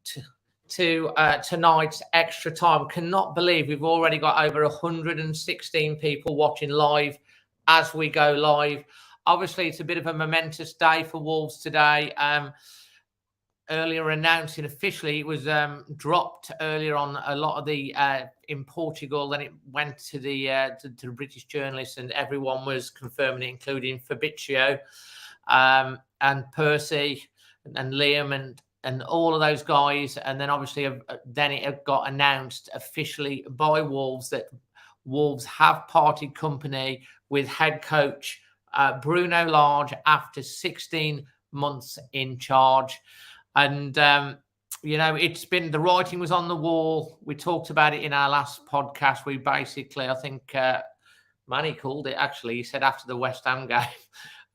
to tonight's extra time. Cannot believe we've already got over 116 people watching live as we go live. Obviously, it's a bit of a momentous day for Wolves today. Earlier announcing officially, it was dropped earlier on a lot of the in Portugal. Then it went to the British journalists, and everyone was confirming it, including Fabrizio and Percy and Liam and all of those guys. And then obviously then it got announced officially by Wolves that Wolves have parted company with head coach Bruno Lage after 16 months in charge. And, it's been, the writing was on the wall. We talked about it in our last podcast. We basically, I think Manny called it, actually. He said after the West Ham game.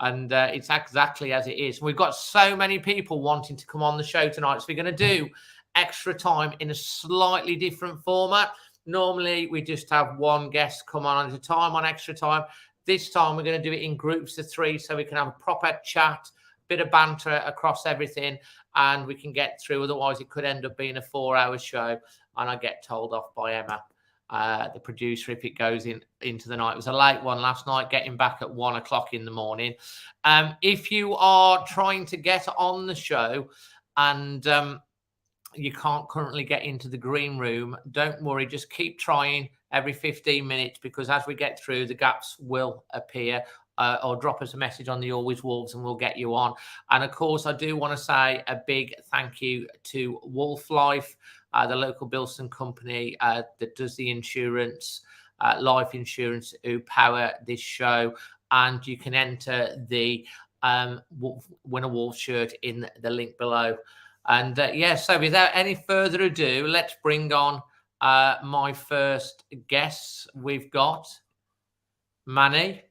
And it's exactly as it is. We've got so many people wanting to come on the show tonight. So we're going to do extra time in a slightly different format. Normally, we just have one guest come on at a time on extra time. This time, we're going to do it in groups of 3 so we can have a proper chat, bit of banter across everything, and we can get through. Otherwise, it could end up being a 4-hour show, and I get told off by Emma, the producer, if it goes into the night. It was a late one last night, getting back at 1 o'clock in the morning. If you are trying to get on the show and you can't currently get into the green room, don't worry, just keep trying every 15 minutes, because as we get through, the gaps will appear. Or drop us a message on the Always Wolves and we'll get you on. And of course, I do want to say a big thank you to Wolf Life, the local Bilston company that does the insurance, life insurance, who power this show. And you can enter the win a Wolf shirt in the link below. And so without any further ado, let's bring on my first guests. We've got Manny.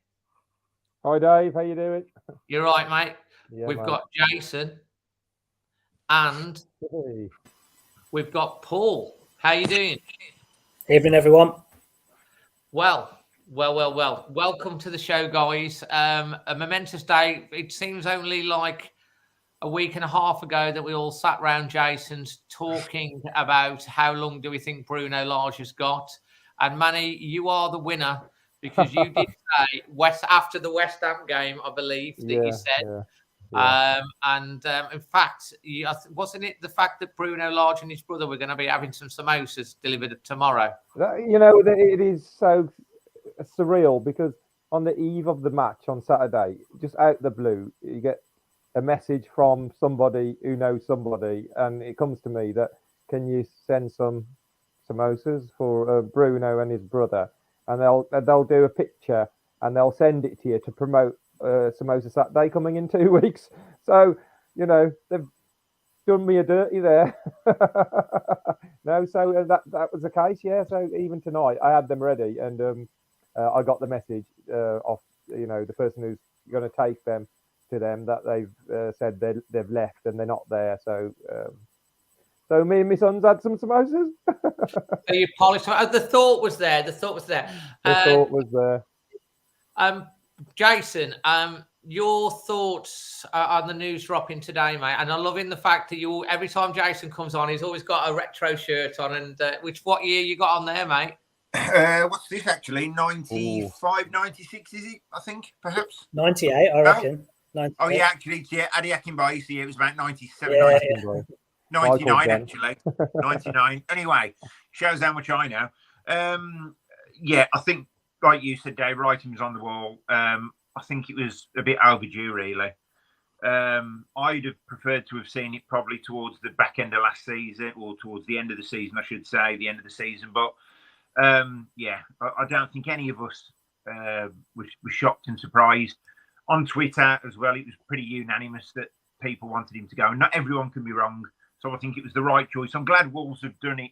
Hi, Dave. How you doing? You're right, mate. Yeah, we've got Jason and we've got Paul. How you doing? Evening, everyone. Well. Welcome to the show, guys. A momentous day. It seems only like a week and a half ago that we all sat round Jason's talking about how long do we think Bruno Lage has got. And Manny, you are the winner, because you did say after the West Ham game, I believe, that you said. Yeah. In fact, wasn't it the fact that Bruno Lage and his brother were going to be having some samosas delivered tomorrow? It is so surreal, because on the eve of the match on Saturday, just out of the blue, you get a message from somebody who knows somebody, and it comes to me that, can you send some samosas for Bruno and his brother? And they'll do a picture and they'll send it to you to promote Samosa Saturday coming in 2 weeks. So, they've done me a dirty there. No, so that was the case, yeah. So even tonight, I had them ready, and I got the message off, the person who's going to take them to them, that they've said they've left and they're not there. So so me and my sons had some samosas. So you polished. The thought was there. The thought was there. Jason, your thoughts on the news dropping today, mate? And I'm loving the fact that every time Jason comes on, he's always got a retro shirt on. And what year you got on there, mate? What's this actually? 95, 96, is it? I think, perhaps. 98, I reckon. 98. Oh, yeah, actually, Adi Akinbaye, it was about 97, yeah, 99, actually. 99. Anyway, shows how much I know. I think, like you said, Dave, writing was on the wall. I think it was a bit overdue, really. I'd have preferred to have seen it probably towards the back end of last season, or towards the end of the season, I should say, the end of the season. But, I don't think any of us was shocked and surprised. On Twitter as well, it was pretty unanimous that people wanted him to go. And not everyone can be wrong. So I think it was the right choice. I'm glad Wolves have done it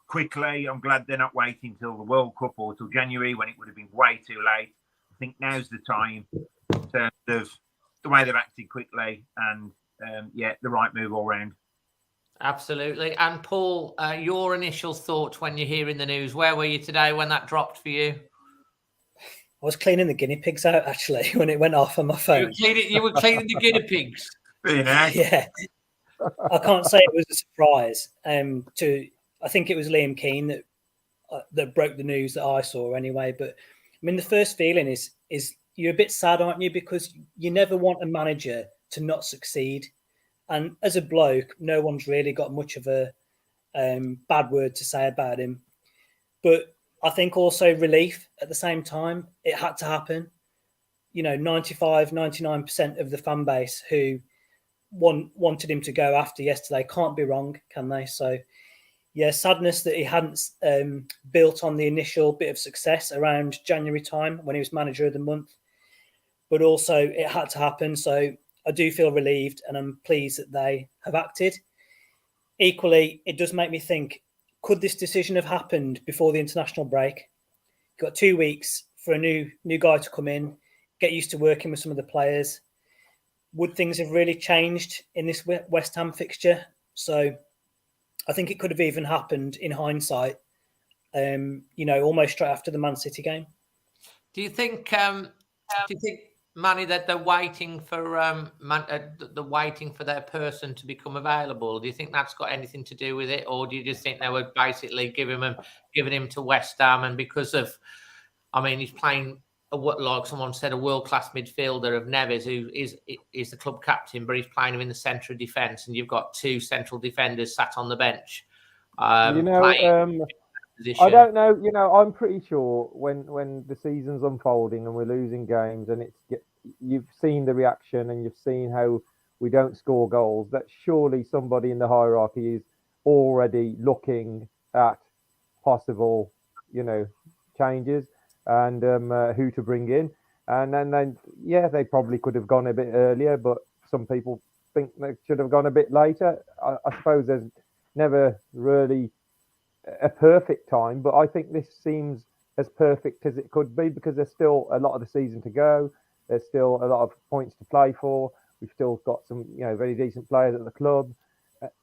quickly. I'm glad they're not waiting till the World Cup or till January, when it would have been way too late. I think now's the time in terms of the way they've acted quickly, and the right move all round. Absolutely. And Paul, your initial thoughts when you're hearing the news, where were you today when that dropped for you? I was cleaning the guinea pigs out, actually, when it went off on my phone. You were cleaning the guinea pigs? Yeah. I can't say it was a surprise. I think it was Liam Keane that broke the news that I saw anyway. But I mean, the first feeling is you're a bit sad, aren't you? Because you never want a manager to not succeed. And as a bloke, no one's really got much of a bad word to say about him. But I think also relief at the same time. It had to happen. 95, 99% of the fan base who wanted him to go after yesterday can't be wrong, can they? So, yeah, sadness that he hadn't built on the initial bit of success around January time when he was manager of the month. But also it had to happen. So I do feel relieved and I'm pleased that they have acted. Equally, it does make me think, could this decision have happened before the international break? You've got 2 weeks for a new guy to come in, get used to working with some of the players. Would things have really changed in this West Ham fixture? So I think it could have even happened in hindsight, almost straight after the Man City game. Do you think, Manny, that they're waiting for their person to become available? Do you think that's got anything to do with it, or do you just think they were basically giving him to West Ham, and because of, I mean, he's playing like someone said, a world-class midfielder of Neves, who is the club captain, but he's playing him in the centre of defence, and you've got two central defenders sat on the bench. I don't know. I'm pretty sure when the season's unfolding and we're losing games, and you've seen the reaction and you've seen how we don't score goals, that surely somebody in the hierarchy is already looking at possible, changes and who to bring in. And then they probably could have gone a bit earlier, but some people think they should have gone a bit later. I suppose there's never really a perfect time, but I think this seems as perfect as it could be, because there's still a lot of the season to go. There's still a lot of points to play for. We've still got some, very decent players at the club.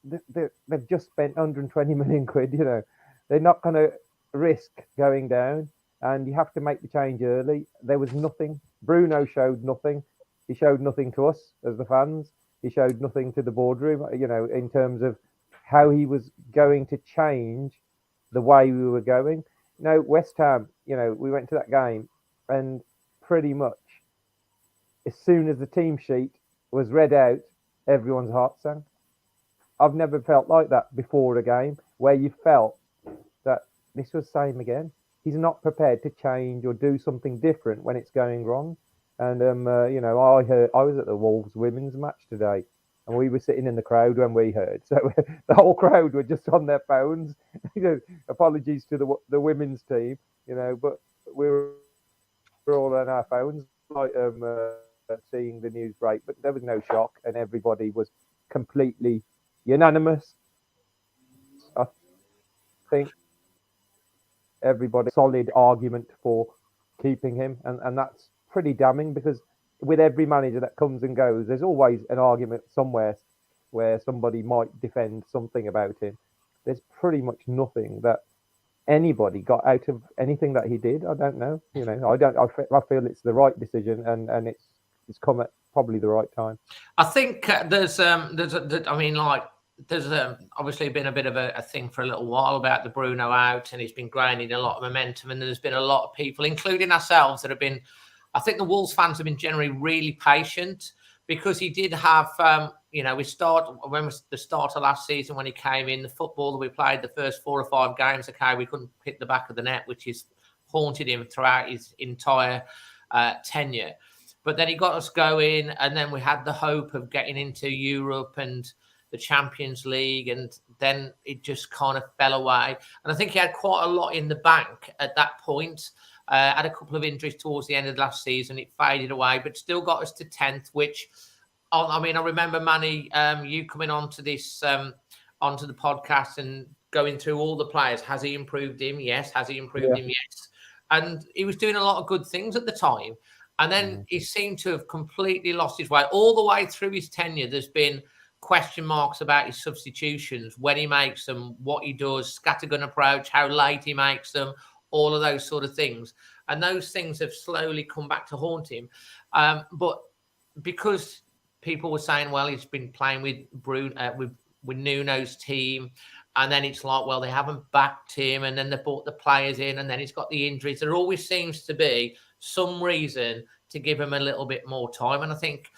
They've just spent 120 million quid. They're not going to risk going down, and you have to make the change early. There was nothing. Bruno showed nothing. He showed nothing to us as the fans. He showed nothing to the boardroom, in terms of how he was going to change the way we were going. West Ham, we went to that game, and pretty much as soon as the team sheet was read out, everyone's heart sank. I've never felt like that before a game, where you felt that this was same again. He's not prepared to change or do something different when it's going wrong. And I was at the Wolves women's match today, and we were sitting in the crowd when we heard. So the whole crowd were just on their phones. Apologies to the women's team, but we were all on our phones, like seeing the news break. But there was no shock, and everybody was completely unanimous. I think everybody solid argument for keeping him, and that's pretty damning, because with every manager that comes and goes, there's always an argument somewhere where somebody might defend something about him. There's pretty much nothing that anybody got out of anything that he did. I don't know. I feel it's the right decision, and it's come at probably the right time. I think there's obviously been a bit of a thing for a little while about the Bruno out, and he's been gaining a lot of momentum, and there's been a lot of people, including ourselves, that have been, I think the Wolves fans have been generally really patient, because he did have, the start of last season when he came in, the football that we played the first 4 or 5 games, we couldn't hit the back of the net, which has haunted him throughout his entire tenure. But then he got us going, and then we had the hope of getting into Europe and the Champions League, and then it just kind of fell away. And I think he had quite a lot in the bank at that point. Had a couple of injuries towards the end of last season. It faded away, but still got us to 10th, which, I remember, Manny, you coming onto this, onto the podcast and going through all the players. Has he improved him? Yes. Has he improved him? Yes. And he was doing a lot of good things at the time. And then he seemed to have completely lost his way. All the way through his tenure, there's been question marks about his substitutions, when he makes them, what he does, scattergun approach, how late he makes them, all of those sort of things. And those things have slowly come back to haunt him. But because people were saying, well, he's been playing with with Nuno's team, and then it's like, well, they haven't backed him, and then they brought the players in, and then he's got the injuries. There always seems to be some reason to give him a little bit more time, and I think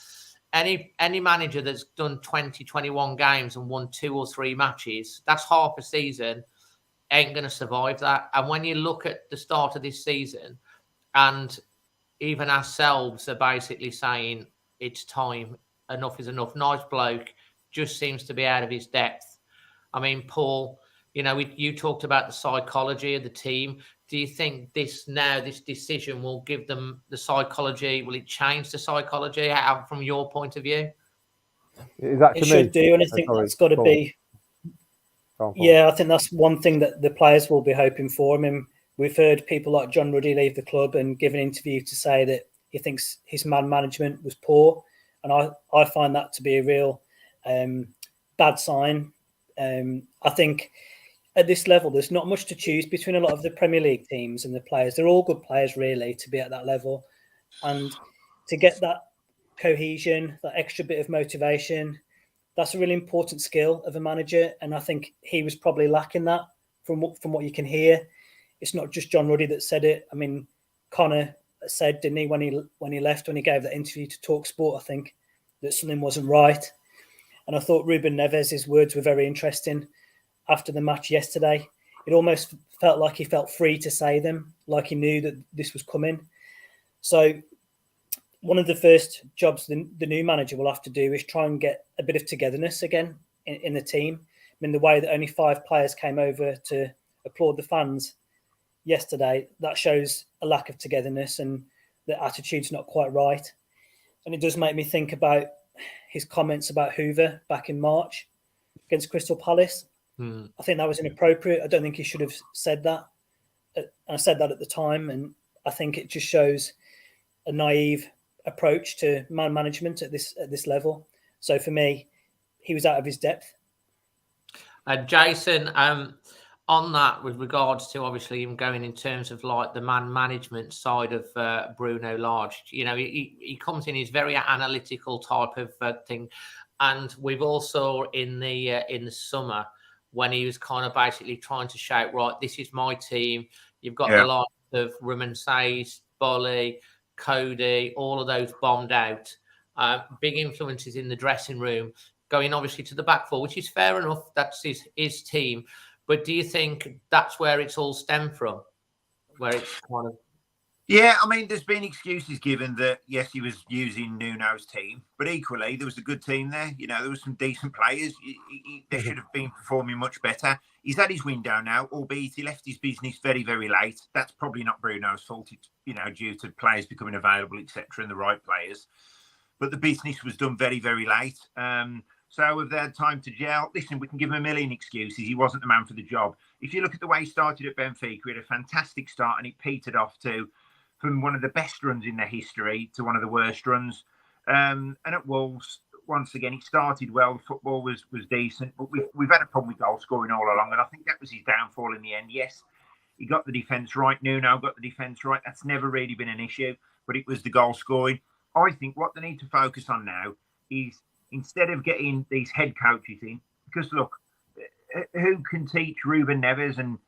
any manager that's done 20, 21 games and won 2 or 3 matches, that's half a season, ain't going to survive that. And when you look at the start of this season, and even ourselves are basically saying it's time, enough is enough. Nice bloke, just seems to be out of his depth. I mean, Paul, you talked about the psychology of the team. Do you think this decision will give them the psychology? Will it change the psychology from your point of view? Is that it should do, and I think that's got to be. Yeah, I think that's one thing that the players will be hoping for. I mean, we've heard people like John Ruddy leave the club and give an interview to say that he thinks his man management was poor, and I find that to be a real bad sign. I think at this level, there's not much to choose between a lot of the Premier League teams and the players. They're all good players, really, to be at that level. And to get that cohesion, that extra bit of motivation, that's a really important skill of a manager. And I think he was probably lacking that from what you can hear. It's not just John Ruddy that said it. I mean, Connor said, didn't he, when he left, when he gave that interview to talkSPORT, I think, that something wasn't right. And I thought Ruben Neves' words were very interesting. After the match yesterday, it almost felt like he felt free to say them, like he knew that this was coming. So one of the first jobs the new manager will have to do is try and get a bit of togetherness again in the team. I mean, the way that only 5 players came over to applaud the fans yesterday, that shows a lack of togetherness, and the attitude's not quite right. And it does make me think about his comments about Hoover back in March against Crystal Palace. I think that was inappropriate. I don't think he should have said that. I said that at the time, and I think it just shows a naive approach to man management at this level. So for me, he was out of his depth. Jason, on that, with regards to obviously him going in terms of like the man management side of Bruno Lage, he comes in, he's very analytical type of thing, and we've also in the summer, when he was kind of basically trying to shout, right, this is my team. You've got the likes of Rumensays, Bolly, Cody, all of those bombed out. Big influences in the dressing room, going obviously to the back four, which is fair enough. That's his team. But do you think that's where it's all stemmed from? Where it's kind of... Yeah, I mean, there's been excuses given that, yes, he was using Nuno's team, but equally, there was a good team there. There was some decent players. They should have been performing much better. He's had his window now, albeit he left his business very, very late. That's probably not Bruno's fault. It's, due to players becoming available, etc., and the right players. But the business was done very, very late. So if they had time to gel, listen, we can give him a million excuses. He wasn't the man for the job. If you look at the way he started at Benfica, he had a fantastic start, and it petered off from one of the best runs in their history to one of the worst runs. And at Wolves, once again, it started well. The football was decent, but we've had a problem with goal scoring all along, and I think that was his downfall in the end. Yes, he got the defence right. Nuno got the defence right. That's never really been an issue, but it was the goal scoring. I think what they need to focus on now is, instead of getting these head coaches in, because look, who can teach Ruben Neves and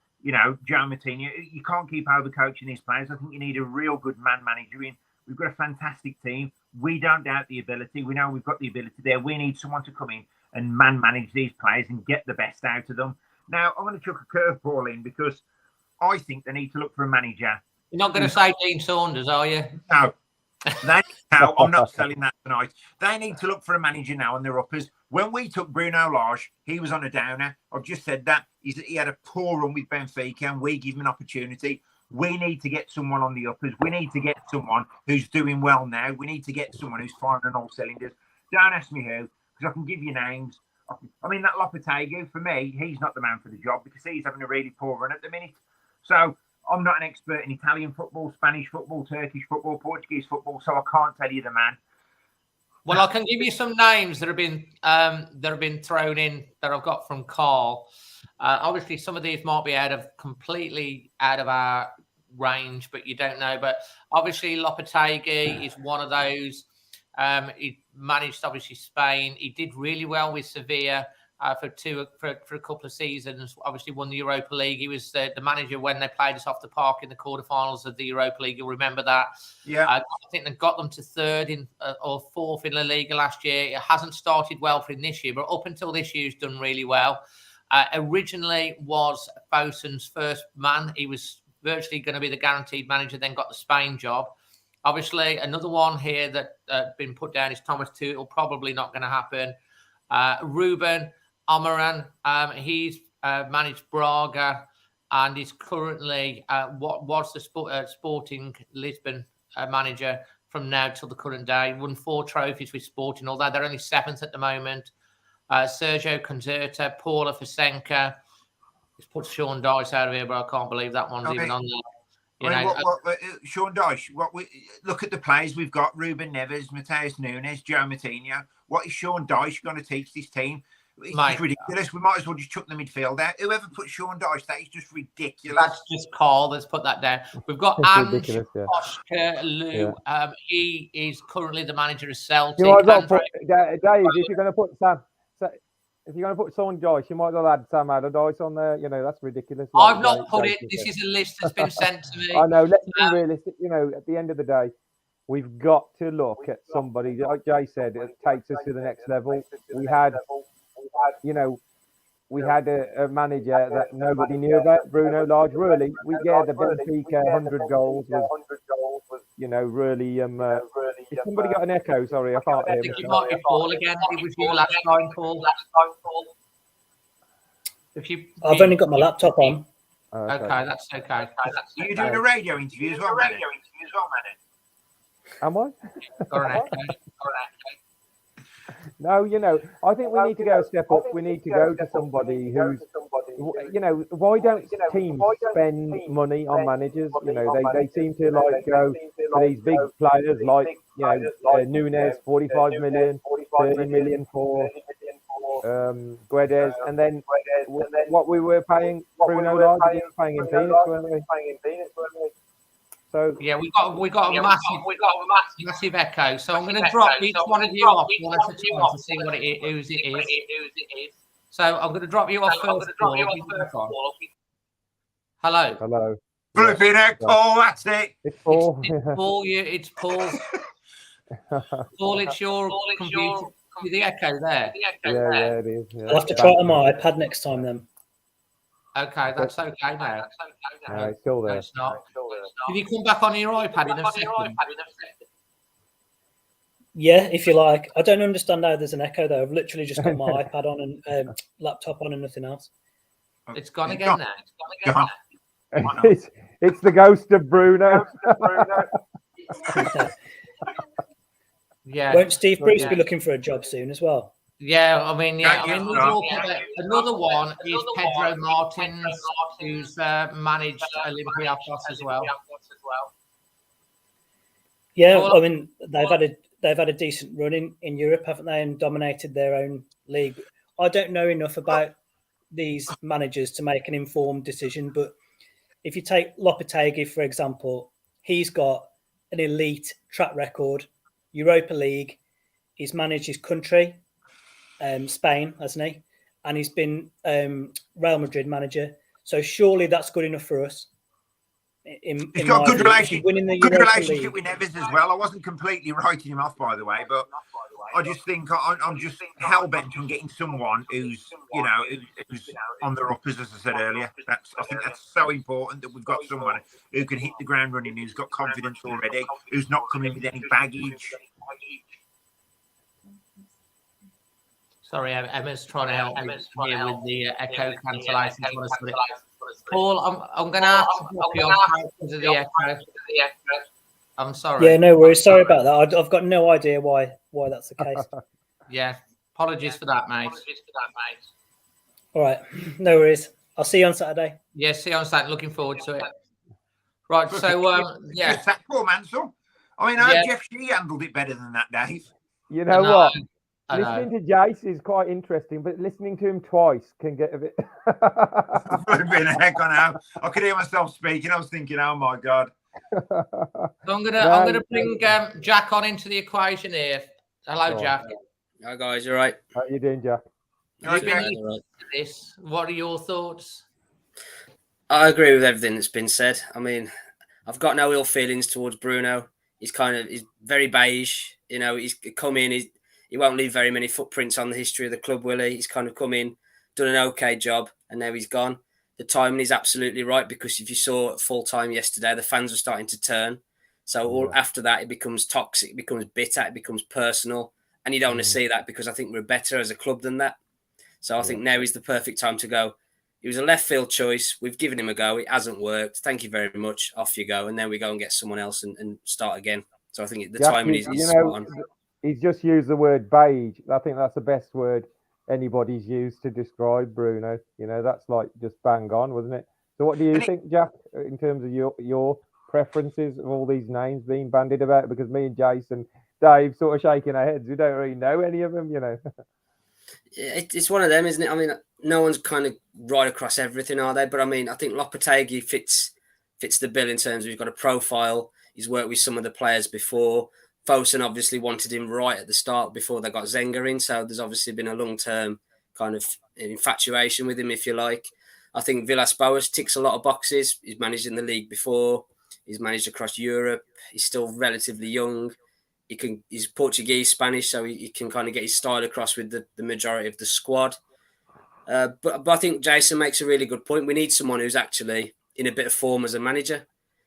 Joe Martino? You can't keep overcoaching these players. I think you need a real good man manager in. We've got a fantastic team. We don't doubt the ability. We know we've got the ability there. We need someone to come in and man manage these players and get the best out of them. Now, I'm going to chuck a curveball in, because I think they need to look for a manager. You're not going to say Dean Saunders, are you? No. I'm not selling that tonight. They need to look for a manager now on their uppers. When we took Bruno Lage, he was on a downer. I've just said that. He had a poor run with Benfica, and we give him an opportunity. We need to get someone on the uppers. We need to get someone who's doing well now. We need to get someone who's firing on all cylinders. Don't ask me who, because I can give you names. I mean, that Lopetegui, for me, he's not the man for the job, because he's having a really poor run at the minute. So I'm not an expert in Italian football, Spanish football, Turkish football, Portuguese football, so I can't tell you the man. Well, I can give you some names that have been thrown in that I've got from Carl. Obviously, some of these might be completely out of our range, but you don't know. But obviously, Lopetegui is one of those He managed, obviously, Spain. He did really well with Sevilla for a couple of seasons. Obviously, won the Europa League. He was the manager when they played us off the park in the quarterfinals of the Europa League. You'll remember that. Yeah. I think they got them to third or fourth in La Liga last year. It hasn't started well for him this year, but up until this year, he's done really well. Originally was Fosun's first man. He was virtually going to be the guaranteed manager, then got the Spain job. Obviously, another one here that been put down is Thomas Tuchel. Probably not going to happen. Ruben Amorim, he's managed Braga and is currently what was the Sporting Lisbon manager from now till the current day. Won 4 trophies with Sporting, although they're only 7th at the moment. Sergio Concerta, Paula Fosenka. He's put Sean Dyche out of here, but I can't believe that one's even on there. Sean Dyche, look at the players we've got: Ruben Neves, Mateus Nunes, Joe Moutinho. What is Sean Dyche going to teach this team? It's just ridiculous. We might as well just chuck the midfield out. Whoever put Sean Dyche, that is just ridiculous. That's just Carl. Let's put that down. We've got Ange Oscar Lou. Yeah. He is currently the manager of Celtic. You might as well put, Dave, if you're going to put if you're going to put Sean Dyche, you might as well add Sam Allardyce on there. That's ridiculous. I've not put it. This is a list that's been sent to me. I know. Let's be realistic. At the end of the day, we've got to look at somebody, like Jay said, it takes us to the next level. We had a manager that nobody knew about, Bruno Lage. Really, the Benfica 100 goals was, really. If somebody got an echo, sorry, I can't hear. I think you might be Paul again. It was you last time, Paul. I've only got my laptop on. Okay, that's okay. Are you doing a radio interview as well, man? Am I? Or an echo. No, I think we need to go a step up. We need to go to somebody who's, why don't teams spend money on managers? They seem to go for these big players like, Nunes, 45 million, 30 million for Guedes, and then what we were paying Bruno Lage, paying in peanuts, weren't we? So yeah, we got a massive echo. So I'm going to drop each one of you off one at a time to see what whose it is. So I'm going to drop you off first. Hello. Flipping heck, Paul, that's it. It's Paul. It's Paul. Paul, it's your computer. The echo there. Yeah, it is. Yeah. I'll have to try it on my iPad next time then. Okay, that's okay now. No, it's still there. No, it's not. Can you come back on your iPad in a second? Yeah, if you like. I don't understand how there's an echo though. I've literally just got my iPad on and laptop on and nothing else. It's gone again now. It's the ghost of Bruno. Yeah. Won't Steve Bruce be looking for a job soon as well? Yeah, another one is Pedro Martins, who's managed Olympiacos as well. Yeah, they've had a decent run in Europe, haven't they, and dominated their own league. I don't know enough about these managers to make an informed decision, but if you take Lopetegui, for example, he's got an elite track record, Europa League. He's managed his country, Spain, hasn't he? And he's been Real Madrid manager. So surely that's good enough for us. He's got a good relationship with Neves as well. I wasn't completely writing him off, by the way, but I just think I'm just hell-bent on getting someone who's on the uppers, as I said earlier. I think that's so important that we've got someone who can hit the ground running, who's got confidence already, who's not coming with any baggage. Sorry, Emma's trying to help me here with the echo cancellation. Paul, I'm going to have to drop you off because of the echo. I'm sorry. Yeah, no worries. Sorry about that. I've got no idea why that's the case. Yeah, apologies for that, mate. All right, no worries. I'll see you on Saturday. Yeah, see you on Saturday. Looking forward to it. Right, so yeah. That poor Mansell. I mean, Jeff Shee handled it better than that, Dave. You know what? Listening to Jace is quite interesting, but listening to him twice can get a bit. I could hear myself speaking. I was thinking, oh my God. So I'm gonna bring Jack on into the equation here. Hello, Jack. Hi guys, you all right? How you doing, Jack? You've been listening to this. What are your thoughts? I agree with everything that's been said. I mean, I've got no ill feelings towards Bruno. He's very beige. You know, he's come in. He won't leave very many footprints on the history of the club, will he? He's kind of come in, done an okay job, and now he's gone. The timing is absolutely right, because if you saw at full time yesterday, the fans were starting to turn. So after that, it becomes toxic, it becomes bitter, it becomes personal. And you don't want to see that, because I think we're better as a club than that. So I think now is the perfect time to go. It was a left field choice. We've given him a go. It hasn't worked. Thank you very much. Off you go. And then we go and get someone else and start again. So I think the timing is spot on. He's just used the word beige. I think that's the best word anybody's used to describe Bruno. You know, that's like just bang on, wasn't it? So what do you think, Jack, in terms of your preferences of all these names being bandied about? Because me and Jason, Dave, sort of shaking our heads. We don't really know any of them, you know. It's one of them, isn't it? I mean, no one's kind of right across everything, are they? But I mean, I think Lopetegui fits the bill in terms of he's got a profile. He's worked with some of the players before. Fosun obviously wanted him right at the start before they got Zenga in. So there's obviously been a long-term kind of infatuation with him, if you like. I think Villas-Boas ticks a lot of boxes. He's managed in the league before. He's managed across Europe. He's still relatively young. He's Portuguese, Spanish, so he can kind of get his style across with the majority of the squad. But I think Jason makes a really good point. We need someone who's actually in a bit of form as a manager.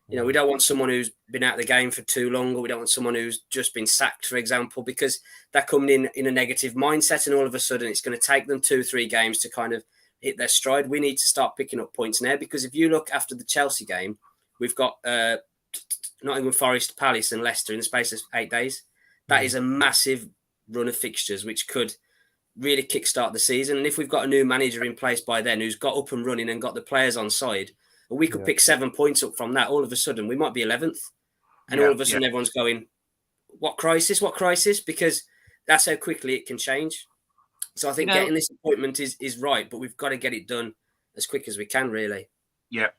You know, we don't want someone who's been out of the game for too long, or we don't want someone who's just been sacked, for example, because they're coming in a negative mindset, and all of a sudden it's going to take them 2-3 games to kind of hit their stride. We need to start picking up points now, because if you look after the Chelsea game, we've got Nottingham Forest, Palace and Leicester in the space of 8 days. That is a massive run of fixtures, which could really kickstart the season. And if we've got a new manager in place by then who's got up and running and got the players on side, and we could pick 7 points up from that, all of a sudden we might be 11th. And all of a sudden everyone's going, what crisis? Because that's how quickly it can change. So I think getting this appointment is right, but we've got to get it done as quick as we can, really. Yeah.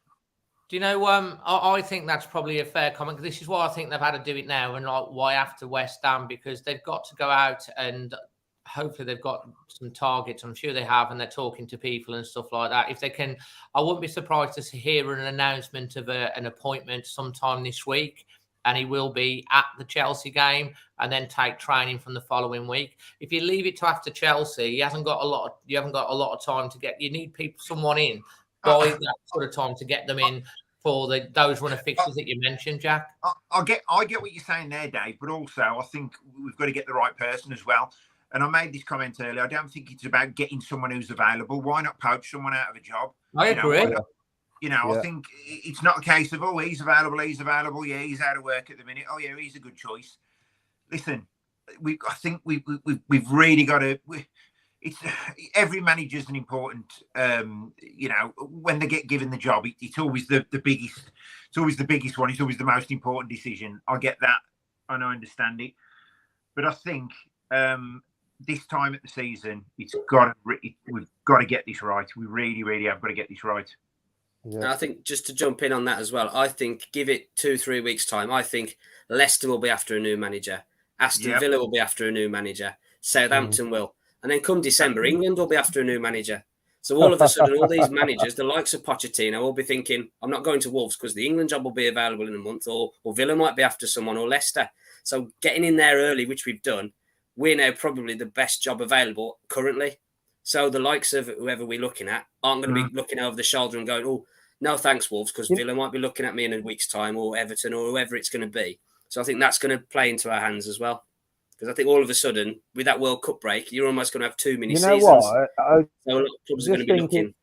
Do you know, I think that's probably a fair comment. This is why I think they've had to do it now, and not why after West Ham, because they've got to go out and hopefully they've got some targets. I'm sure they have, and they're talking to people and stuff like that. If they can, I wouldn't be surprised to hear an announcement of an appointment sometime this week, and he will be at the Chelsea game and then take training from the following week. If you leave it to after Chelsea, you haven't got a lot of time to get. You need someone in by that sort of time to get them in for those run of fixtures that you mentioned, Jack. I get what you're saying there, Dave, but also I think we've got to get the right person as well. And I made this comment earlier. I don't think it's about getting someone who's available. Why not poach someone out of a job? I agree. I think it's not a case of, oh, he's available. Yeah, he's out of work at the minute. Oh, yeah, he's a good choice. Listen, I think we've really got to. Every manager's an important. When they get given the job, it's always the biggest. It's always the biggest one. It's always the most important decision. I get that, and I understand it, but I think this time at the season, we've got to get this right. We really, really have got to get this right. Yeah. And I think just to jump in on that as well, I think give it 2-3 weeks time. I think Leicester will be after a new manager. Aston Villa will be after a new manager. Southampton will. And then come December, England will be after a new manager. So all of a sudden, all these managers, the likes of Pochettino, will be thinking, I'm not going to Wolves because the England job will be available in a month, or Villa might be after someone, or Leicester. So getting in there early, which we've done, we're now probably the best job available currently. So the likes of whoever we're looking at aren't going to be looking over the shoulder and going, oh, no thanks, Wolves, because Villa might be looking at me in a week's time, or Everton, or whoever it's going to be. So I think that's going to play into our hands as well. Because I think all of a sudden, with that World Cup break, you're almost going to have too many seasons. What? So a lot of clubs are going to be looking.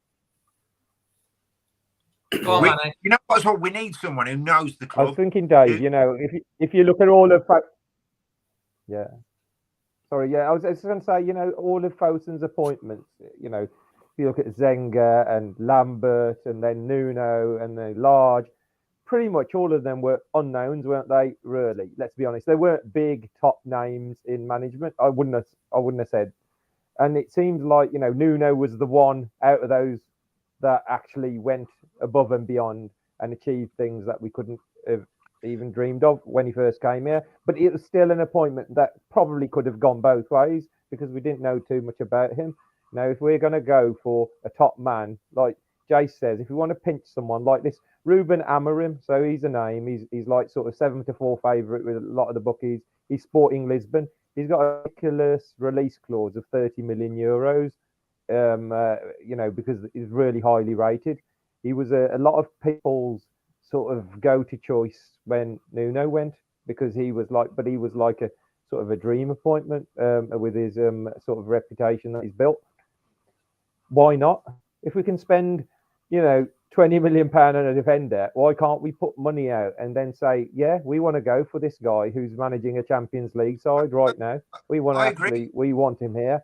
That's what we need, someone who knows the club. I was thinking, Dave, if you look at all of... I was just going to say, all of Fosun's appointments, if you look at Zenga and Lambert and then Nuno and then Lage, pretty much all of them were unknowns, weren't they? Really, let's be honest. They weren't big top names in management. I wouldn't have said. And it seems like Nuno was the one out of those that actually went above and beyond and achieved things that we couldn't have even dreamed of when he first came here. But it was still an appointment that probably could have gone both ways because we didn't know too much about him. Now, if we're going to go for a top man, like Jace says, if we want to pinch someone like this, Ruben Amorim, so he's a name. He's like sort of 7-4 favourite with a lot of the bookies. He's Sporting Lisbon. He's got a ridiculous release clause of 30 million euros, because he's really highly rated. He was a lot of people's sort of go-to choice when Nuno went because he was like a sort of a dream appointment with his sort of reputation that he's built. Why not? If we can spend, 20 million pound on a defender, why can't we put money out and then say, yeah, we want to go for this guy who's managing a Champions League side right now. We want him here.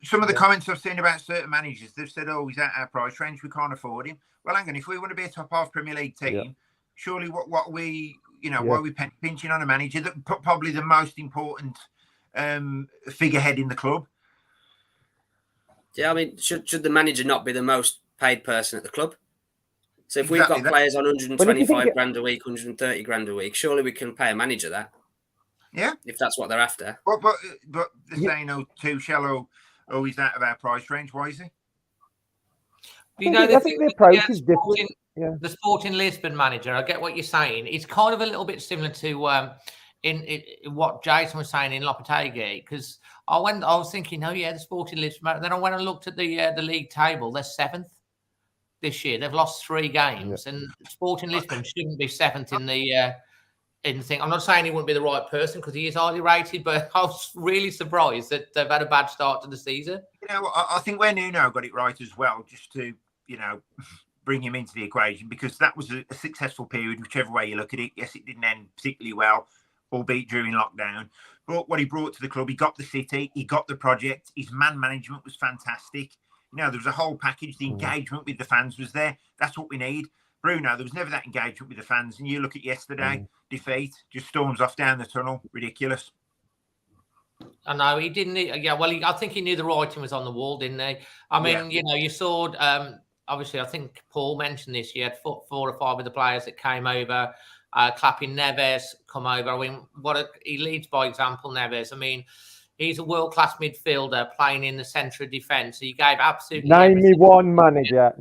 Some of the comments I've seen about certain managers, they've said, "Oh, he's at our price range. We can't afford him." Well, hang on. If we want to be a top half Premier League team, surely what we, why are we pinching on a manager that probably the most important figurehead in the club? Yeah, I mean, should the manager not be the most paid person at the club? So if we've got players on 125 grand a week, 130 grand a week, surely we can pay a manager that. Yeah, if that's what they're after. But they're saying, Tuchel, he's out of our price range. Why is he? I think the approach is different. The Sporting Lisbon manager, I get what you're saying. It's kind of a little bit similar to in what Jason was saying in Lopetegui, because I was thinking, the Sporting Lisbon. And then I went and looked at the league table. They're 7th this year. They've lost 3 games, and Sporting Lisbon shouldn't be 7th in the thing. I'm not saying he wouldn't be the right person because he is highly rated, but I was really surprised that they've had a bad start to the season. I think where Nuno got it right as well, just to bring him into the equation, because that was a successful period, whichever way you look at it. Yes, it didn't end particularly well, albeit during lockdown. But what he brought to the club, he got the city, he got the project. His man management was fantastic. There was a whole package. The engagement with the fans was there. That's what we need. Bruno, there was never that engagement with the fans. And you look at yesterday, defeat, just storms off down the tunnel. Ridiculous. I know, he didn't. I think he knew the writing was on the wall, didn't he? I mean, you saw, obviously, I think Paul mentioned this. You had 4 or 5 of the players that came over, clapping Neves come over. I mean, he leads by example, Neves. I mean, he's a world-class midfielder playing in the centre of defence. So you gave absolutely Name me one manager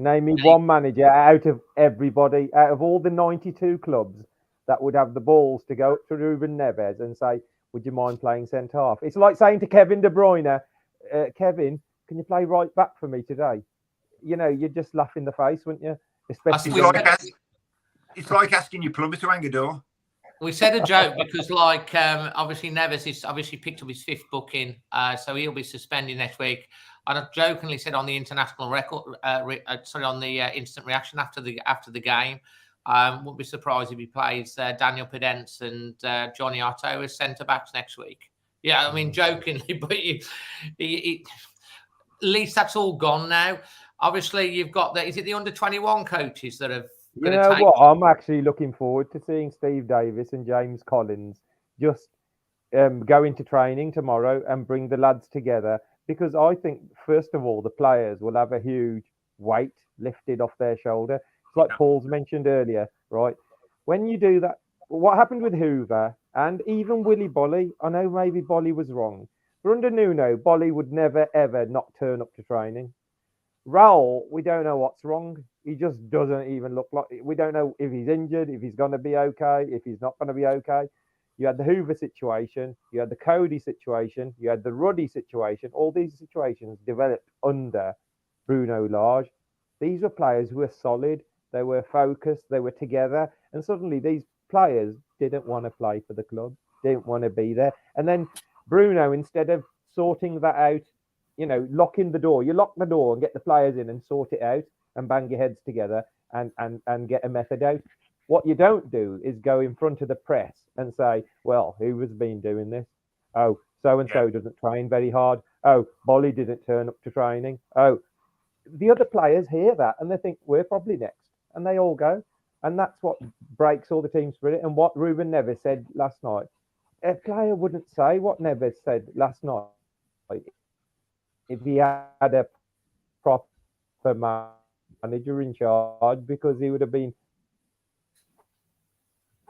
out of everybody, out of all the 92 clubs that would have the balls to go up to Ruben Neves and say, would you mind playing centre-half? It's like saying to Kevin De Bruyne, Kevin, can you play right back for me today? You'd just laugh in the face, wouldn't you? Especially it's like asking your plumber to hang a door. We said a joke because, obviously Neves is obviously picked up his 5th booking, so he'll be suspended next week. And I jokingly said on the international record, on the instant reaction after the game, wouldn't be surprised if he plays Daniel Pedence and Johnny Otto as centre backs next week. Yeah, I mean jokingly, but at least that's all gone now. Obviously, you've got is it the under-21 coaches that have? What? I'm actually looking forward to seeing Steve Davis and James Collins just go into training tomorrow and bring the lads together, because I think, first of all, the players will have a huge weight lifted off their shoulder. It's like Paul's mentioned earlier, right? When you do that, what happened with Hoover and even Willy Bolly, I know maybe Bolly was wrong, but under Nuno, Bolly would never, ever not turn up to training. Raul, we don't know what's wrong. He just doesn't even look like... We don't know if he's injured, if he's going to be okay, if he's not going to be okay. You had the Hoover situation, you had the Cody situation, you had the Ruddy situation. All these situations developed under Bruno Lage. These were players who were solid, they were focused, they were together, and suddenly these players didn't want to play for the club, didn't want to be there. And then Bruno, instead of sorting that out, locking the door, you lock the door and get the players in and sort it out and bang your heads together and get a method out. What you don't do is go in front of the press and say, well, who has been doing this? Oh, so-and-so doesn't train very hard. Oh, Bolly didn't turn up to training. Oh, the other players hear that and they think we're probably next, and they all go. And that's what breaks all the team spirit. And what Ruben Neves said last night, a player wouldn't say what Neves said last night if he had a proper manager in charge, because he would have been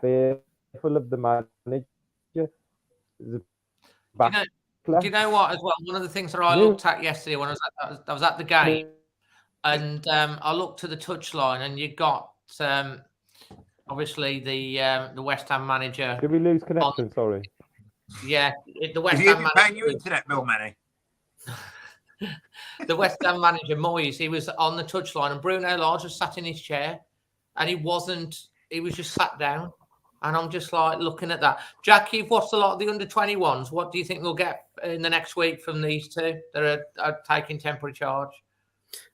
fearful of the manager. Do you know what? As well, one of the things that I looked at yesterday when I was at the game, and I looked to the touchline, and you got obviously the West Ham manager. Did we lose connection? Sorry. Yeah, the West Ham manager. Paying your internet bill, Manny? The West Ham manager Moyes, he was on the touchline, and Bruno Lage was sat in his chair, and he was just sat down. And I'm just like looking at that. Jack, you've watched a lot of the under-21s. What do you think we'll get in the next week from these two that are taking temporary charge?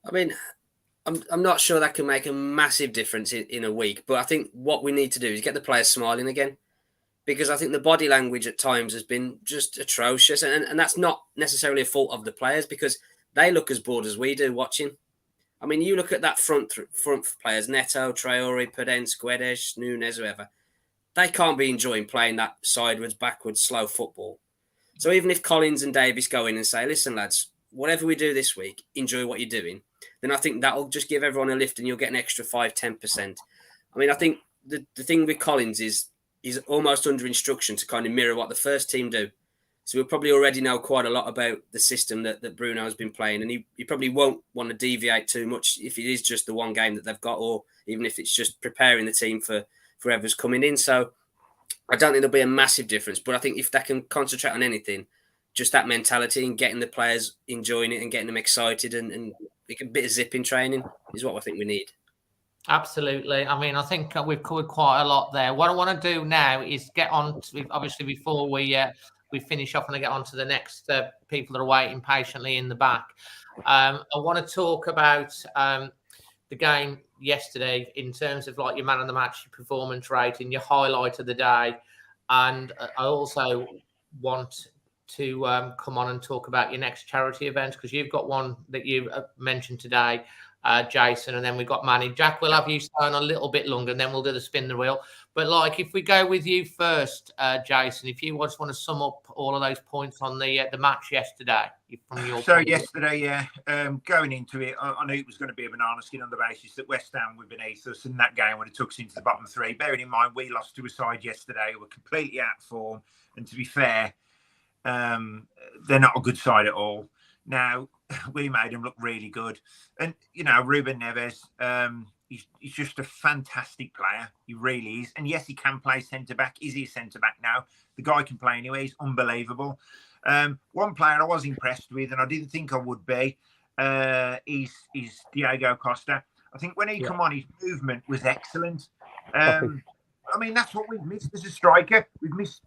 I mean, I'm not sure that can make a massive difference in a week, but I think what we need to do is get the players smiling again, because I think the body language at times has been just atrocious, and that's not necessarily a fault of the players, because they look as bored as we do watching. I mean, you look at that front players, Neto, Traore, Podence, Guedes, Nunes, whoever. They can't be enjoying playing that sideways, backwards, slow football. So even if Collins and Davies go in and say, listen, lads, whatever we do this week, enjoy what you're doing, then I think that'll just give everyone a lift and you'll get an extra 5-10%. I mean, I think the thing with Collins is he's almost under instruction to kind of mirror what the first team do. So we'll probably already know quite a lot about the system that Bruno has been playing, and he probably won't want to deviate too much if it is just the one game that they've got, or even if it's just preparing the team for whoever's coming in. So I don't think there'll be a massive difference, but I think if they can concentrate on anything, just that mentality and getting the players enjoying it and getting them excited and a bit of zipping training is what I think we need. Absolutely. I mean, I think we've covered quite a lot there. What I want to do now is get on to, obviously, before we finish off and I get on to the next people that are waiting patiently in the back. I want to talk about the game yesterday in terms of like your man of the match, your performance rating, your highlight of the day. And I also want to come on and talk about your next charity event, because you've got one that you mentioned today, Jason, and then we've got Manny. Jack, we'll have you stay on a little bit longer and then we'll do the spin the wheel. But like, if we go with you first, Jason, if you just want to sum up all of those points on the match yesterday. From your yesterday, going into it, I knew it was going to be a banana skin on the basis that West Ham were beneath us, and that game would have took us into the bottom three. Bearing in mind, we lost to a side yesterday who were completely out of form, and to be fair, they're not a good side at all. Now, we made them look really good. And, you know, Ruben Neves, he's just a fantastic player. He really is. And yes, he can play centre-back. Is he a centre-back now? The guy can play anyway. He's unbelievable. One player I was impressed with, and I didn't think I would be, is Diego Costa. I think when he come on, his movement was excellent. I mean, that's what we've missed as a striker. We've missed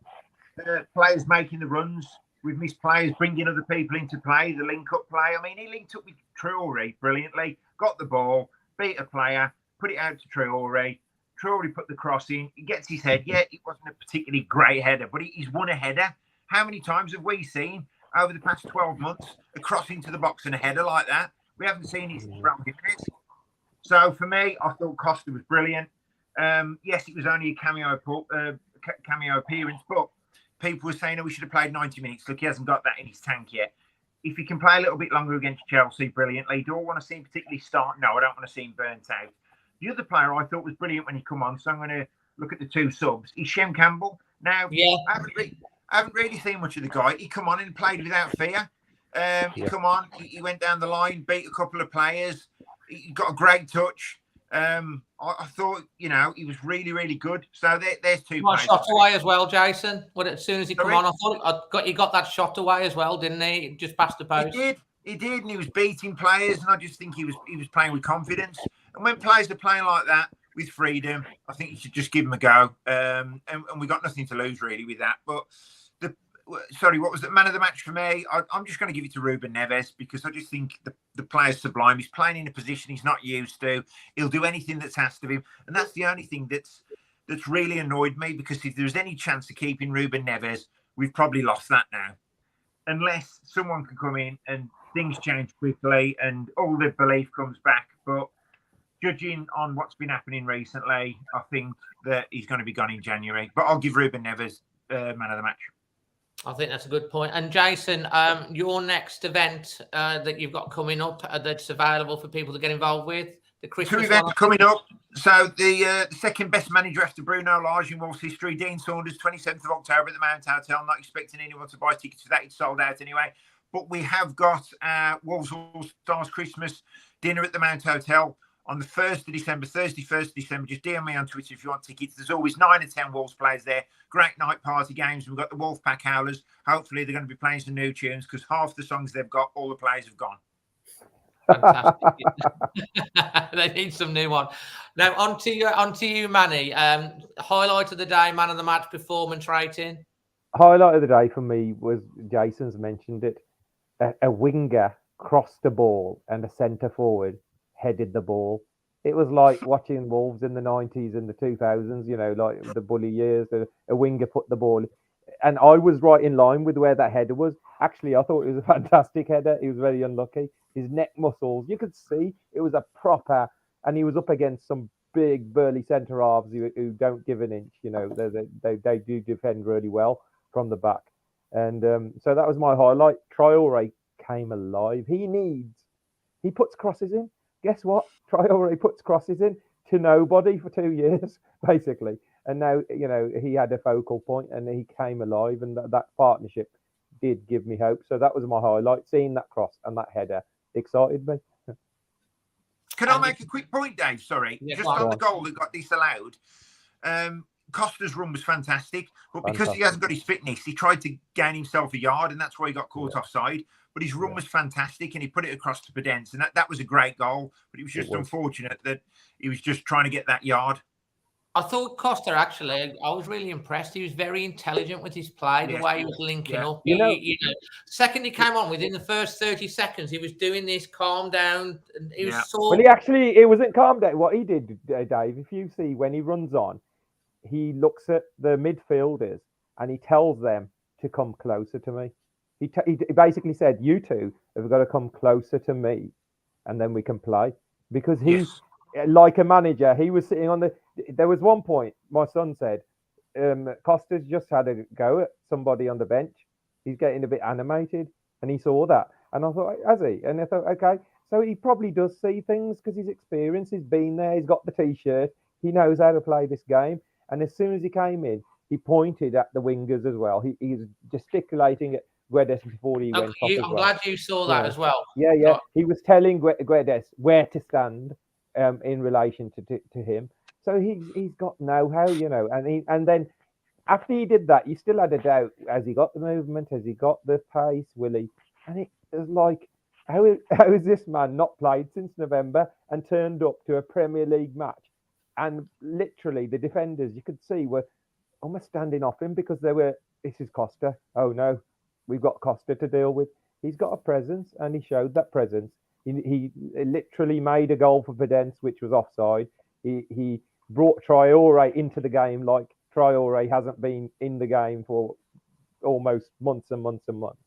players making the runs. We've missed players bringing other people into play, the link-up play. I mean, he linked up with Traore brilliantly, got the ball, beat a player, put it out to Traore. Traore put the cross in. He gets his head. Yeah, it wasn't a particularly great header, but he's won a header. How many times have we seen over the past 12 months a cross into the box and a header like that? We haven't seen it since Real Madrid. So for me, I thought Costa was brilliant. Yes, it was only a cameo appearance, but people were saying, oh, we should have played 90 minutes. Look, he hasn't got that in his tank yet. If he can play a little bit longer against Chelsea, brilliantly. Do I want to see him particularly start? No, I don't want to see him burnt out. The other player I thought was brilliant when he come on, so I'm going to look at the two subs, is Shem Campbell. Now, I haven't really seen much of the guy. He come on and played without fear. He come on, he went down the line, beat a couple of players. He got a great touch. I thought, you know, he was really, really good. So there's two players. Shot away as well, Jason. As soon as he come on, I thought he got that shot away as well, didn't he? Just past the post. He did, and he was beating players, and I just think he was playing with confidence. And when players are playing like that with freedom, I think you should just give them a go. And we got nothing to lose really with that. But what was the man of the match for me? I'm just going to give it to Ruben Neves, because I just think the player's sublime. He's playing in a position he's not used to. He'll do anything that's asked of him. And that's the only thing that's really annoyed me, because if there's any chance of keeping Ruben Neves, we've probably lost that now. Unless someone can come in and things change quickly and all the belief comes back. But judging on what's been happening recently, I think that he's going to be gone in January. But I'll give Ruben Neves man of the match. I think that's a good point. And Jason, your next event that you've got coming up that's available for people to get involved with, The Christmas 2 events one, coming up. So the second best manager after Bruno Lage in Wolves history, Dean Saunders, 27th of October at the Mount Hotel. I'm not expecting anyone to buy tickets for that. It's sold out anyway. But we have got Wolves All-Stars Christmas dinner at the Mount Hotel on the 1st of December, Thursday, 1st of December. Just DM me on Twitter if you want tickets. There's always 9 or 10 Wolves players there. Great night party games. We've got the Wolfpack Howlers. Hopefully they're going to be playing some new tunes because half the songs they've got, all the players have gone. fantastic. They need some new one. Now, on to you, Manny. Highlight of the day, man of the match, performance rating. Highlight of the day for me was, Jason's mentioned it, a winger crossed the ball and a centre forward headed the ball. It was like watching Wolves in the 90s and the 2000s, you know, like the bully years. A winger put the ball, and I was right in line with where that header was. Actually, I thought it was a fantastic header. He was very unlucky. His neck muscles, you could see it was a proper, and he was up against some big burly centre halves who don't give an inch. You know, they do defend really well from the back, and so that was my highlight. Traore came alive. He puts crosses in. Guess what? Traore puts crosses in to nobody for 2 years, basically. And now, you know, he had a focal point and he came alive, and that partnership did give me hope. So that was my highlight. Seeing that cross and that header excited me. Can I make a quick point, Dave? Sorry. Yeah, just on the goal that got disallowed. Costa's run was fantastic, but because he hasn't got his fitness, he tried to gain himself a yard, and that's why he got caught offside. But his run was fantastic, and he put it across to Pedence, and that was a great goal. But it was just unfortunate that he was just trying to get that yard. I thought Costa, actually, I was really impressed. He was very intelligent with his play, the way he was linking up. You know, second he came on, within the first 30 seconds, he was doing this calm down. And he was Well, it wasn't calm down. What he did, Dave, if you see when he runs on, he looks at the midfielders and he tells them to come closer to me. He basically said, you two have got to come closer to me and then we can play. Because he's like a manager. He was sitting on there was one point, my son said, Costa's just had a go at somebody on the bench. He's getting a bit animated, and he saw that. And I thought, has he? And I thought, okay, so he probably does see things because he's experienced, he's been there, he's got the T-shirt, he knows how to play this game. And as soon as he came in, he pointed at the wingers as well. He's gesticulating at Guedes before he went off as well. I'm glad you saw that as well. Yeah. He was telling Guedes where to stand in relation to him. So he's got know-how, you know. And then after he did that, you still had a doubt. Has he got the movement? Has he got the pace? Will he? And it was like, how is this man not played since November and turned up to a Premier League match? And literally, the defenders, you could see, were almost standing off him because this is Costa. Oh, no, we've got Costa to deal with. He's got a presence, and he showed that presence. He literally made a goal for Pedence, which was offside. He brought Traore into the game like Traore hasn't been in the game for almost months and months and months.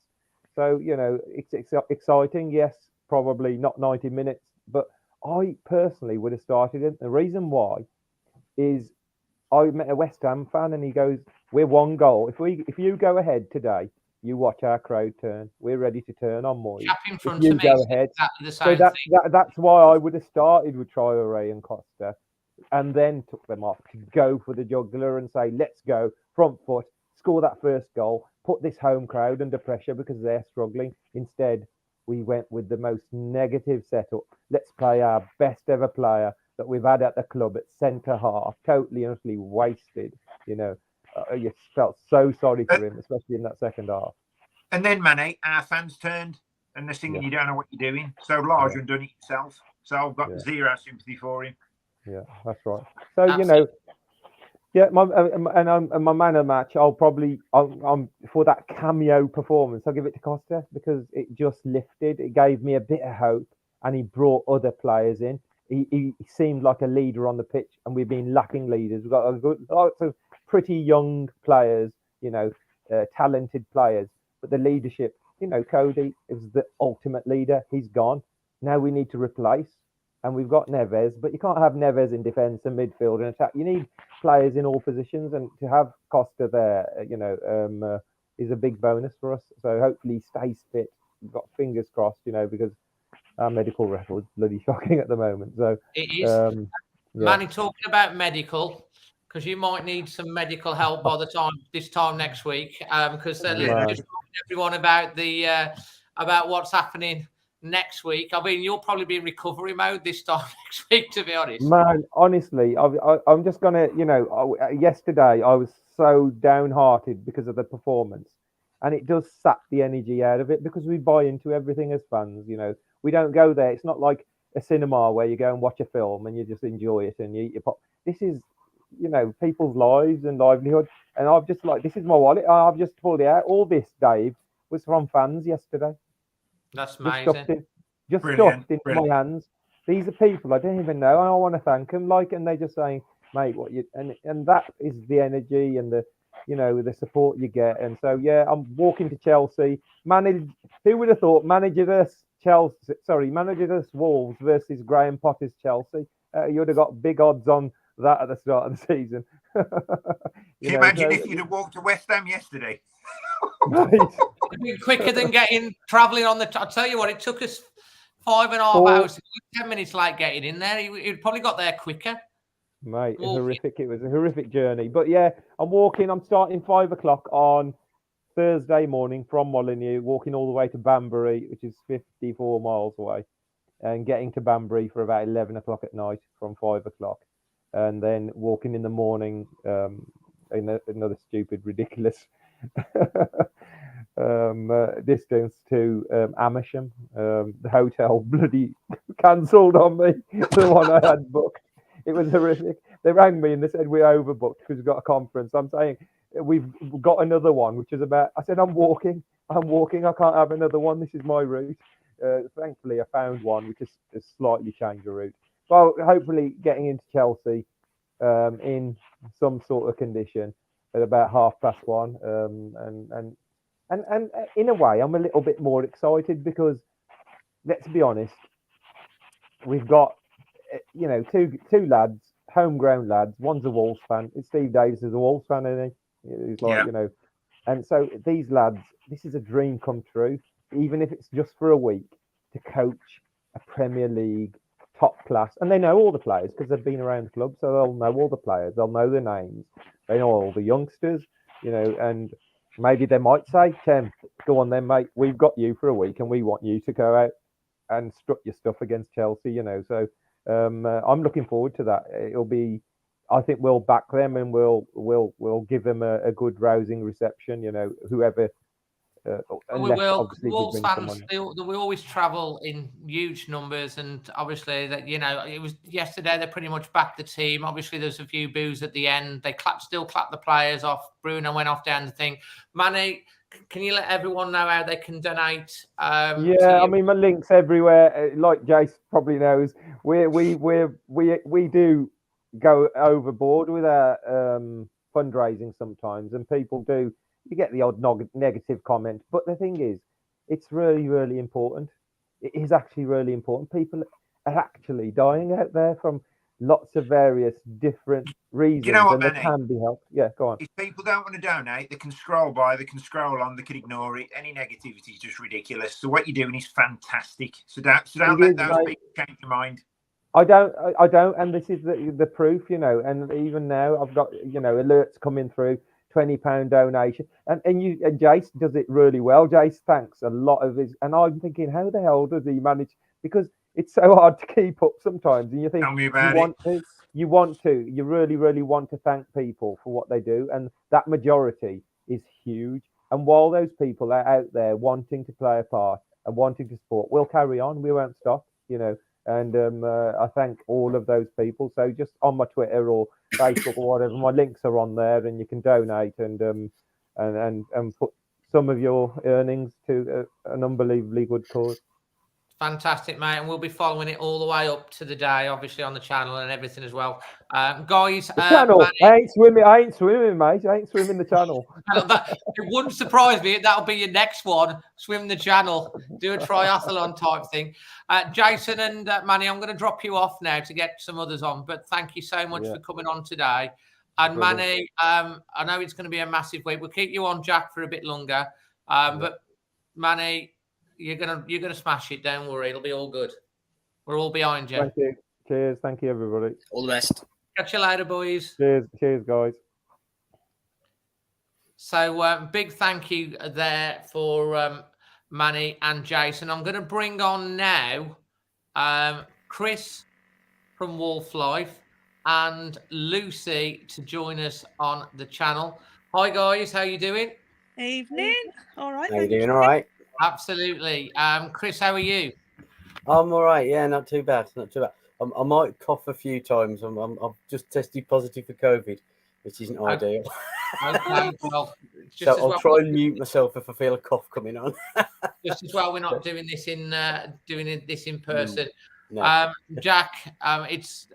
So, you know, it's exciting. Yes, probably not 90 minutes, but I personally would have started it. The reason why is I met a West Ham fan and he goes, we're one goal. If you go ahead today, you watch our crowd turn. We're ready to turn on more. If you go ahead. So that's why I would have started with Traore and Costa and then took them off to go for the jugular and say, let's go front foot, score that first goal, put this home crowd under pressure because they're struggling. Instead, we went with the most negative setup. Let's play our best ever player that we've had at the club at centre half, totally and utterly wasted. You know, you felt so sorry for him, especially in that second half. And then, Manny, our fans turned and they're singing, you don't know what you're doing. So Lage had done it himself. So I've got zero sympathy for him. Yeah, that's right. So, absolutely. You know, my man of the match, I'm for that cameo performance, I'll give it to Costa because it just lifted. It gave me a bit of hope, and he brought other players in. He seemed like a leader on the pitch, and we've been lacking leaders. We've got lots of pretty young players, you know, talented players, but the leadership, you know, Cody is the ultimate leader. He's gone. Now we need to replace. And we've got Neves, but you can't have Neves in defence and midfield and attack. You need players in all positions, and to have Costa there, you know, is a big bonus for us. So hopefully he stays fit. We've got fingers crossed, you know, because our medical record's bloody shocking at the moment. So it is. yeah. Manny, talking about medical, because you might need some medical help by the time this time next week, because they're just talking everyone about about what's happening next week. I mean, you'll probably be in recovery mode this time next week, to be honest. Man, honestly, I'm just gonna, yesterday I was so downhearted because of the performance, and it does sap the energy out of it because we buy into everything as fans. We don't go there. It's not like a cinema where you go and watch a film and you just enjoy it and you eat your pop. This is, people's lives and livelihood, and I've just this is my wallet. I've just pulled it out. All this, Dave, was from fans yesterday. That's amazing. Just stuffed into my hands. These are people I don't even know. I want to thank them. And they're just saying, mate, what you and that is the energy and the the support you get. And so yeah, I'm walking to Chelsea. Who would have thought managerless Wolves versus Graham Potter's Chelsea? You would have got big odds on that at the start of the season. Can you imagine if you'd have walked to West Ham yesterday? Right. It'd be quicker than travelling on the. I'll tell you what, it took us 5.5 hours, 10 minutes late getting in there. He'd probably got there quicker. Mate, it's horrific. It was a horrific journey. But yeah, I'm starting 5 o'clock on Thursday morning from Molineux, walking all the way to Banbury, which is 54 miles away, and getting to Banbury for about 11 o'clock at night from 5 o'clock. And then walking in the morning, another stupid, ridiculous distance to Amersham. The hotel bloody cancelled on me, the one I had booked. It was horrific. They rang me and they said we're overbooked because we've got a conference. I'm saying we've got another one, which is about. I said I'm walking. I can't have another one. This is my route. Thankfully, I found one which has slightly changed the route. Well, hopefully getting into Chelsea in some sort of condition at about 1:30. And in a way, I'm a little bit more excited because, let's be honest, we've got two lads, homegrown lads. One's a Wolves fan. Steve Davis is a Wolves fan, isn't he? He's and so these lads, this is a dream come true. Even if it's just for a week, to coach a Premier League top class, and they know all the players because they've been around the club, so they'll know all the players. They'll know their names. They know all the youngsters, and maybe they might say, Tim, go on then, mate. We've got you for a week, and we want you to go out and strut your stuff against Chelsea. So I'm looking forward to that. It'll be, I think we'll back them and we'll give them a good rousing reception. Whoever. We will. Wolves fans, we always travel in huge numbers, and obviously that it was yesterday. They pretty much backed the team. Obviously, there's a few boos at the end. They still clapped the players off. Bruno went off down the thing. Manny, can you let everyone know how they can donate? I mean, my links everywhere. Like Jace probably knows, we do go overboard with our fundraising sometimes, and people do. You get the odd negative comment, but the thing is, it's really, really important. It is actually really important. People are actually dying out there from lots of various different reasons. You know what, and they can be helped. Yeah, go on. If people don't want to donate, they can scroll by, they can scroll on, they can ignore it. Any negativity is just ridiculous. So what you're doing is fantastic. So don't let those people change your mind. I don't, and this is the proof, and even now I've got, alerts coming through. £20 donation, and Jace does it really well. Jace thanks a lot of his, and I'm thinking, how the hell does he manage? Because it's so hard to keep up sometimes, and you think you really, really want to thank people for what they do, and that majority is huge. And while those people are out there wanting to play a part and wanting to support, we'll carry on. We won't stop, And I thank all of those people. So just on my Twitter or Facebook or whatever, my links are on there, and you can donate and put some of your earnings to an unbelievably good cause. Fantastic, mate, and we'll be following it all the way up to the day, obviously on the channel and everything as well, guys. The channel. Manny, I ain't swimming, mate. I ain't swimming the channel. It wouldn't surprise me. That'll be your next one. Swim the channel. Do a triathlon type thing. Jason and Manny, I'm going to drop you off now to get some others on. But thank you so much for coming on today. And brilliant. Manny, I know it's going to be a massive week. We'll keep you on, Jack, for a bit longer. But Manny, you're gonna smash it. Don't worry, it'll be all good. We're all behind you. Thank you. Cheers. Thank you, everybody. All the best. Catch you later, boys. Cheers, guys. So big thank you there for Manny and Jason. I'm going to bring on now Chris from Wolf Life and Lucy to join us on the channel. Hi guys, how you doing? Evening. All right. How you doing? All right. Absolutely. Chris, how are you? I'm all right. Yeah, not too bad. Not too bad. I might cough a few times. I've just tested positive for COVID, which isn't ideal. Okay, well, so I'll try and mute myself if I feel a cough coming on. Just as well, we're not doing this in person. No. Jack, it's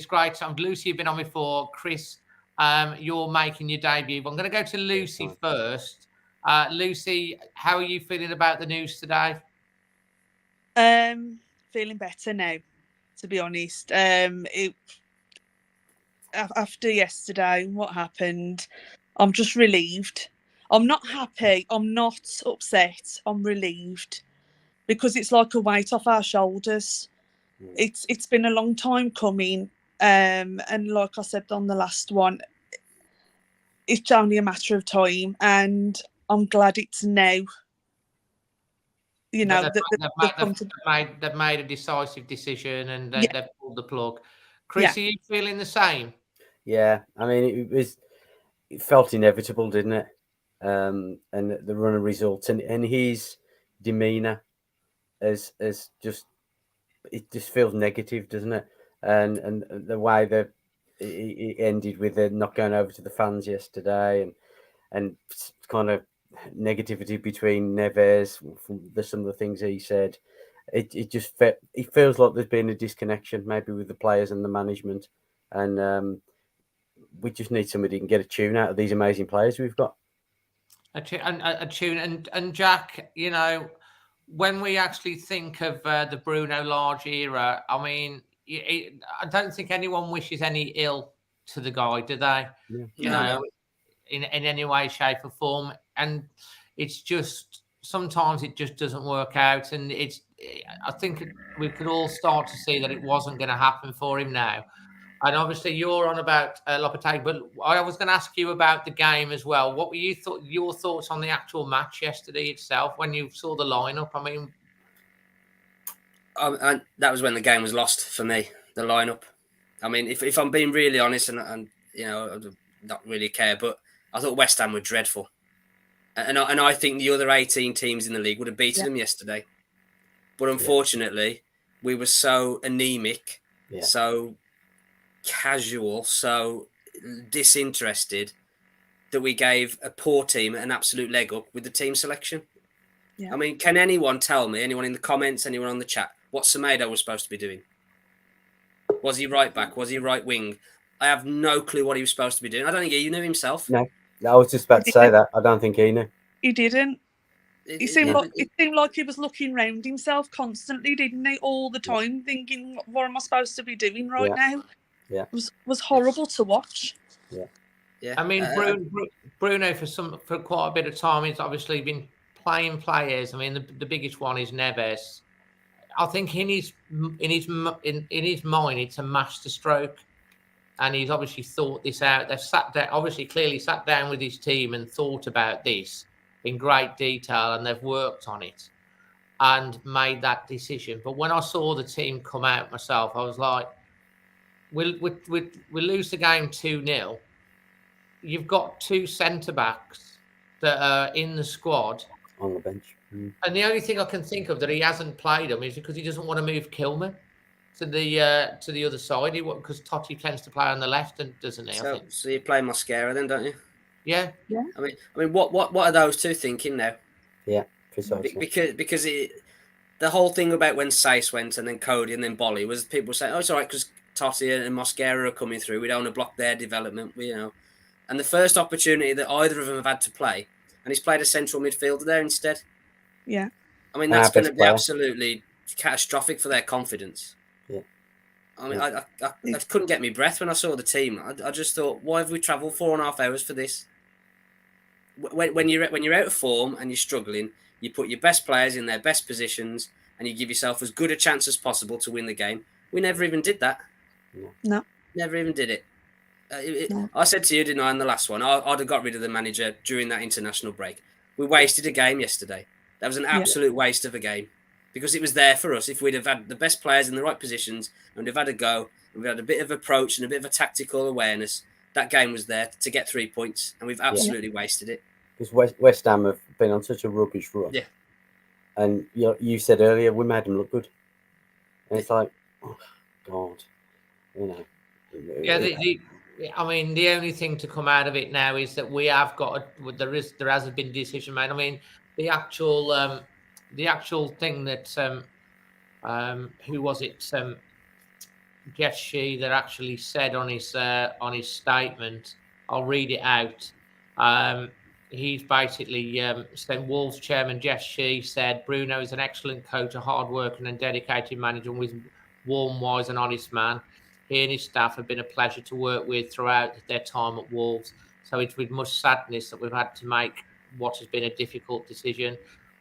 great. Lucy, you've been on before. Chris, you're making your debut. But I'm going to go to Lucy first. Lucy, how are you feeling about the news today? Feeling better now, to be honest. After yesterday, what happened, I'm just relieved. I'm not happy. I'm not upset. I'm relieved because it's like a weight off our shoulders. It's been a long time coming. And like I said on the last one, it's only a matter of time, and I'm glad it's now. You know, they've made a decisive decision and they've pulled the plug. Chris, are you feeling the same? Yeah, I mean, it felt inevitable, didn't it? And the run of results and his demeanour as just feels negative, doesn't it? And the way that it ended with the not going over to the fans yesterday and kind of negativity between Neves from some of the things he said, it feels like there's been a disconnection maybe with the players and the management, and we just need somebody who can get a tune out of these amazing players we've got. A tune. And Jack, you know, when we actually think of the Bruno Lage era, I mean, I don't think anyone wishes any ill to the guy, do they? Yeah. You know, in any way, shape, or form. And it's just sometimes it just doesn't work out. And I think we could all start to see that it wasn't going to happen for him now. And obviously, you're on about Lopetegui, but I was going to ask you about the game as well. What were your thoughts on the actual match yesterday itself when you saw the lineup? I mean, and that was when the game was lost for me. The lineup. I mean, if I'm being really honest, and you know, I don't really care, but I thought West Ham were dreadful, and I think the other 18 teams in the league would have beaten them yesterday, but unfortunately, we were so anemic, so casual, so disinterested that we gave a poor team an absolute leg up with the team selection. I mean, can anyone tell me, anyone in the comments, anyone on the chat, what Semedo was supposed to be doing? Was he right back? Was he right wing? I have no clue what he was supposed to be doing. I don't think he knew himself. No, I was just about to say that. I don't think he knew. He didn't. It seemed like he was looking round himself constantly, didn't he? All the time, thinking, "What am I supposed to be doing right now?" Yeah, it was horrible to watch. Yeah. I mean, Bruno for quite a bit of time, he's obviously been playing players. I mean, the biggest one is Neves. I think in his mind, it's a masterstroke, and he's obviously thought this out. They've clearly sat down with his team and thought about this in great detail, and they've worked on it and made that decision. But when I saw the team come out myself, I was like, we'll lose the game 2-0. You've got two centre backs that are in the squad on the bench. And the only thing I can think of that he hasn't played him is because he doesn't want to move Kilman to the other side. Because Totti tends to play on the left, and doesn't he? So you play Mosquera then, don't you? Yeah. I mean, what are those two thinking now? Yeah, precisely. Because the whole thing about when Sace went and then Cody and then Bolly was people saying, "Oh, it's all right because Totti and Mosquera are coming through. We don't want to block their development." And the first opportunity that either of them have had to play, and he's played a central midfielder there instead. Yeah. I mean, that's going to be absolutely catastrophic for their confidence. Yeah. I mean, I couldn't get my breath when I saw the team. I just thought, why have we travelled 4.5 hours for this? When you're out of form and you're struggling, You put your best players in their best positions, and you give yourself as good a chance as possible to win the game. We never even did that. No. Never even did it. No. I said to you, didn't I, in the last one, I'd have got rid of the manager during that international break. We wasted a game yesterday. That was an absolute waste of a game because it was there for us. If we'd have had the best players in the right positions and we'd have had a go, and we had a bit of approach and a bit of a tactical awareness, that game was there to get 3 points, and we've absolutely wasted it. Because West Ham have been on such a rubbish run. Yeah. And you said earlier, we made them look good. And it's like, oh, God, you know. Yeah, I mean, the only thing to come out of it now is that we have got there hasn't been a decision made. I mean, the actual thing that who was it? Jeff Shee that actually said on his statement. I'll read it out. He's basically said Wolves chairman Jeff Shee said Bruno is an excellent coach, a hard-working and dedicated manager, and was warm, wise, and honest man. He and his staff have been a pleasure to work with throughout their time at Wolves. So it's with much sadness that we've had to make what has been a difficult decision.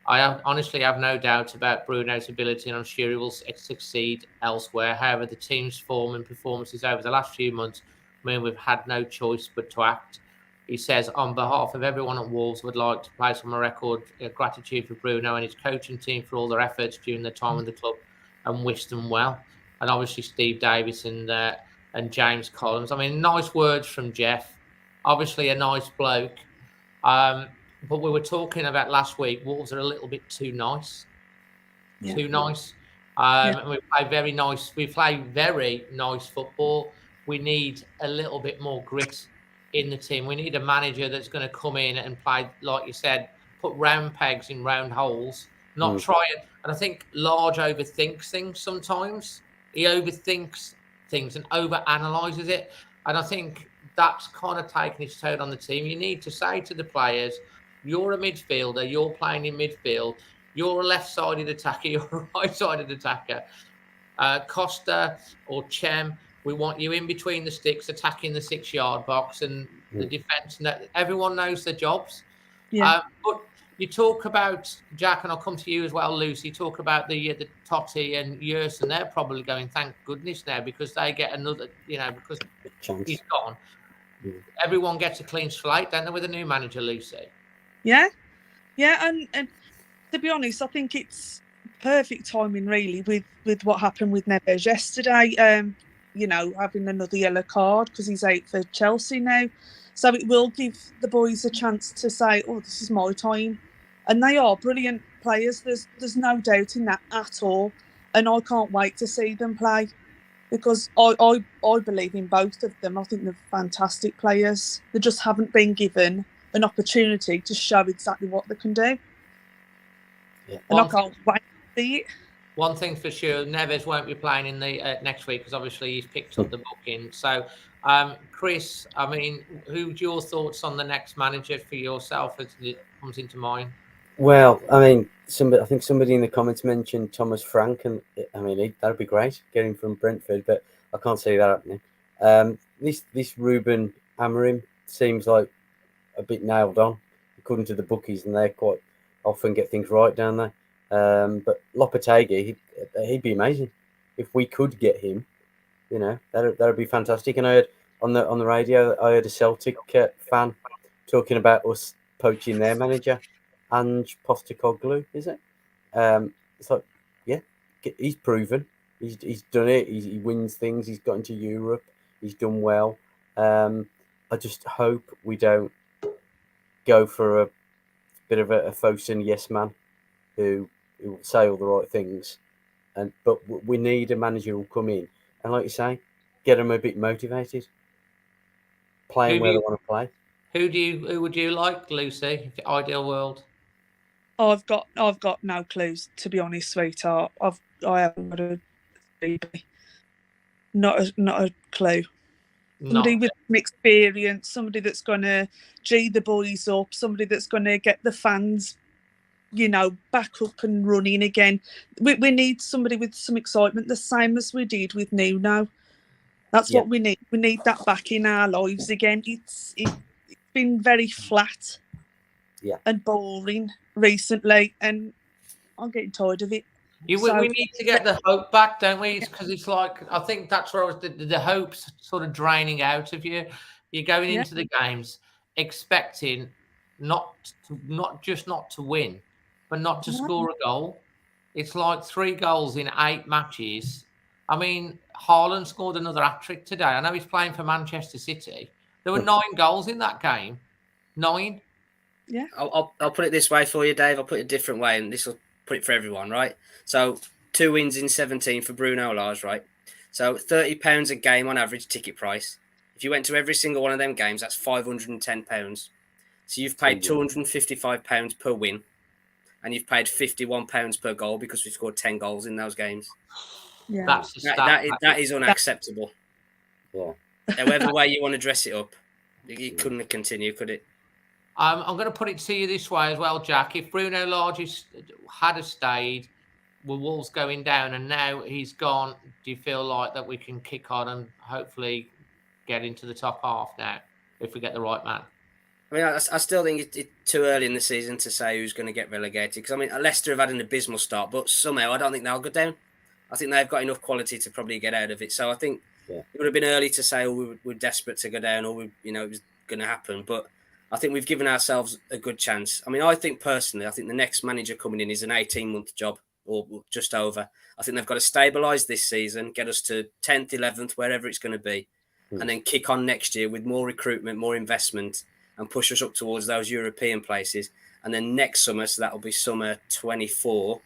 I honestly have no doubt about Bruno's ability, and I'm sure he will succeed elsewhere. However, the team's form and performances over the last few months mean we've had no choice but to act. He says, on behalf of everyone at Wolves, would like to place on my record gratitude for Bruno and his coaching team for all their efforts during their time with the club, and wish them well. And obviously Steve Davis and James Collins. I mean, nice words from Jeff. Obviously a nice bloke. But we were talking about last week, Wolves are a little bit too nice. Yeah. Too nice. And we play very nice football. We need a little bit more grit in the team. We need a manager that's going to come in and play, like you said, put round pegs in round holes, not try it. And I think Lage overthinks things sometimes. He overthinks things and overanalyzes it. And I think that's kind of taken its toll on the team. You need to say to the players, you're a midfielder, you're playing in midfield, you're a left-sided attacker, you're a right-sided attacker. Costa or Chem, we want you in between the sticks, attacking the 6-yard box and the defence. Everyone knows their jobs. Yeah. But you talk about, Jack, and I'll come to you as well, Lucy, talk about the Totti and Yerson. They're probably going, thank goodness now, because they get another, because he's gone. Everyone gets a clean slate, don't they, with a new manager, Lucy? Yeah. Yeah, and to be honest, I think it's perfect timing, really, with what happened with Neves yesterday. Having another yellow card because he's out for Chelsea now. So it will give the boys a chance to say, oh, this is my time. And they are brilliant players. There's no doubt in that at all. And I can't wait to see them play because I believe in both of them. I think they're fantastic players. They just haven't been given an opportunity to show exactly what they can do. Yeah. And I can't wait to see it. One thing for sure, Neves won't be playing in the next week because obviously he's picked up the booking. So, Chris, I mean, who's your thoughts on the next manager for yourself as it comes into mind? Well, I mean, I think somebody in the comments mentioned Thomas Frank, and I mean, that'd be great, getting from Brentford, but I can't see that happening. This Ruben Amorim seems like a bit nailed on, according to the bookies, and they quite often get things right down there. But Lopetegui, he'd be amazing if we could get him. That'd be fantastic. And I heard on the radio, I heard a Celtic fan talking about us poaching their manager, Ange Postecoglou, is it? It's like, yeah, he's proven, he's done it. He wins things. He's got into Europe. He's done well. I just hope we don't go for a bit of a Fosun yes man who will say all the right things, but we need a manager who will come in and, like you say, get them a bit motivated, playing where they want to play. Who would you like, Lucy? Ideal world. I've got no clues, to be honest, sweetheart. I haven't got a not a clue. Somebody with some experience, somebody that's going to G the boys up, somebody that's going to get the fans, back up and running again. We need somebody with some excitement, the same as we did with Nuno. That's what we need. We need that back in our lives again. It's been very flat. and boring recently, and I'm getting tired of it. We need to get the hope back, don't we? Because it's like, I think that's where the hope's sort of draining out of you. You're going into the games expecting not to win, but not to score a goal. It's like 3 goals in 8 matches. I mean, Haaland scored another hat-trick today. I know he's playing for Manchester City. There were 9 goals in that game. 9. Yeah. I'll put it this way for you, Dave. I'll put it a different way, and this will put it for everyone, right? So 2 wins in 17 for Bruno Lage, right? So £30 a game on average ticket price. If you went to every single one of them games, that's £510. So you've paid £255 per win, and you've paid £51 per goal because we scored 10 goals in those games. Yeah. That is unacceptable. Yeah. However way you want to dress it up, it couldn't continue, could it? I'm going to put it to you this way as well, Jack. If Bruno Lage had stayed, were Wolves going down, and now he's gone, do you feel like that we can kick on and hopefully get into the top half now if we get the right man? I mean, I still think it's too early in the season to say who's going to get relegated. Because, I mean, Leicester have had an abysmal start, but somehow I don't think they'll go down. I think they've got enough quality to probably get out of it. So I think it would have been early to say, we're desperate to go down, or it was going to happen. But I think we've given ourselves a good chance. I mean, I think personally, the next manager coming in is an 18-month job or just over. I think they've got to stabilise this season, get us to 10th, 11th, wherever it's going to be, and then kick on next year with more recruitment, more investment, and push us up towards those European places. And then next summer, so that'll be summer 24,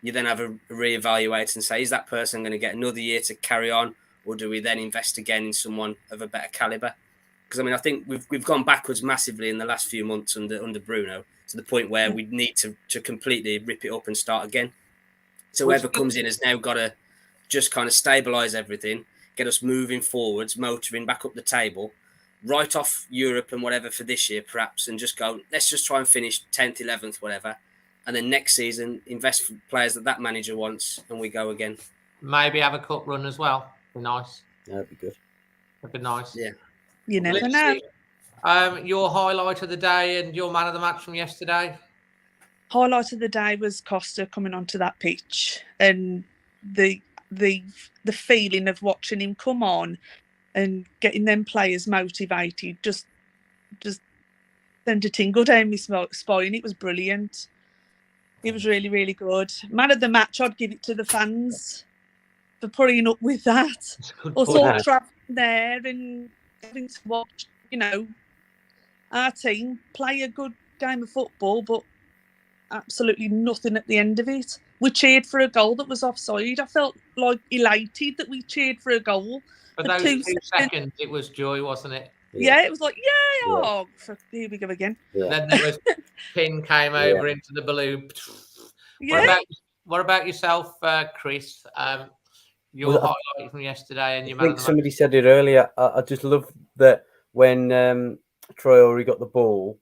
you then have a reevaluate and say, is that person going to get another year to carry on, or do we then invest again in someone of a better calibre? Because, I mean, I think we've gone backwards massively in the last few months under Bruno, to the point where we need to completely rip it up and start again. So whoever comes in has now got to just kind of stabilise everything, get us moving forwards, motoring back up the table, write off Europe and whatever for this year, perhaps, and just go, let's just try and finish 10th, 11th, whatever. And then next season, invest for players that manager wants, and we go again. Maybe have a cup run as well. Be nice. That'd be good. That'd be nice. Yeah. You never know. Your highlight of the day and your man of the match from yesterday? Highlight of the day was Costa coming onto that pitch, and the feeling of watching him come on and getting them players motivated just sent a tingle down my spine. It was brilliant. It was really, really good. Man of the match, I'd give it to the fans for putting up with that. Us all traveling there and having to watch, our team play a good game of football, but absolutely nothing at the end of it. We cheered for a goal that was offside. I felt like elated that we cheered for a goal. For those 2 seconds, it was joy, wasn't it? Yeah, it was like, oh, here we go again. Yeah. Then there was pin came over into the balloon. Yeah. What about yourself, Chris? Your highlight from yesterday and your man of the match? Somebody said it earlier. I just love that when Traore got the ball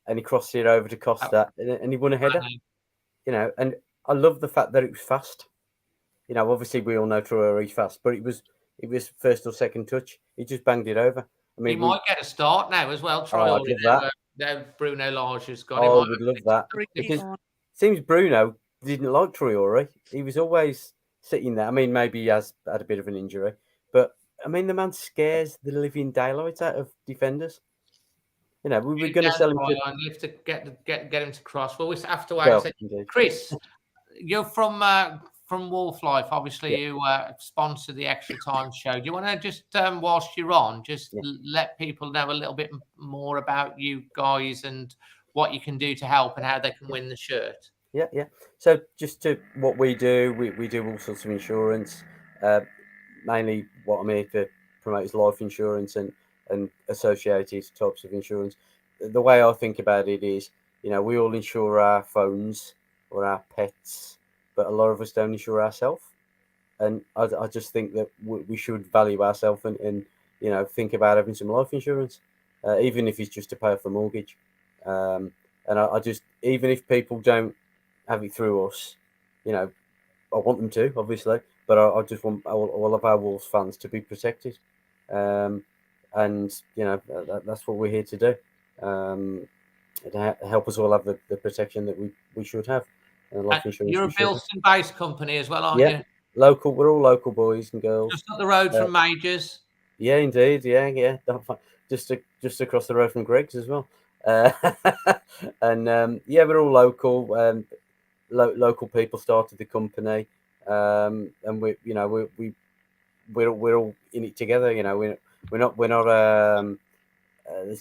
and he crossed it over to Costa and he won a header. And I love the fact that it was fast. Obviously we all know Traore's fast, but it was first or second touch. He just banged it over. I mean, he might get a start now as well. Traore. Now Bruno Lage has got him. I would love that, because it seems Bruno didn't like Traore. He was always sitting there. I mean, maybe he has had a bit of an injury, but I mean, the man scares the living daylights out of defenders. We were going to sell him to get him to cross. Well, we have to wait. Chris, you're from Wolf Life. Obviously, you sponsor the Extra Time show. Do you want to just, whilst you're on, let people know a little bit more about you guys and what you can do to help and how they can win the shirt? Yeah. So just to what we do, we do all sorts of insurance. Mainly what I'm here to promote is life insurance and associated types of insurance. The way I think about it is, we all insure our phones or our pets, but a lot of us don't insure ourselves. And I just think that we should value ourselves and think about having some life insurance, even if it's just to pay off the mortgage. And I just, even if people don't have it through us, I want them to, obviously, but I just want all of our Wolves fans to be protected. And that's what we're here to do. help us all have the protection that we should have. Life insurance. You're a Bilston-based company as well, aren't you? Local. We're all local boys and girls. Just up the road from Majors. Yeah, indeed. Yeah. Just across the road from Greg's as well. And yeah, we're all local. Local people started the company, and we're all in it together. You know, we're not. There's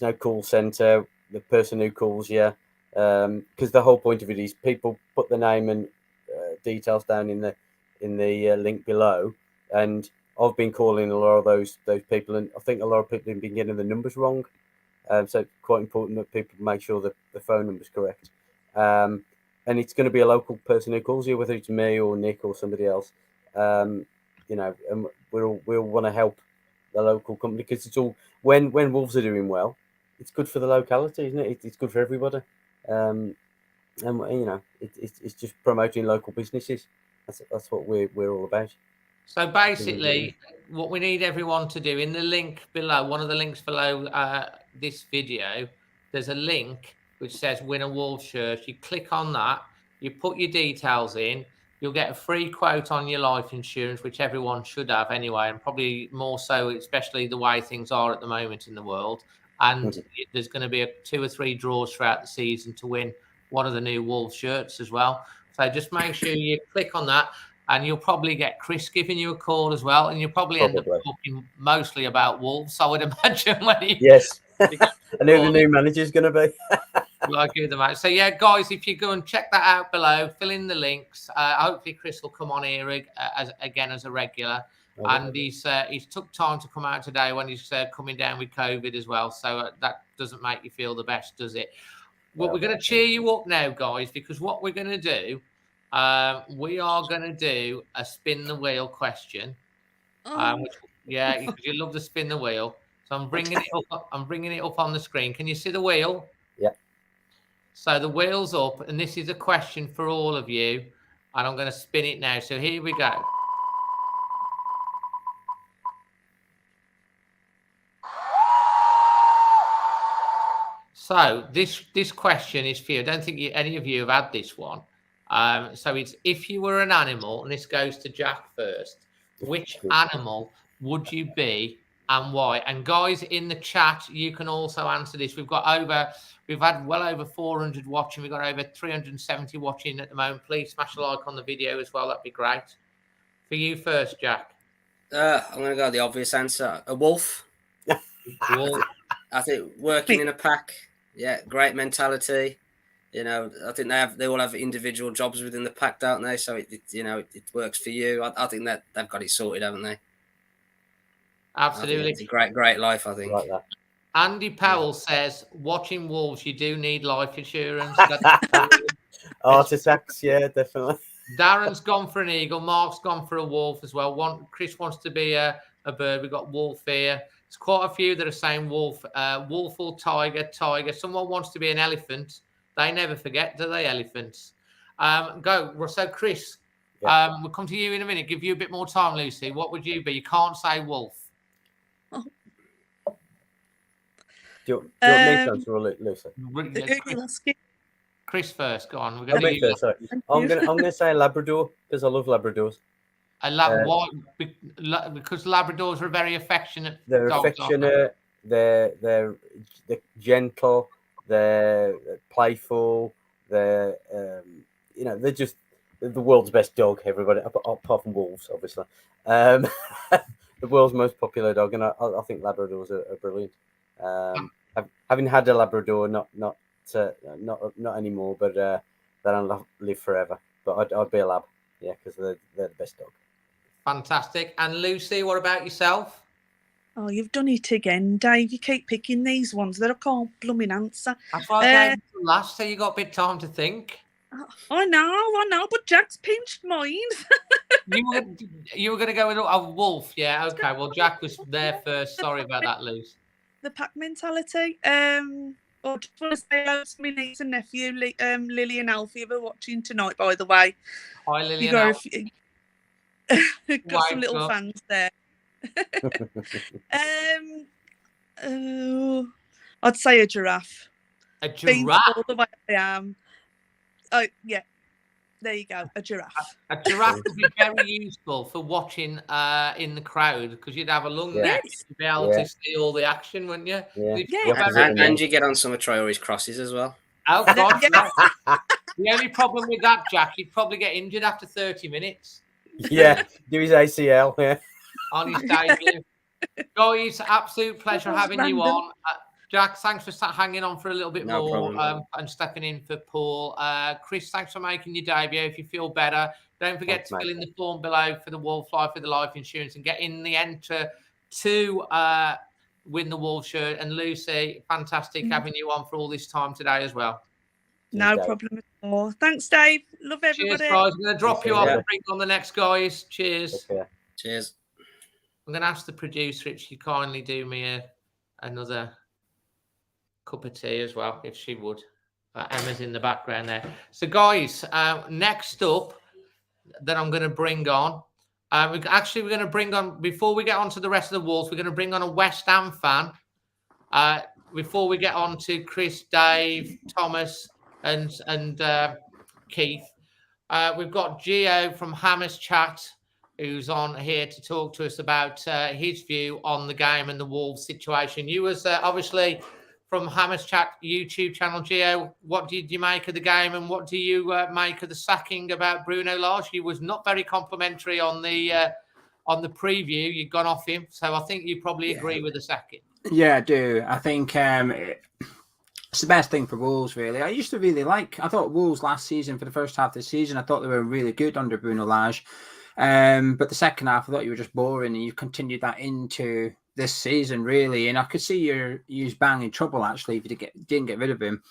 no call center. The person who calls you, because the whole point of it is people put the name and details down in the link below, and I've been calling a lot of those people, and I think a lot of people have been getting the numbers wrong. So it's quite important that people make sure that the phone number is correct. And it's going to be a local person who calls you, whether it's me or Nick or somebody else. And we'll want to help the local company, because it's all when Wolves are doing well, it's good for the locality, isn't it? It's good for everybody. And it's just promoting local businesses. That's what we're all about. So basically, what we need everyone to do, in the link below, one of the links below this video, there's a link which says win a Wolves shirt. You click on that, you put your details in, you'll get a free quote on your life insurance, which everyone should have anyway, and probably more so, especially the way things are at the moment in the world. And there's going to be 2 or 3 draws throughout the season to win one of the new Wolves shirts as well. So just make sure you click on that, and you'll probably get Chris giving you a call as well, and you'll probably end up talking mostly about Wolves, I would imagine. Yes. I know the new manager's going to be. Like you, the match. So yeah, guys, if you go and check that out below, fill in the links. Hopefully, Chris will come on here as a regular. And he's took time to come out today when he's coming down with COVID as well. So that doesn't make you feel the best, does it? Well, we're going to cheer you up now, guys, because what we're going to do, we are going to do a spin the wheel question. Because you love to spin the wheel. So I'm bringing it up. I'm bringing it up on the screen. Can you see the wheel? Yeah. So the wheel's up, and this is a question for all of you, and I'm going to spin it now. So here we go. So this question is for you. I don't think any of you have had this one. So it's, if you were an animal, and this goes to Jack first, which animal would you be and why? And guys in the chat, you can also answer this. We've had well over 400 watching. We've got over 370 watching at the moment. Please smash a like on the video as well. That'd be great. For you first, Jack. I'm going to go the obvious answer. A wolf. Wolf. I think working in a pack. Yeah, great mentality. You know, I think they all have individual jobs within the pack, don't they? So it works for you. I think that they've got it sorted, haven't they? Absolutely. It's a great life, I think. Like that. Andy Powell says, watching Wolves, you do need life insurance. Heart attacks, yeah, definitely. Darren's gone for an eagle. Mark's gone for a wolf as well. Chris wants to be a bird. We've got wolf here. There's quite a few that are saying wolf. Wolf or tiger. Someone wants to be an elephant. They never forget, do they, elephants? Go. So, Chris, we'll come to you in a minute. Give you a bit more time, Lucy. What would you be? You can't say wolf. Do you want me to answer or Lucy? Chris first. Go on. I'm gonna say Labrador, because I love Labradors. Why? Because Labradors are very affectionate. They're dogs, affectionate. They're gentle. They're playful. They're they're just the world's best dog. Everybody, apart from wolves, obviously. The world's most popular dog, and I think Labradors are brilliant. Having had a Labrador, not anymore, but they don't live forever. But I'd be a lab, yeah, because they're the best dog. Fantastic. And Lucy, what about yourself? Oh, you've done it again, Dave. You keep picking these ones that I can't blooming answer. That's why I gave you last, so you got a bit of time to think. I know, but Jack's pinched mine. You were going to go with a wolf, yeah? Okay, well, Jack was there first. Sorry about that, Luce. The pack mentality. I just want to say hello to my niece and nephew, Lily and Alfie, who are watching tonight, by the way. Hi, Lily and Alfie. Got some little fans there. I'd say a giraffe. A Being giraffe. tall the way I am. Oh, yeah. There you go. A giraffe. A giraffe would be very useful for watching in the crowd because you'd have a long neck to be able to see all the action, wouldn't you? And you get on some of Traore's crosses as well. Oh, God. The only problem with that, Jack, you'd probably get injured after 30 minutes. Yeah, do his ACL. Yeah. On his debut. Guys, absolute pleasure having you on. Jack, thanks for hanging on for a little bit more and stepping in for Paul. Chris, thanks for making your debut. If you feel better, don't forget to fill in the form below for the Wolf Life for the life insurance and get in the enter to win the Wolf shirt. And Lucy, fantastic having you on for all this time today as well. No problem at all. Thanks, Dave. Love everybody. Cheers, guys. I'm going to drop you off and bring on the next guys. Cheers. Okay. Cheers. I'm going to ask the producer if she kindly do me another cup of tea as well, if she would. Emma's in the background there. So, guys, next up that I'm going to bring on, we're going to bring on, before we get on to the rest of the Wolves, we're going to bring on a West Ham fan. Before we get on to Chris, Dave, Thomas, and Keith, we've got Gio from Hammers Chat, who's on here to talk to us about his view on the game and the Wolves situation. You was obviously from Hammers Chat YouTube channel, Gio. What did you make of the game, and what do you make of the sacking about Bruno Lage? He was not very complimentary on the preview. You'd gone off him, so I think you probably agree with the sacking. Yeah, I do. I think it's the best thing for Wolves, really. I thought Wolves last season, for the first half of the season, I thought they were really good under Bruno Lage. But the second half, I thought you were just boring, and you continued that into this season, really. And I could see you're bang in trouble, actually, if you didn't get rid of him.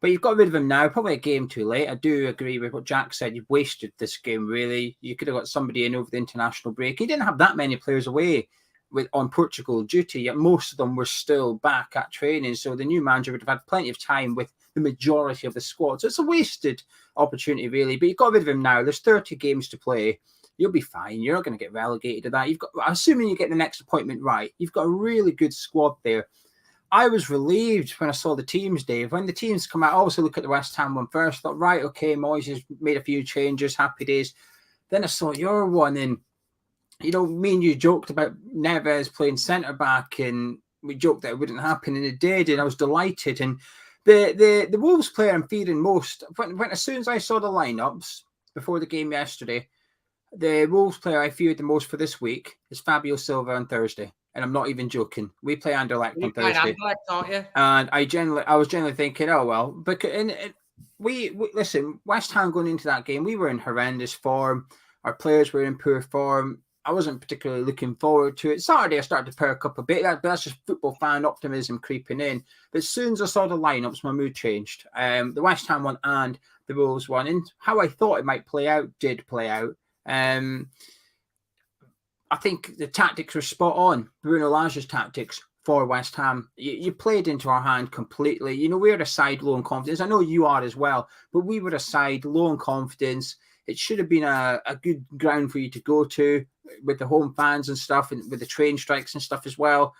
But you've got rid of him now, probably a game too late. I do agree with what Jack said. You've wasted this game, really. You could have got somebody in over the international break. He didn't have that many players away on Portugal duty, yet most of them were still back at training. So the new manager would have had plenty of time with the majority of the squad. So it's a wasted opportunity, really. But you've got rid of him now. There's 30 games to play. You'll be fine. You're not going to get relegated to that. Assuming you get the next appointment right, you've got a really good squad there. I was relieved when I saw the teams, Dave. When the teams come out, I also look at the West Ham one first. Thought, right, okay, Moyes has made a few changes, happy days. Then I saw your one, and me and you joked about Neves playing centre back, and we joked that it wouldn't happen, and it did, and I was delighted. And the Wolves player I'm fearing most, when as soon as I saw the lineups before the game yesterday, the Wolves player I feared the most for this week is Fabio Silva on Thursday. And I'm not even joking. We play Anderlecht on Thursday. Anderlecht, aren't you? And I was generally thinking, oh, well, because we listen, West Ham going into that game, we were in horrendous form. Our players were in poor form. I wasn't particularly looking forward to it. Saturday, I started to perk up a bit. That's just football fan optimism creeping in. But as soon as I saw the lineups, my mood changed. The West Ham one and the Wolves one. And how I thought it might play out did play out. I think the tactics were spot on. Bruno Lage's tactics for West Ham. You played into our hand completely. We're a side low in confidence. I know you are as well, but we were a side low in confidence. It should have been a good ground for you to go to with the home fans and stuff, and with the train strikes and stuff as well.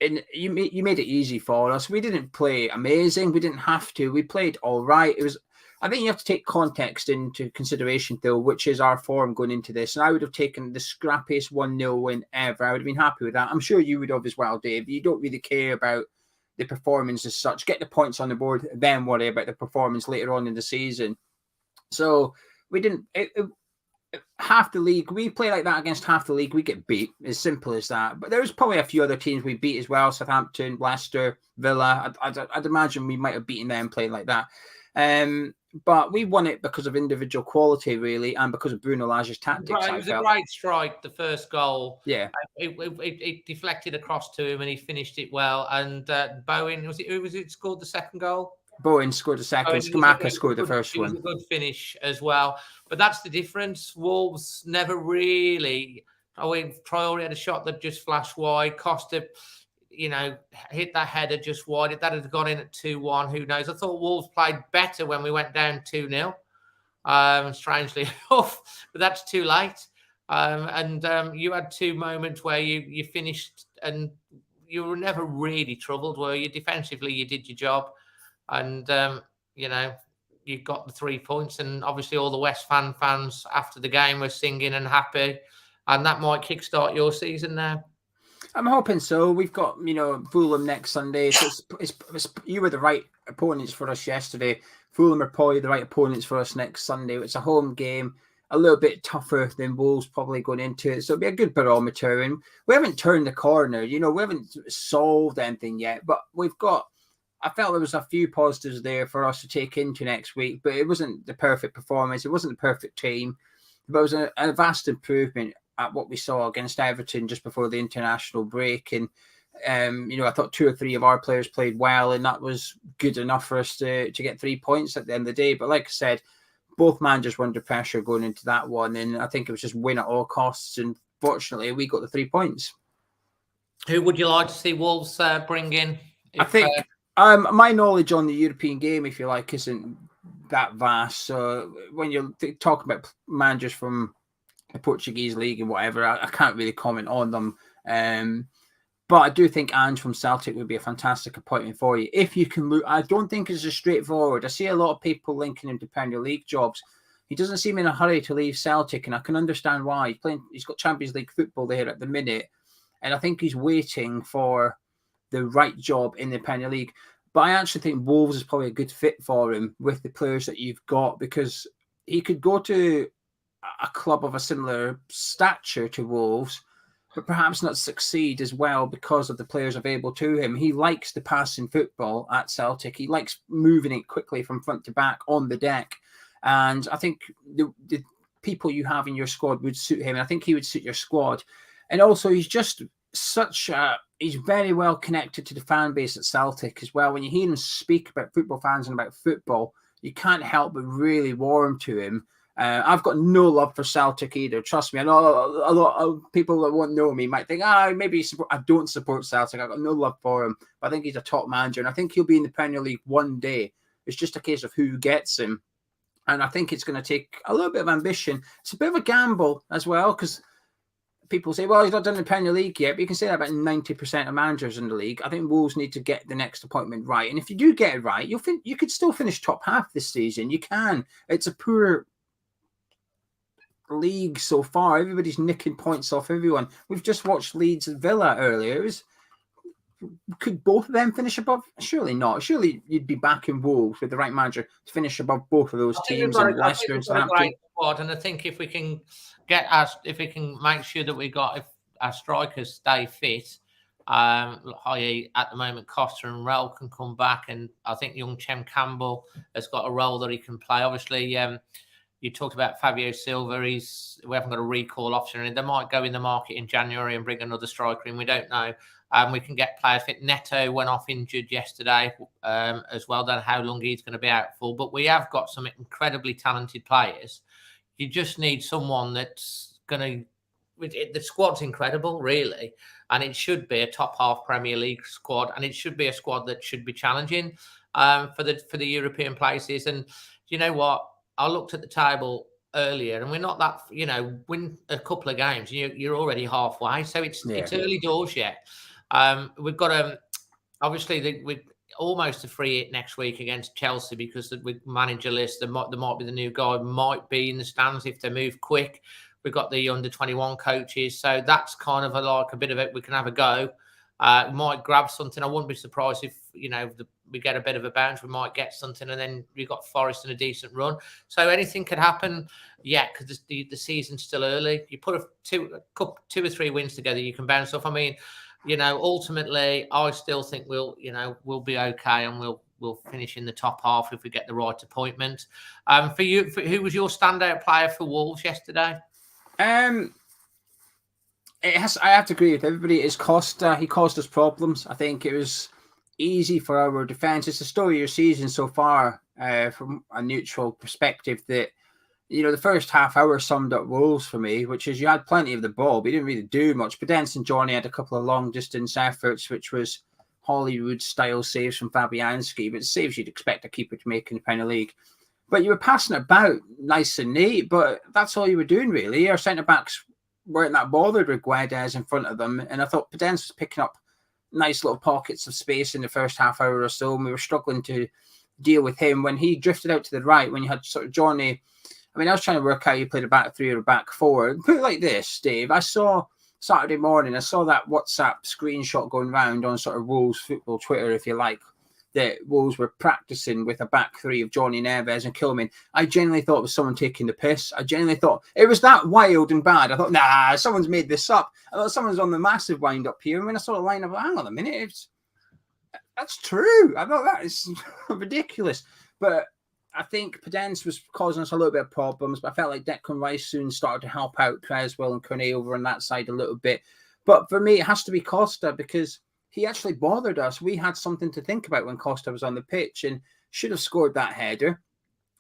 And you made it easy for us. We didn't play amazing. We didn't have to. We played all right. I think you have to take context into consideration, though, which is our form going into this. And I would have taken the scrappiest 1-0 win ever. I would have been happy with that. I'm sure you would have as well, Dave. You don't really care about the performance as such. Get the points on the board, then worry about the performance later on in the season. So we didn't... half the league, we play like that against half the league, we get beat. As simple as that. But there's probably a few other teams we beat as well. Southampton, Leicester, Villa. I'd imagine we might have beaten them playing like that. But we won it because of individual quality, really, and because of Bruno Lage's tactics. Right, it was a great strike, the first goal. Yeah. It deflected across to him and he finished it well. And Bowen, who was it scored the second goal? Bowen scored the second. Skamaka scored the first one. It was a good finish as well. But that's the difference. Wolves never really... Traore had a shot that just flashed wide. Costa... hit that header just wide. If that had gone in at 2-1, who knows? I thought Wolves played better when we went down 2-0, strangely enough, but that's too late. You had two moments where you finished and you were never really troubled, were you? Defensively, you did your job. and you got the 3 points, and obviously all the West Ham fans after the game were singing and happy, and that might kickstart your season now. I'm hoping so. We've got, Fulham next Sunday. So you were the right opponents for us yesterday. Fulham are probably the right opponents for us next Sunday. It's a home game, a little bit tougher than Wolves probably going into it. So it'll be a good barometer. And we haven't turned the corner. We haven't solved anything yet, but I felt there was a few positives there for us to take into next week, but it wasn't the perfect performance. It wasn't the perfect team, but it was a vast improvement at what we saw against Everton just before the international break. And, I thought 2 or 3 of our players played well, and that was good enough for us to get 3 points at the end of the day. But like I said, both managers were under pressure going into that one, and I think it was just win at all costs. And fortunately, we got the 3 points. Who would you like to see Wolves bring in? I think my knowledge on the European game, if you like, isn't that vast. So when you're talking about managers from the Portuguese league and whatever, I can't really comment on them. But I do think Ange from Celtic would be a fantastic appointment for you. If you can look, I don't think it's as straightforward. I see a lot of people linking him to Premier League jobs. He doesn't seem in a hurry to leave Celtic, and I can understand why. He's got Champions League football there at the minute, and I think he's waiting for the right job in the Premier League. But I actually think Wolves is probably a good fit for him with the players that you've got, because he could go to a club of a similar stature to Wolves, but perhaps not succeed as well because of the players available to him. He likes the passing football at Celtic. He likes moving it quickly from front to back on the deck. And I think the people you have in your squad would suit him. And I think he would suit your squad. And also, he's just he's very well connected to the fan base at Celtic as well. When you hear him speak about football fans and about football, you can't help but really warm to him. I've got no love for Celtic either. Trust me. I know a lot of people that won't know me might think, maybe I don't support Celtic. I've got no love for him. But I think he's a top manager, and I think he'll be in the Premier League one day. It's just a case of who gets him. And I think it's going to take a little bit of ambition. It's a bit of a gamble as well, because people say, well, he's not done the Premier League yet, but you can say that about 90% of managers in the league. I think Wolves need to get the next appointment right. And if you do get it right, you could still finish top half this season. You can. It's a poor league so far. Everybody's nicking points off everyone. We've just watched Leeds and Villa earlier. Could both of them finish above? Surely not. Surely you'd be back in Wolves with the right manager to finish above both of those teams and Leicester and Southampton. And I think if we can make sure that if our strikers stay fit, i.e. at the moment Costa and Rell can come back, and I think young Chem Campbell has got a role that he can play. Obviously, you talked about Fabio Silva. We haven't got a recall option, and they might go in the market in January and bring another striker in. We don't know. We can get players fit. Neto went off injured yesterday as well. Don't know how long he's going to be out for. But we have got some incredibly talented players. You just need someone that's going to... The squad's incredible, really. And it should be a top half Premier League squad. And it should be a squad that should be challenging for the European places. And you know what? I looked at the table earlier, and we're not that, win a couple of games, you're already halfway. So it's early doors yet. We've got obviously we're almost a free hit next week against Chelsea, because with manager list, there might be the new guy might be in the stands if they move quick. We've got the under-21 coaches, so that's kind of a bit of it. We can have a go. Might grab something. I wouldn't be surprised if we get a bit of a bounce. We might get something, and then we've got Forest in a decent run. So anything could happen. Yeah, because the season's still early. You put two or three wins together, you can bounce off. I mean, ultimately, I still think we'll be okay, and we'll finish in the top half if we get the right appointment. For you, who was your standout player for Wolves yesterday? I have to agree with everybody. It's Costa. He caused us problems. I think it was easy for our defence. It's the story of your season so far, from a neutral perspective, that the first half hour summed up Wolves for me, which is you had plenty of the ball, but you didn't really do much. But then St. Johnny had a couple of long distance efforts, which was Hollywood style saves from Fabianski, but saves you'd expect a keeper to make in the Premier League. But you were passing it about nice and neat, but that's all you were doing really. Our centre backs weren't that bothered with Guedes in front of them, and I thought Podence was picking up nice little pockets of space in the first half hour or so, and we were struggling to deal with him when he drifted out to the right, when you had sort of Johnny. I mean, I was trying to work out you played a back three or a back four. Put it like this, Dave. I saw Saturday morning, I saw that WhatsApp screenshot going round on sort of Wolves football Twitter, if you like, that Wolves were practicing with a back three of Johnny Neves and Kilman. I genuinely thought it was someone taking the piss. I genuinely thought it was that wild and bad. I thought, nah, someone's made this up. I thought someone's on the massive wind up here. And when I saw the line, I thought, hang on a minute, that's true. I thought that is ridiculous. But I think Pedence was causing us a little bit of problems, but I felt like Declan Rice soon started to help out Creswell and Cornet over on that side a little bit. But for me, it has to be Costa because he actually bothered us. We had something to think about when Costa was on the pitch and should have scored that header.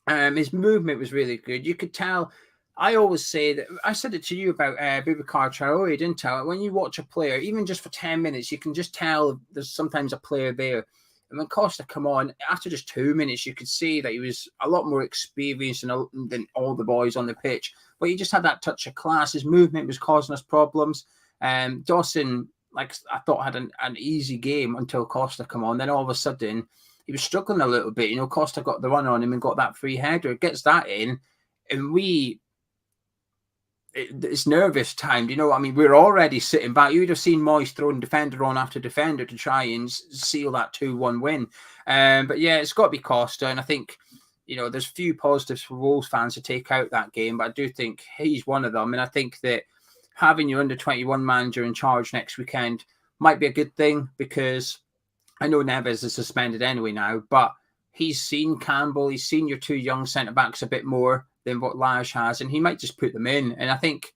His movement was really good. You could tell. I always say that, I said it to you about Boubacar Traoré, didn't I? When you watch a player, even just for 10 minutes, you can just tell there's sometimes a player there. And when Costa come on, after just 2 minutes, you could see that he was a lot more experienced than all the boys on the pitch. But he just had that touch of class. His movement was causing us problems. Dawson, like I thought, had an easy game until Costa come on. Then all of a sudden, he was struggling a little bit. You know, Costa got the run on him and got that free header. Gets that in, and it's nervous time. You know, I mean, we're already sitting back. You'd have seen Moyes throwing defender on after defender to try and seal that 2-1 win. But yeah, it's got to be Costa. And I think, you know, there's few positives for Wolves fans to take out that game, but I do think he's one of them. And I think that having your under-21 manager in charge next weekend might be a good thing because I know Neves is suspended anyway now, but he's seen Campbell, he's seen your two young centre-backs a bit more than what Lage has, and he might just put them in. And I think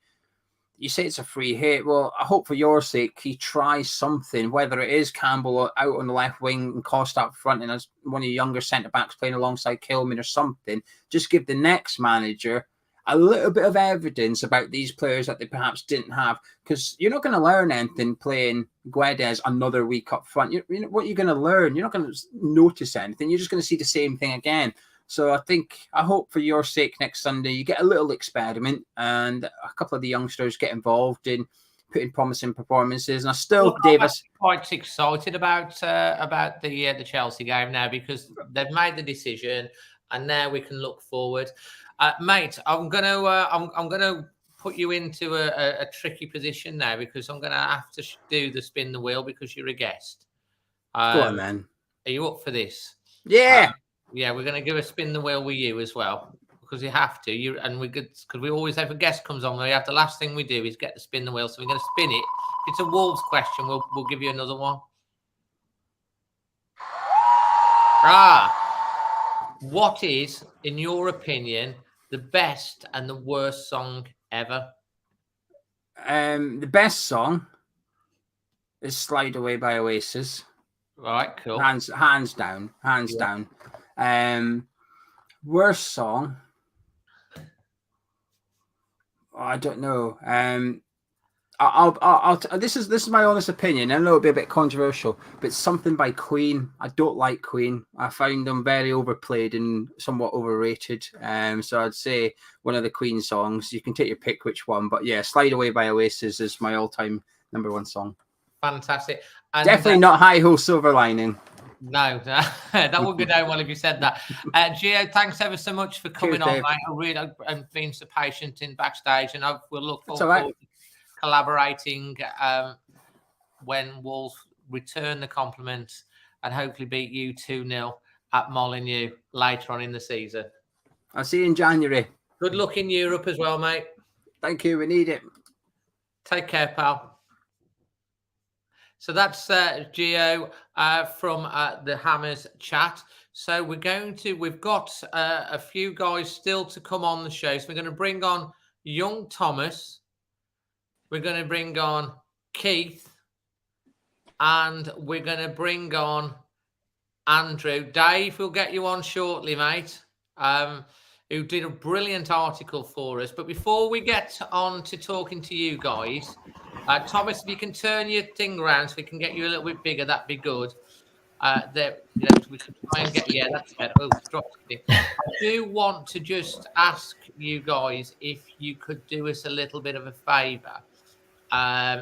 you say it's a free hit. Well, I hope for your sake he tries something, whether it is Campbell out on the left wing and Costa up front and as one of the younger centre-backs playing alongside Kilman or something. Just give the next manager a little bit of evidence about these players that they perhaps didn't have, because you're not going to learn anything playing Guedes another week up front. What you're going to learn, you're not going to notice anything. You're just going to see the same thing again. So I hope for your sake next Sunday you get a little experiment and a couple of the youngsters get involved in putting promising performances. And I still, Davis, quite excited about the Chelsea game now because they've made the decision, and now we can look forward. Mate, I'm gonna put you into a tricky position now because I'm gonna have to do the spin the wheel because you're a guest. Go on, man. Are you up for this? Yeah. Yeah, we're gonna give a spin the wheel with you as well because you have to. Because we always have a guest comes on. The last thing we do is get the spin the wheel. So we're gonna spin it. If it's a Wolves question, we'll give you another one. What is, in your opinion, the best and the worst song ever? The best song is "Slide Away" by Oasis. Right, cool. Hands down. Worst song? I don't know. This is my honest opinion. I know it'll be a bit controversial, but something by Queen. I don't like Queen. I find them very overplayed and somewhat overrated. So I'd say one of the Queen songs. You can take your pick which one, but yeah, "Slide Away" by Oasis is my all-time number one song. Fantastic. And definitely not "Hi Ho Silver Lining." No, that would go down well if you said that. Gio, thanks ever so much for coming on, mate. I really and being so patient in backstage, and we'll look forward to collaborating when Wolves return the compliment and hopefully beat you 2-0 at Molineux later on in the season. I'll see you in January. Good luck in Europe as well, mate. Thank you. We need it. Take care, pal. So that's Gio from the Hammers chat. So we've got a few guys still to come on the show. So we're going to bring on young Thomas. We're going to bring on Keith. And we're going to bring on Andrew. Dave, we'll get you on shortly, mate, who did a brilliant article for us. But before we get on to talking to you guys, Thomas, if you can turn your thing around so we can get you a little bit bigger, that'd be good. We could try and get, yeah, that's better. Oh, dropped it. I do want to just ask you guys if you could do us a little bit of a favour,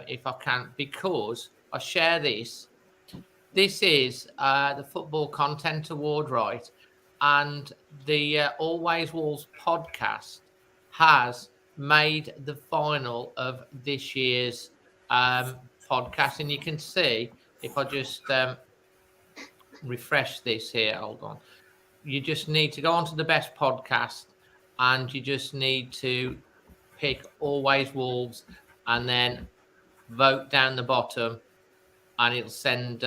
if I can, because I share this. This is the Football Content Award, right? and the Always Wolves podcast has made the final of this year's podcast. And you can see, if I just refresh this here, hold on. You just need to go onto the best podcast, and you just need to pick Always Wolves and then vote down the bottom, and it'll send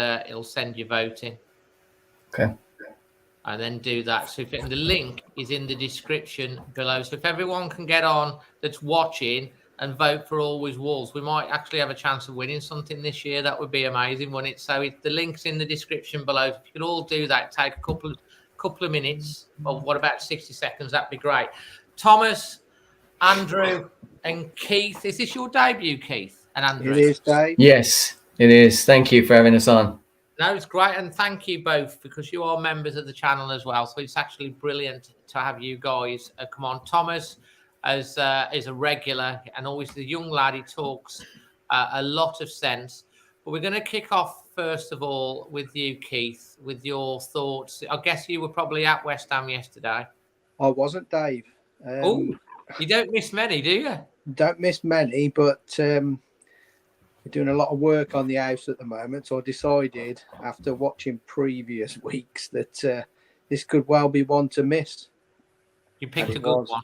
you voting. Okay. And then do that. So the link is in the description below. So if everyone can get on that's watching and vote for Always Wolves, we might actually have a chance of winning something this year. That would be amazing, wouldn't it? So the link's in the description below. If you could all do that, take a couple of minutes, or what about 60 seconds? That'd be great. Thomas, Andrew, and Keith. Is this your debut, Keith and Andrew? It is, Dave. Yes, it is. Thank you for having us on. No, it's great, and thank you both, because you are members of the channel as well. So it's actually brilliant to have you guys come on. Thomas is a regular and always the young lad. He talks a lot of sense. But we're going to kick off first of all with you, Keith, with your thoughts. I guess you were probably at West Ham yesterday. I wasn't, Dave. Oh, you don't miss many, do you? Don't miss many, but we're doing a lot of work on the house at the moment. So I decided, after watching previous weeks, that this could well be one to miss. You picked a good one.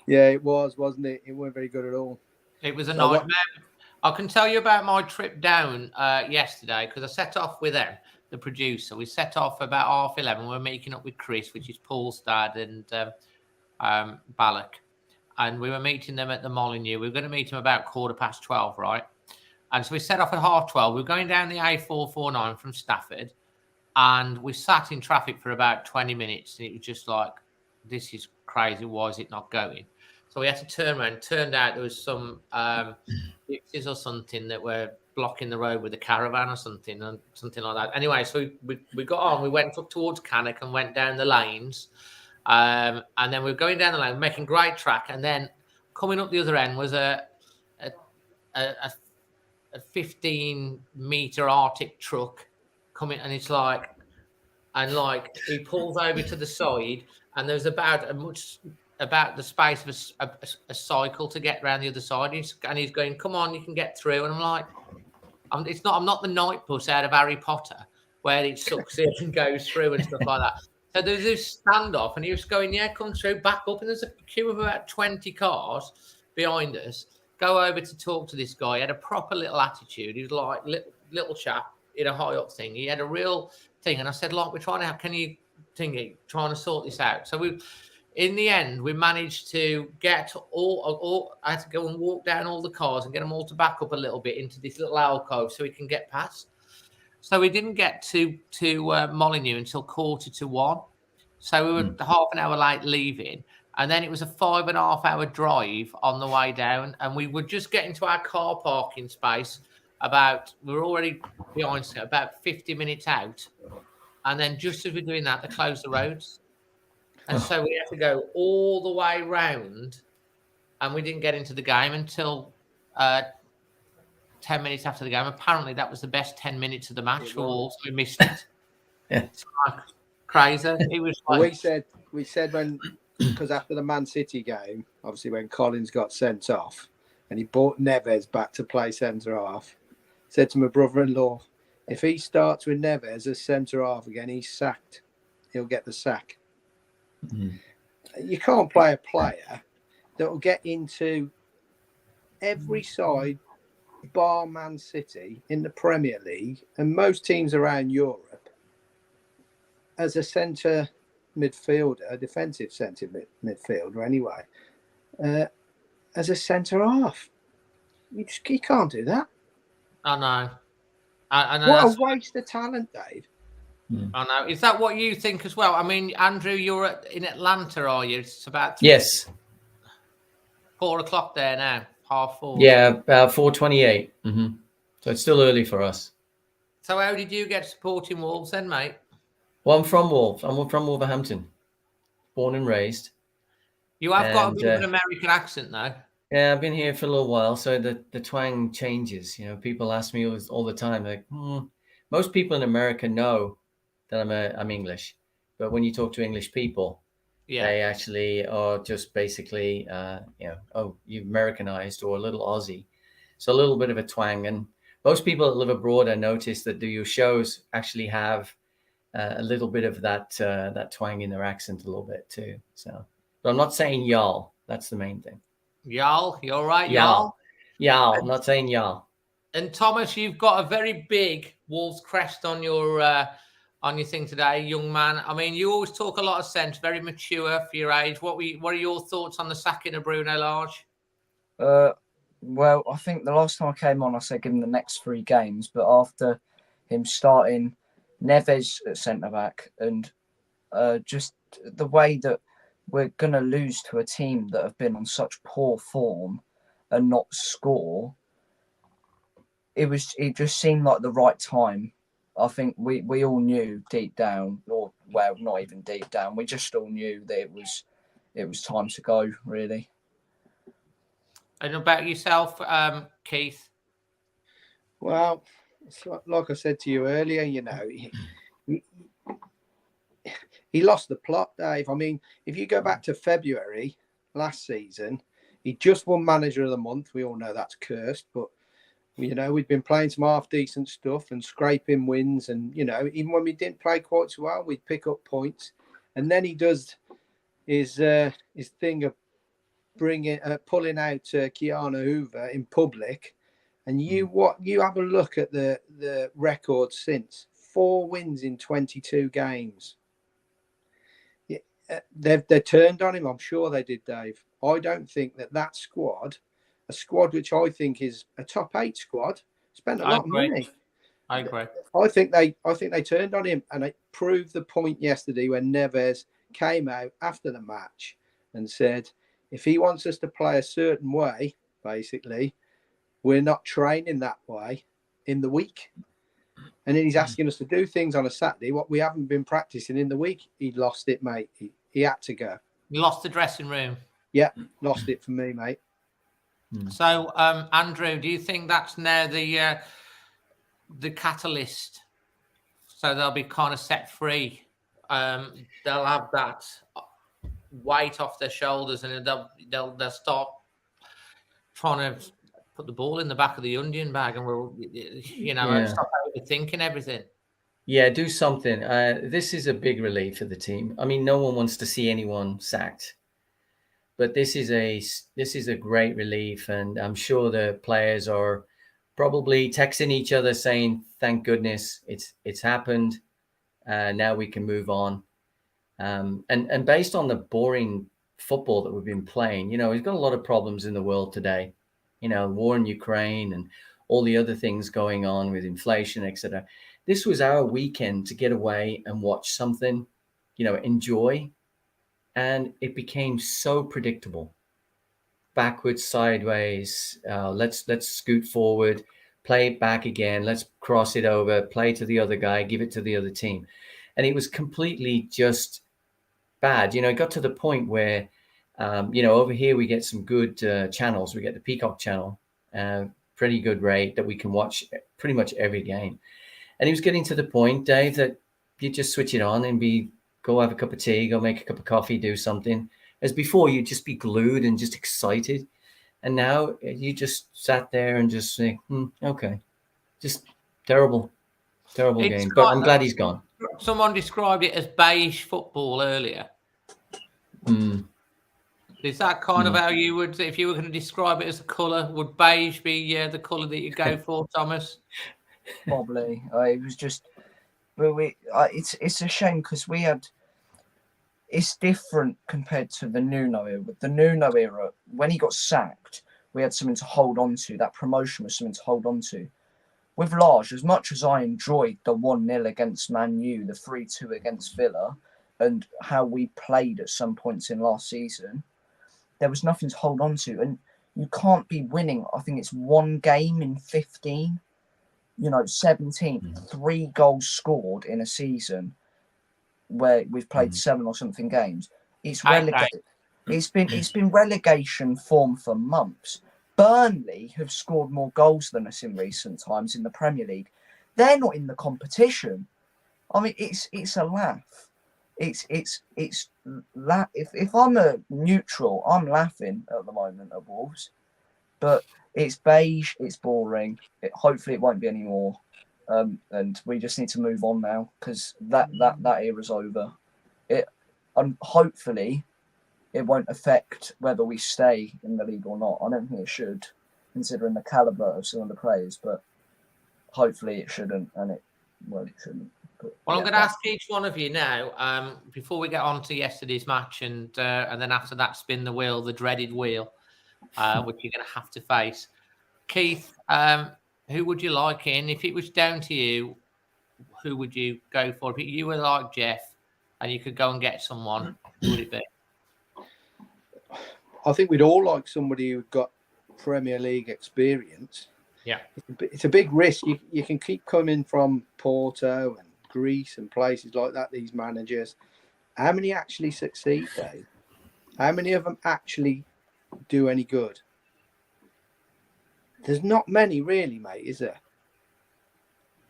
Yeah, it was, wasn't it? It wasn't very good at all. It was a nightmare. I can tell you about my trip down yesterday, because I set off with them, the producer. We set off about 11:30. We're meeting up with Chris, which is Paul's dad, and Balak. And we were meeting them at the Molyneux. We were going to meet them about 12:15, right? And so we set off at 12:30. We were going down the A449 from Stafford, and we sat in traffic for about 20 minutes. And it was just like, this is crazy. Why is it not going? So we had to turn around. Turned out there was some gypsies or something that were blocking the road with a caravan or something like that. Anyway, so we got on. We went up towards Cannock and went down the lanes. And then we were going down the lane, making great track. And then coming up the other end was a 15-meter Arctic truck coming, and it's like, he pulls over to the side, and there's about the space of a cycle to get around the other side. And he's going, "Come on, you can get through." And I'm like, I'm not the night bus out of Harry Potter where it sucks in and goes through and stuff like that. So there's this standoff, and he was going, "Yeah, come through, back up." And there's a queue of about 20 cars behind us. Go over to talk to this guy. He had a proper little attitude. He was like little chap in a high up thing. He had a real thing. And I said, "Look, we're trying to have, can you trying to sort this out?" So in the end, we managed to get all. I had to go and walk down all the cars and get them all to back up a little bit into this little alcove so we can get past. So we didn't get to Molyneux until 1:45. So we were half an hour late leaving. And then it was a 5.5 hour drive on the way down. And we were just getting to our car parking space we were already behind, about 50 minutes out. And then just as we're doing that, they closed the roads. And so we had to go all the way round. And we didn't get into the game until 10 minutes after the game. Apparently, that was the best 10 minutes of the match for all. So we missed it. It's like crazy. It was like, we said when, because after the Man City game, obviously when Collins got sent off and he brought Neves back to play centre half, said to my brother-in-law, if he starts with Neves as centre half again, he's sacked. He'll get the sack. You can't play a player that will get into every side bar Man City in the Premier League and most teams around Europe as a centre midfielder, a defensive centre midfielder anyway, as a centre half. You can't do that. I know. I know. What a waste of talent, Dave. I know. Is that what you think as well? I mean, Andrew, you're in Atlanta, are you? It's about 4 o'clock there now, 4:30. Yeah, about 4:28. So it's still early for us. So how did you get supporting Wolves then, mate? Well, I'm from Wolves. I'm from Wolverhampton, born and raised. You have got a bit of an American accent, though. Yeah, I've been here for a little while, so the twang changes. You know, people ask me all the time, like, most people in America know that I'm English, but when you talk to English people, Yeah. they actually are just basically, oh, you've Americanized or a little Aussie. So a little bit of a twang. And most people that live abroad, I notice that do your shows actually have a little bit of that twang in their accent a little bit too. So, but I'm not saying y'all. That's the main thing. Y'all, you're right, Y'all. Y'all. I'm not saying y'all. And Thomas, you've got a very big Wolves crest on your thing today, young man. I mean, you always talk a lot of sense, very mature for your age. What are your thoughts on the sacking of Bruno Lage? Well, I think the last time I came on, I said give him the next 3 games, but after him starting Neves at centre back and just the way that we're going to lose to a team that have been on such poor form and not score, it just seemed like the right time. I think we all knew deep down, or well, not even deep down, we just all knew that it was time to go, really. And about yourself, Keith? Well, it's like I said to you earlier, you know, he lost the plot, Dave. I mean, if you go back to February last season, he just won Manager of the Month. We all know that's cursed, but, you know, we'd been playing some half-decent stuff and scraping wins. And, you know, even when we didn't play quite so well, we'd pick up points. And then he does his thing of pulling out Keanu Hoover in public. And you have a look at the record since 4 wins in 22 games. They turned on him. I'm sure they did, Dave. I don't think that squad, a squad which I think is a top 8 squad, spent a lot of money. I agree. I think they turned on him, and it proved the point yesterday when Neves came out after the match and said, if he wants us to play a certain way, basically, we're not training that way in the week. And then he's asking us to do things on a Saturday, what we haven't been practicing in the week. He lost it, mate. He had to go. You lost the dressing room. Yeah, lost it for me, mate. So, Andrew, do you think that's now the catalyst? So they'll be kind of set free. They'll have that weight off their shoulders, and they'll start trying to put the ball in the back of the onion bag, and we'll, stop overthinking everything. Yeah, do something. This is a big relief for the team. I mean, no one wants to see anyone sacked, but this is a great relief, and I'm sure the players are probably texting each other saying, "Thank goodness it's happened. Now we can move on." And based on the boring football that we've been playing, we've got a lot of problems in the world today. War in Ukraine and all the other things going on with inflation, etc. This was our weekend to get away and watch something, enjoy. And it became so predictable. Backwards, sideways, let's scoot forward, play it back again, let's cross it over, play to the other guy, give it to the other team. And it was completely just bad. It got to the point where, over here we get some good channels. We get the Peacock channel, pretty good rate that we can watch pretty much every game. And it was getting to the point, Dave, that you just switch it on and go have a cup of tea, go make a cup of coffee, do something. As before, you'd just be glued and just excited. And now you just sat there and just say, okay. Just terrible game. But I'm glad he's gone. Someone described it as beige football earlier. Is that kind of how you would, if you were going to describe it as a colour, would beige be the colour that you go for, Thomas? Probably. It was just, but it's a shame because it's different compared to the Nuno era. The Nuno era, when he got sacked, we had something to hold on to. That promotion was something to hold on to. With Lage, as much as I enjoyed the 1-0 against Man U, the 3-2 against Villa, and how we played at some points in last season, there was nothing to hold on to. And you can't be winning, I think it's 1 game in 15, 17, 3 goals scored in a season where we've played 7 or something games. It's relegated. It's been relegation form for months. Burnley have scored more goals than us in recent times in the Premier League. They're not in the competition. I mean, it's a laugh. If I'm a neutral, I'm laughing at the moment at Wolves, but it's beige, it's boring. Hopefully, it won't be any more, and we just need to move on now because that era's over. Hopefully, it won't affect whether we stay in the league or not. I don't think it should, considering the caliber of some of the players, but hopefully it shouldn't, and it shouldn't. But, well, I'm going to ask each one of you now, before we get on to yesterday's match, and then after that, spin the wheel, the dreaded wheel, which you're going to have to face. Keith, who would you like in? If it was down to you, who would you go for? If you were like Jeff and you could go and get someone, who would it be? I think we'd all like somebody who's got Premier League experience. Yeah. It's a big risk. You can keep coming from Porto and Greece and places like that, these managers. How many actually succeed, Dave? How many of them actually do any good? There's not many really, mate, is there?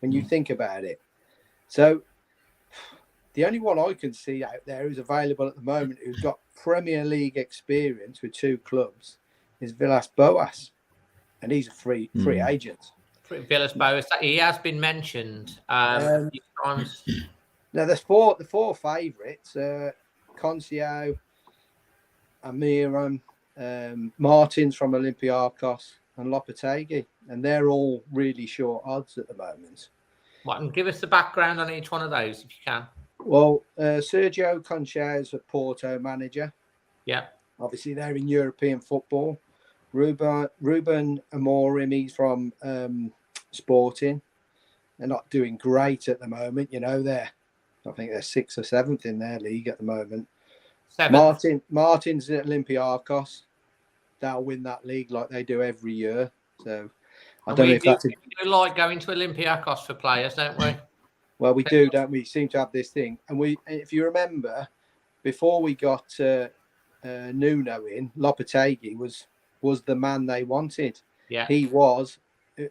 When you think about it. So the only one I can see out there who's available at the moment who's got Premier League experience with 2 clubs is Villas-Boas. And he's a free agent. Villas-Boas, he has been mentioned a few times. Now, the four favourites, Concio, Amiram, Martins from Olympiacos, and Lopetegui. And they're all really short odds at the moment. Well, and give us the background on each one of those, if you can. Well, Sergio Concio is a Porto manager. Yeah. Obviously, they're in European football. Ruben Amorim, he's from Sporting. They're not doing great at the moment. I think they're 6th or 7th in their league at the moment. 7th. Martin's at Olympiacos. They'll win that league like they do every year. So I don't know if that's... We do like going to Olympiacos for players, don't we? Well, we do, don't we? Seem to have this thing. And if you remember, before we got Nuno in, Lopetegui was the man they wanted. Yeah. He was,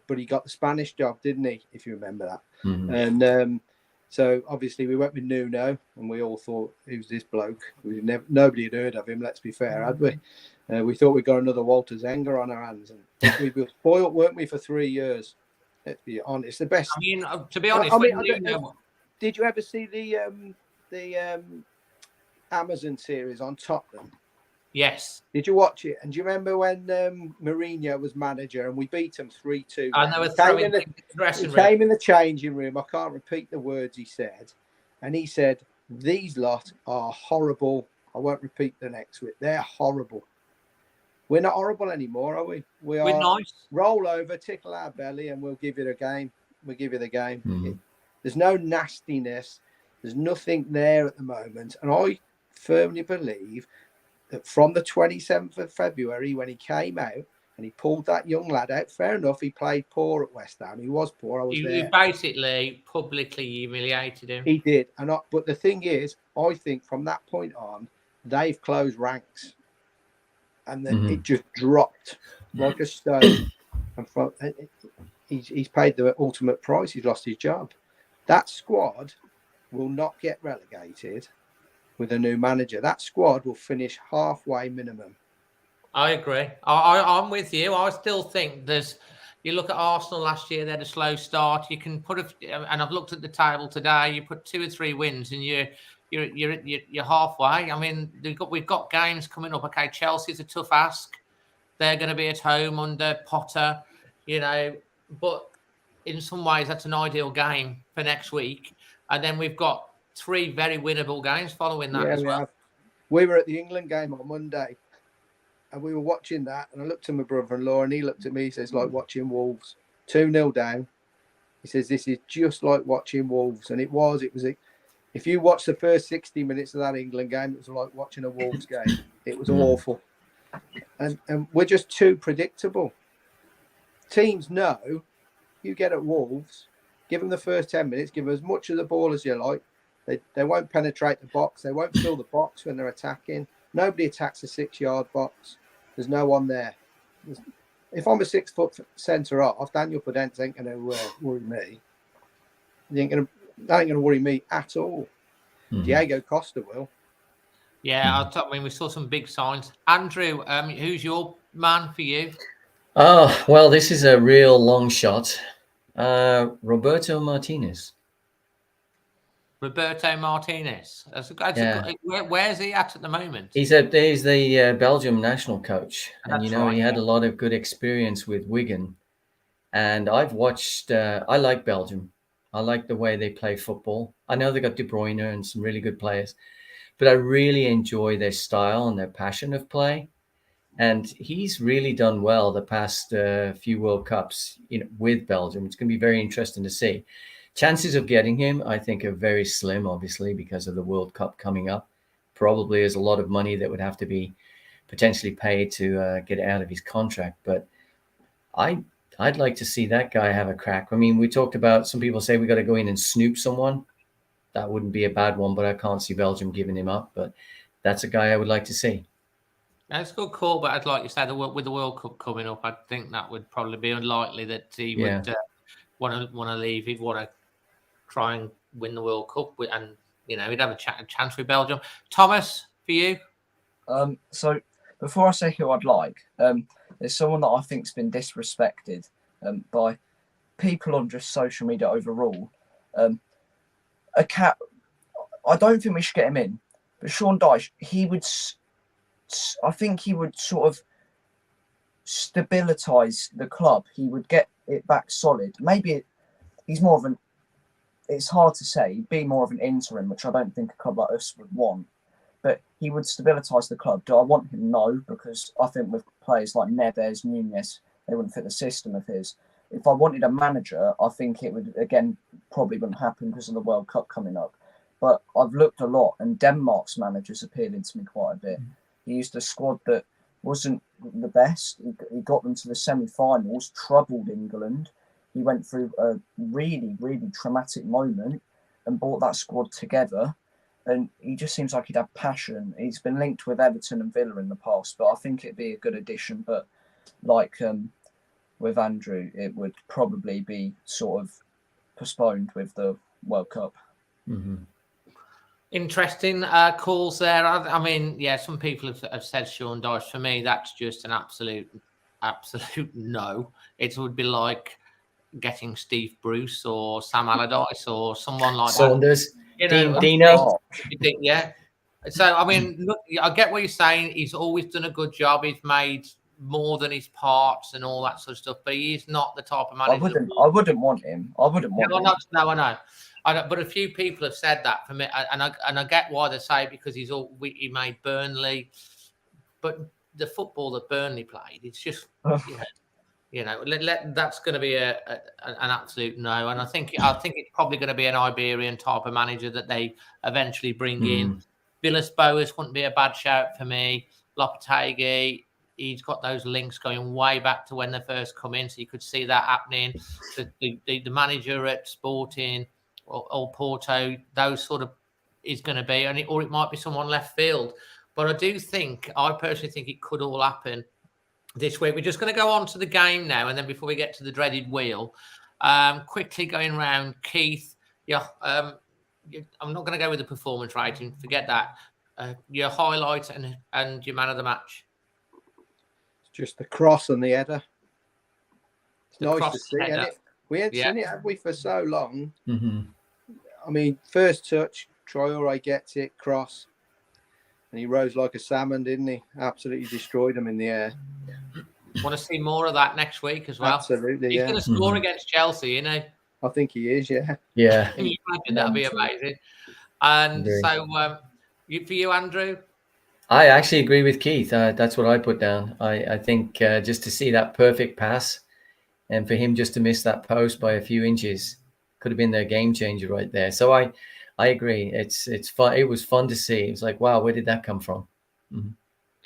but he got the Spanish job, didn't he? If you remember that. Mm-hmm. And so obviously we went with Nuno, and we all thought, who's this bloke? Nobody had heard of him. Let's be fair, had we? We thought we got another Walter Zenga on our hands, and we were spoiled, weren't we, for 3 years? Let's be honest. The best. I mean, to be honest, did you ever see the Amazon series on Tottenham? Yes. Did you watch it? And do you remember when Mourinho was manager and we beat him 3-2? I know. He came in the changing room. I can't repeat the words he said. And he said, "These lot are horrible." I won't repeat the next bit. They're horrible. We're not horrible anymore, are we? We're nice. Roll over, tickle our belly, and we'll give you the game. We'll give you the game. Mm-hmm. There's no nastiness. There's nothing there at the moment. And I firmly believe that from the 27th of February, when he came out and he pulled that young lad out, fair enough, he played poor at West Ham. He was poor. I was there. He basically publicly humiliated him. He did. But the thing is, I think from that point on, they've closed ranks. And then it just dropped like a stone. And he's paid the ultimate price. He's lost his job. That squad will not get relegated with a new manager. That squad will finish halfway minimum. I agree. I'm with you. I still think you look at Arsenal last year, they had a slow start. You can and I've looked at the table today, you put 2 or 3 wins and you're halfway. I mean, we've got games coming up. Okay, Chelsea's a tough ask. They're going to be at home under Potter, but in some ways that's an ideal game for next week. And then we've got 3 very winnable games following that as well. We were at the England game on Monday and we were watching that, and I looked at my brother-in-law and he looked at me, he says, like watching Wolves, 2-0 down. He says, this is just like watching Wolves. And it was if you watch the first 60 minutes of that England game, it was like watching a Wolves game. It was awful. And we're just too predictable. Teams know you get at Wolves, give them the first 10 minutes, give them as much of the ball as you like. They won't penetrate the box. They won't fill the box when they're attacking. Nobody attacks a 6-yard box. There's no one there. If I'm a 6-foot centre off, Daniel Podence ain't going to worry me. That ain't going to worry me at all. Diego Costa will. Yeah, I mean, we saw some big signs. Andrew, who's your man for you? Oh, well, this is a real long shot. Roberto Martinez. Roberto Martinez. Where's he at the moment? He's the Belgium national coach, and That's he had a lot of good experience with Wigan. And I've watched. I like Belgium. I like the way they play football. I know they got De Bruyne and some really good players, but I really enjoy their style and their passion of play. And he's really done well the past few World Cups, with Belgium. It's going to be very interesting to see. Chances of getting him, I think, are very slim, obviously, because of the World Cup coming up. Probably there's a lot of money that would have to be potentially paid to get out of his contract. But I'd like to see that guy have a crack. I mean, we talked about, some people say we got to go in and snoop someone. That wouldn't be a bad one, but I can't see Belgium giving him up. But that's a guy I would like to see. That's a good call, but I'd like you said, with the World Cup coming up, I think that would probably be unlikely that he would want to leave. He'd want to try and win the World Cup, and he'd have a chance with Belgium. Thomas, for you? So before I say who I'd like, there's someone that I think's been disrespected by people on just social media overall. I don't think we should get him in, but Sean Dyche, I think he would sort of stabilise the club. He would get it back solid. Maybe he's more of it's hard to say, he'd be more of an interim, which I don't think a club like us would want. But he would stabilise the club. Do I want him? No, because I think with players like Neves, Nunez, they wouldn't fit the system of his. If I wanted a manager, I think it would, again, probably wouldn't happen because of the World Cup coming up. But I've looked a lot, and Denmark's manager's appealing to me quite a bit. He used a squad that wasn't the best. He got them to the semi-finals, troubled England. He went through a really, really traumatic moment and brought that squad together. And he just seems like he'd have passion. He's been linked with Everton and Villa in the past, but I think it'd be a good addition. But like with Andrew, it would probably be sort of postponed with the World Cup. Mm-hmm. Interesting calls there. I mean, some people have said Sean Dyche. For me, that's just an absolute no. It would be like getting Steve Bruce or Sam Allardyce or someone like Saunders. that. Dino. Yeah. So, I mean, look, I get what you're saying. He's always done a good job. He's made more than his parts and all that sort of stuff. But he's not the type of manager. I wouldn't want him. I wouldn't want him. No, I know. But a few people have said that for me, and I get why they say it, because he made Burnley, but the football that Burnley played, it's just that's going to be an absolute no. And I think it's probably going to be an Iberian type of manager that they eventually bring in. Villas-Boas wouldn't be a bad shout for me. Lopetegui, he's got those links going way back to when they first come in, so you could see that happening. The manager at Sporting or Porto, those sort of is going to be, or it might be someone left field. But I personally think it could all happen this week. We're just going to go on to the game now, and then before we get to the dreaded wheel, quickly going round, Keith. I'm not going to go with the performance rating. Forget that. Your highlight and your man of the match. It's just the cross and the header. It's nice to see, isn't it? We hadn't seen it, have we, for so long? Mm-hmm. I mean, first touch, Traore gets it, cross, and he rose like a salmon, didn't he? Absolutely destroyed him in the air. Want to see more of that next week as well? Absolutely, He's going to score against Chelsea, I think he is, yeah. Yeah. Can you imagine? That'd be amazing. And so, for you, Andrew? I actually agree with Keith. That's what I put down. I think just to see that perfect pass, and for him just to miss that post by a few inches could have been their game changer right there. So I agree. It's fun. It was fun to see. It was like, wow, where did that come from? Mm-hmm.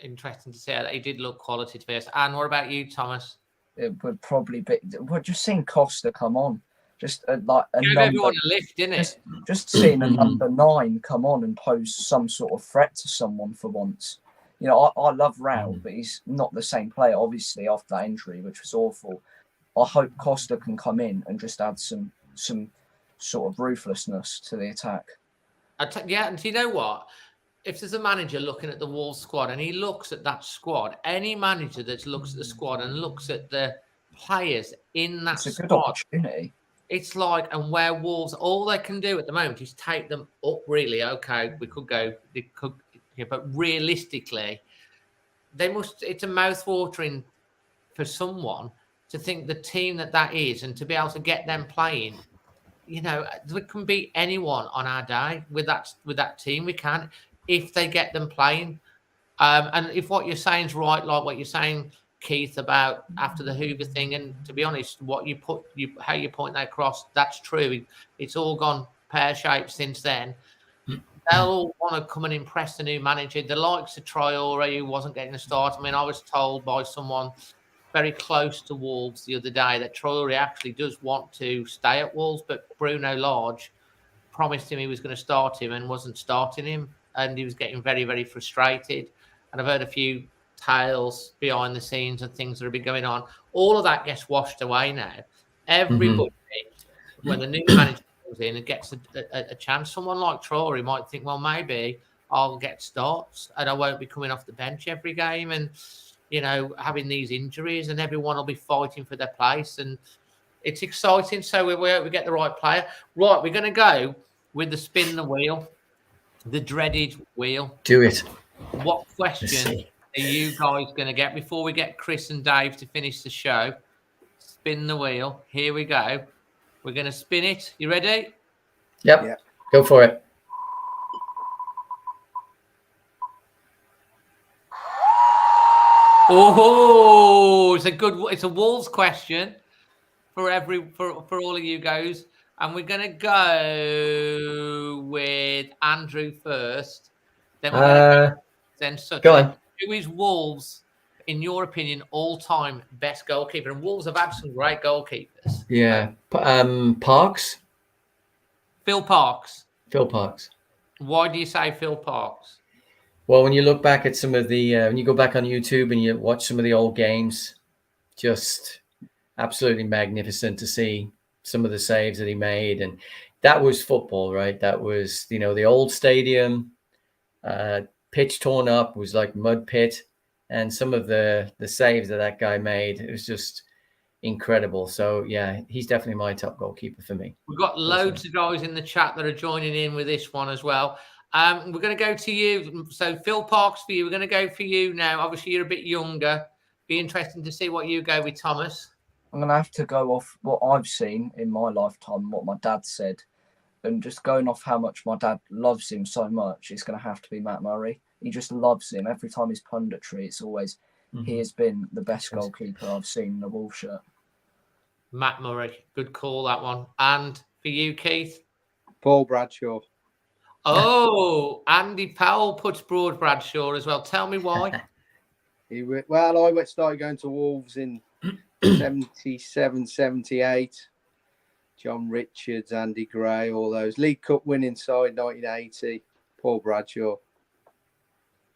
Interesting to see that he did look quality to this. And what about you, Thomas? It would probably be. We're just seeing Costa come on. Just like a gave number, everyone a lift, didn't it? Just seeing a number 9 come on and pose some sort of threat to someone for once. I love Raul, but he's not the same player, obviously, after that injury, which was awful. I hope Costa can come in and just add some sort of ruthlessness to the attack. Yeah, and do you know what? If there's a manager looking at the Wolves squad and he looks at that squad, any manager that looks at the squad and looks at the players in that It's a good squad, opportunity. it's like, and where Wolves, all they can do at the moment is take them up. Really, okay, we could go, but realistically, they must. It's a mouth-watering for someone to think the team that is, and to be able to get them playing. You know, we can beat anyone on our day with that team. We can, if they get them playing. And if what you're saying is right, like what you're saying, Keith, about after the Hoover thing, and to be honest, what how you point that across, that's true. It's all gone pear-shaped since then. They'll all want to come and impress the new manager. The likes of Traore, who wasn't getting a start. I mean, I was told by someone very close to Wolves the other day that Traore actually does want to stay at Wolves, but Bruno Lage promised him he was going to start him and wasn't starting him, and he was getting very, very frustrated. And I've heard a few tales behind the scenes and things that have been going on. All of that gets washed away now. Everybody, when the new manager comes in and gets a chance, someone like Traore might think, well, maybe I'll get starts and I won't be coming off the bench every game and, you know, having these injuries, and everyone will be fighting for their place. And it's exciting. So we get the right player. Right, we're going to go with the spin the wheel, the dreaded wheel. Do it. What question are you guys going to get before we get Chris and Dave to finish the show? Spin the wheel. Here we go. We're going to spin it. You ready? Yep. Yeah. Go for it. Oh, it's a Wolves question for all of you guys. And we're going to go with Andrew first. Then we're going to then Sutton. Go on. Who is Wolves, in your opinion, all-time best goalkeeper? And Wolves have had some great goalkeepers. Yeah. Parks? Phil Parks. Phil Parks. Why do you say Phil Parks? Well, when you look back at some of the, when you go back on YouTube and you watch some of the old games, just absolutely magnificent to see some of the saves that he made. And that was football, right? That was, you know, the old stadium, pitch torn up, was like mud pit. And some of the saves that guy made, it was just incredible. So, yeah, he's definitely my top goalkeeper for me. We've got loads of guys in the chat that are joining in with this one as well. We're going to go to you. So, Phil Parks for you. We're going to go for you now. Obviously, you're a bit younger. Be interesting to see what you go with, Thomas. I'm going to have to go off what I've seen in my lifetime, what my dad said. And just going off how much my dad loves him so much, it's going to have to be Matt Murray. He just loves him. Every time he's punditry, it's always, he has been the best goalkeeper I've seen in a Wolves shirt. Matt Murray. Good call, that one. And for you, Keith? Paul Bradshaw. Oh, Andy Powell puts Bradshaw as well. Tell me why. I started going to Wolves in 77, 78. John Richards, Andy Gray, all those. League Cup winning side, 1980. Paul Bradshaw.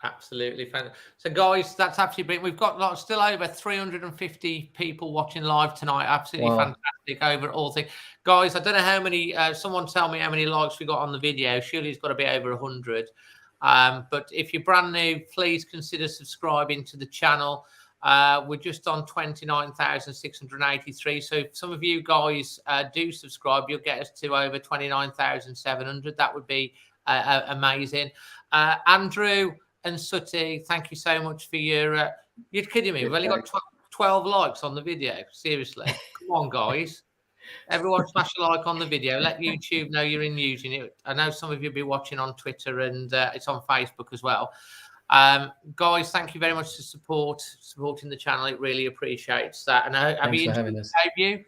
Absolutely fantastic. So, guys, that's absolutely brilliant. We've got still over 350 people watching live tonight. Absolutely fantastic over all things. Guys, I don't know how many, someone tell me how many likes we got on the video. Surely it's got to be over 100. But if you're brand new, please consider subscribing to the channel. We're just on 29,683. So if some of you guys do subscribe, you'll get us to over 29,700. That would be amazing. Andrew and Sutty, thank you so much for your... you're kidding me. We've only got 12 likes on the video. Seriously. Come on, guys. Everyone smash a like on the video. Let YouTube know you're in using it. I know some of you will be watching on Twitter and it's on Facebook as well. Guys, thank you very much for supporting the channel. It really appreciates that. And thanks for having us. You?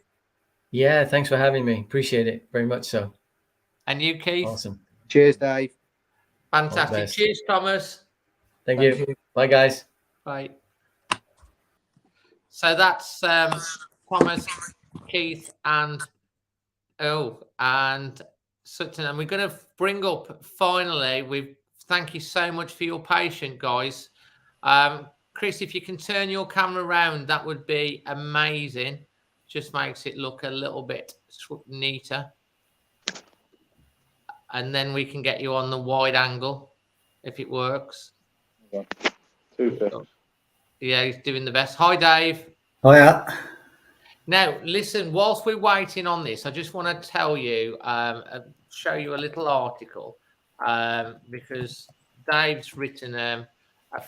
Yeah, thanks for having me. Appreciate it very much so. And you, Keith? Awesome. Cheers, Dave. Fantastic. Cheers, Thomas. Thank you. Bye, guys. Bye. So that's Thomas, Keith, and Sutton. And we're going to bring up finally, thank you so much for your patience, guys. Chris, if you can turn your camera around, that would be amazing. Just makes it look a little bit neater. and then we can get you on the wide angle if it works. Super. Yeah, he's doing the best. Hi, Dave. Hiya. Now, listen, whilst we're waiting on this, I just want to tell you, show you a little article, because Dave's written a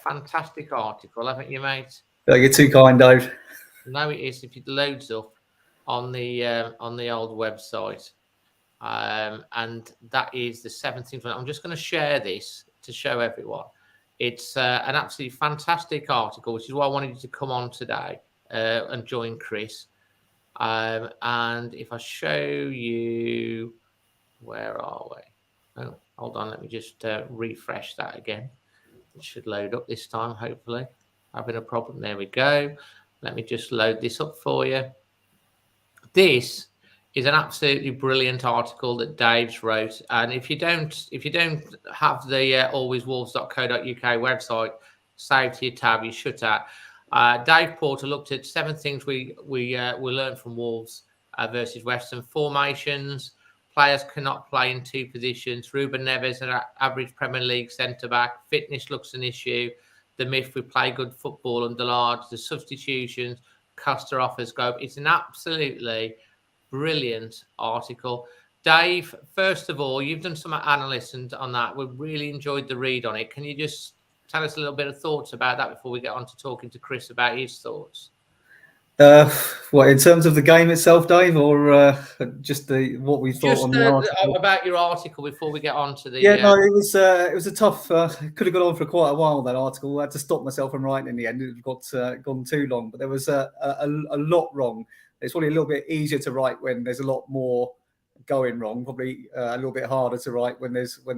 fantastic article, haven't you, mate? You're too kind, Dave. No, it is. If it loads up on the old website, and that is the 17th one. I'm just going to share this to show everyone. It's an absolutely fantastic article, which is why I wanted you to come on today and join Chris. And if I show you, where are we? Oh, hold on. Let me just refresh that again. It should load up this time, hopefully. Having a problem. There we go. Let me just load this up for you. This is an absolutely brilliant article that Dave's wrote. And if you don't have the alwayswolves.co.uk website saved to your tab, you should have. Dave Porter looked at 7 things we learned from Wolves versus West Ham. Formations, players cannot play in 2 positions. Ruben Neves, an average Premier League centre-back. Fitness looks an issue. The myth we play good football under Lage. The substitutions, Costa offers go. It's an absolutely brilliant article. Dave, first of all, you've done some analysis on that. We really enjoyed the read on it. Can you just tell us a little bit of thoughts about that before we get on to talking to Chris about his thoughts? What, in terms of the game itself, Dave, or just what we thought just on the article? About your article before we get on to the... Yeah, no, it was a tough... could have gone on for quite a while, that article. I had to stop myself from writing in the end. It got gone too long, but there was a lot wrong. It's probably a little bit easier to write when there's a lot more going wrong. Probably a little bit harder to write when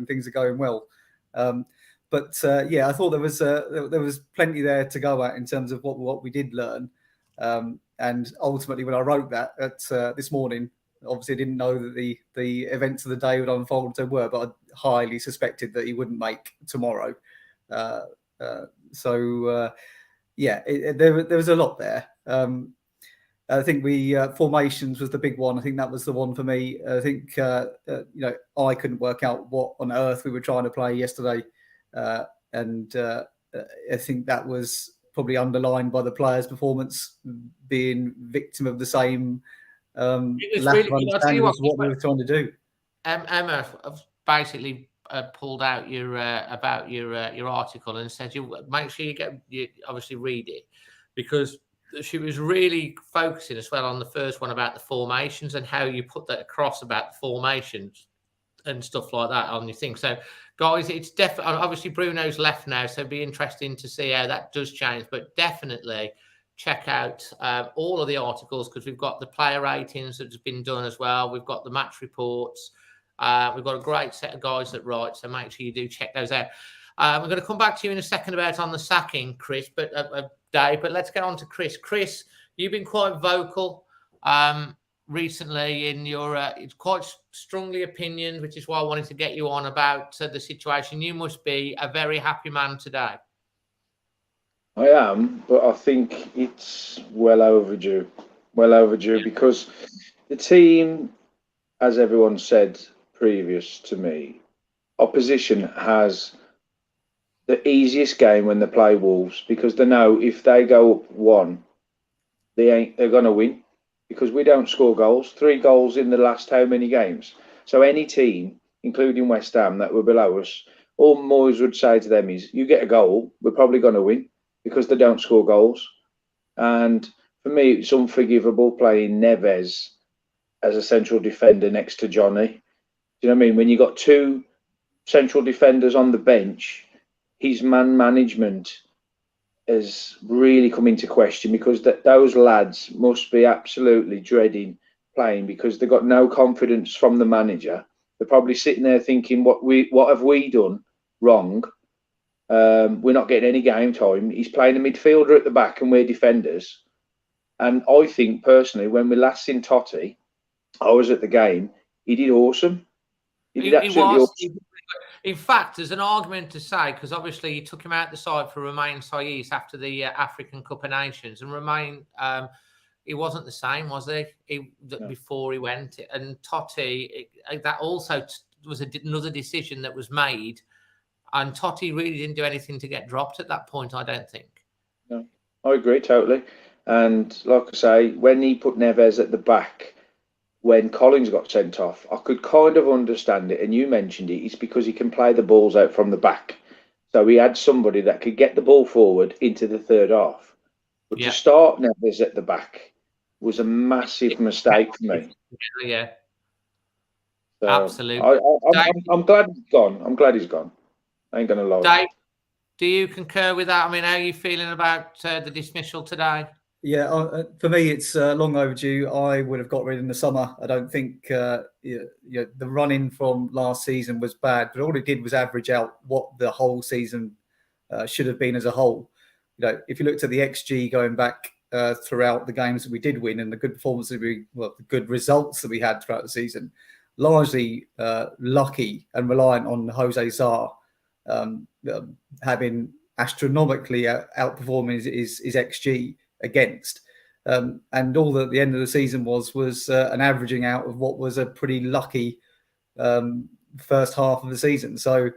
things are going well. But I thought there was plenty there to go at in terms of what we did learn. And ultimately, when I wrote that this morning, obviously I didn't know that the events of the day would unfold as they were, but I highly suspected that he wouldn't make tomorrow. There was a lot there. I think formations was the big one. I think that was the one for me. I think I couldn't work out what on earth we were trying to play yesterday, and I think that was probably underlined by the players' performance being victim of the same lack of understanding of what we were trying to do. Emma basically pulled out your article and said, "You make sure you obviously read it," because she was really focusing as well on the first one about the formations and how you put that across about the formations and stuff like that on your thing. So, guys, it's definitely, obviously Bruno's left now, so it'd be interesting to see how that does change. But definitely check out all of the articles, because we've got the player ratings that's been done as well. We've got the match reports. We've got a great set of guys that write, so make sure you do check those out. We're going to come back to you in a second about on the sacking, Chris, but Dave. But let's get on to Chris. Chris, you've been quite vocal recently in your it's quite strongly opinion, which is why I wanted to get you on about the situation. You must be a very happy man today. I am, but I think it's well overdue. Well overdue, because the team, as everyone said previous to me, opposition has the easiest game when they play Wolves, because they know if they go up 1, they're going to win, because we don't score goals. 3 goals in the last how many games? So any team, including West Ham, that were below us, all Moyes would say to them is, you get a goal, we're probably going to win, because they don't score goals. And for me, it's unforgivable playing Neves as a central defender next to Johnny. Do you know what I mean? When you got 2 central defenders on the bench, his man management has really come into question, because those lads must be absolutely dreading playing, because they've got no confidence from the manager. They're probably sitting there thinking, what have we done wrong? We're not getting any game time. He's playing a midfielder at the back and we're defenders. And I think personally, when we last seen Totti, I was at the game, he did awesome. He did absolutely awesome. In fact, there's an argument to say, because obviously he took him out the side for Romain Saiz after the African Cup of Nations, and Romain, he wasn't the same, was he? Before he went, and Totti, that also was another decision that was made, and Totti really didn't do anything to get dropped at that point, I don't think. No, I agree totally. And like I say, when he put Neves at the back, when Collins got sent off, I could kind of understand it. And you mentioned it. It's because he can play the balls out from the back. So he had somebody that could get the ball forward into the third half. But to start Neves at the back was a massive mistake for me. Yeah. So absolutely. I'm glad he's gone. I'm glad he's gone. I ain't going to lie. Dave, do you concur with that? I mean, how are you feeling about the dismissal today? Yeah, for me, it's long overdue. I would have got rid in the summer. I don't think the run-in from last season was bad, but all it did was average out what the whole season should have been as a whole. You know, if you looked at the XG going back throughout the games that we did win and the good performances, the good results that we had throughout the season, largely lucky and reliant on Jose Sarr having astronomically outperforming his XG against. And all that the end of the season was an averaging out of what was a pretty lucky first half of the season. So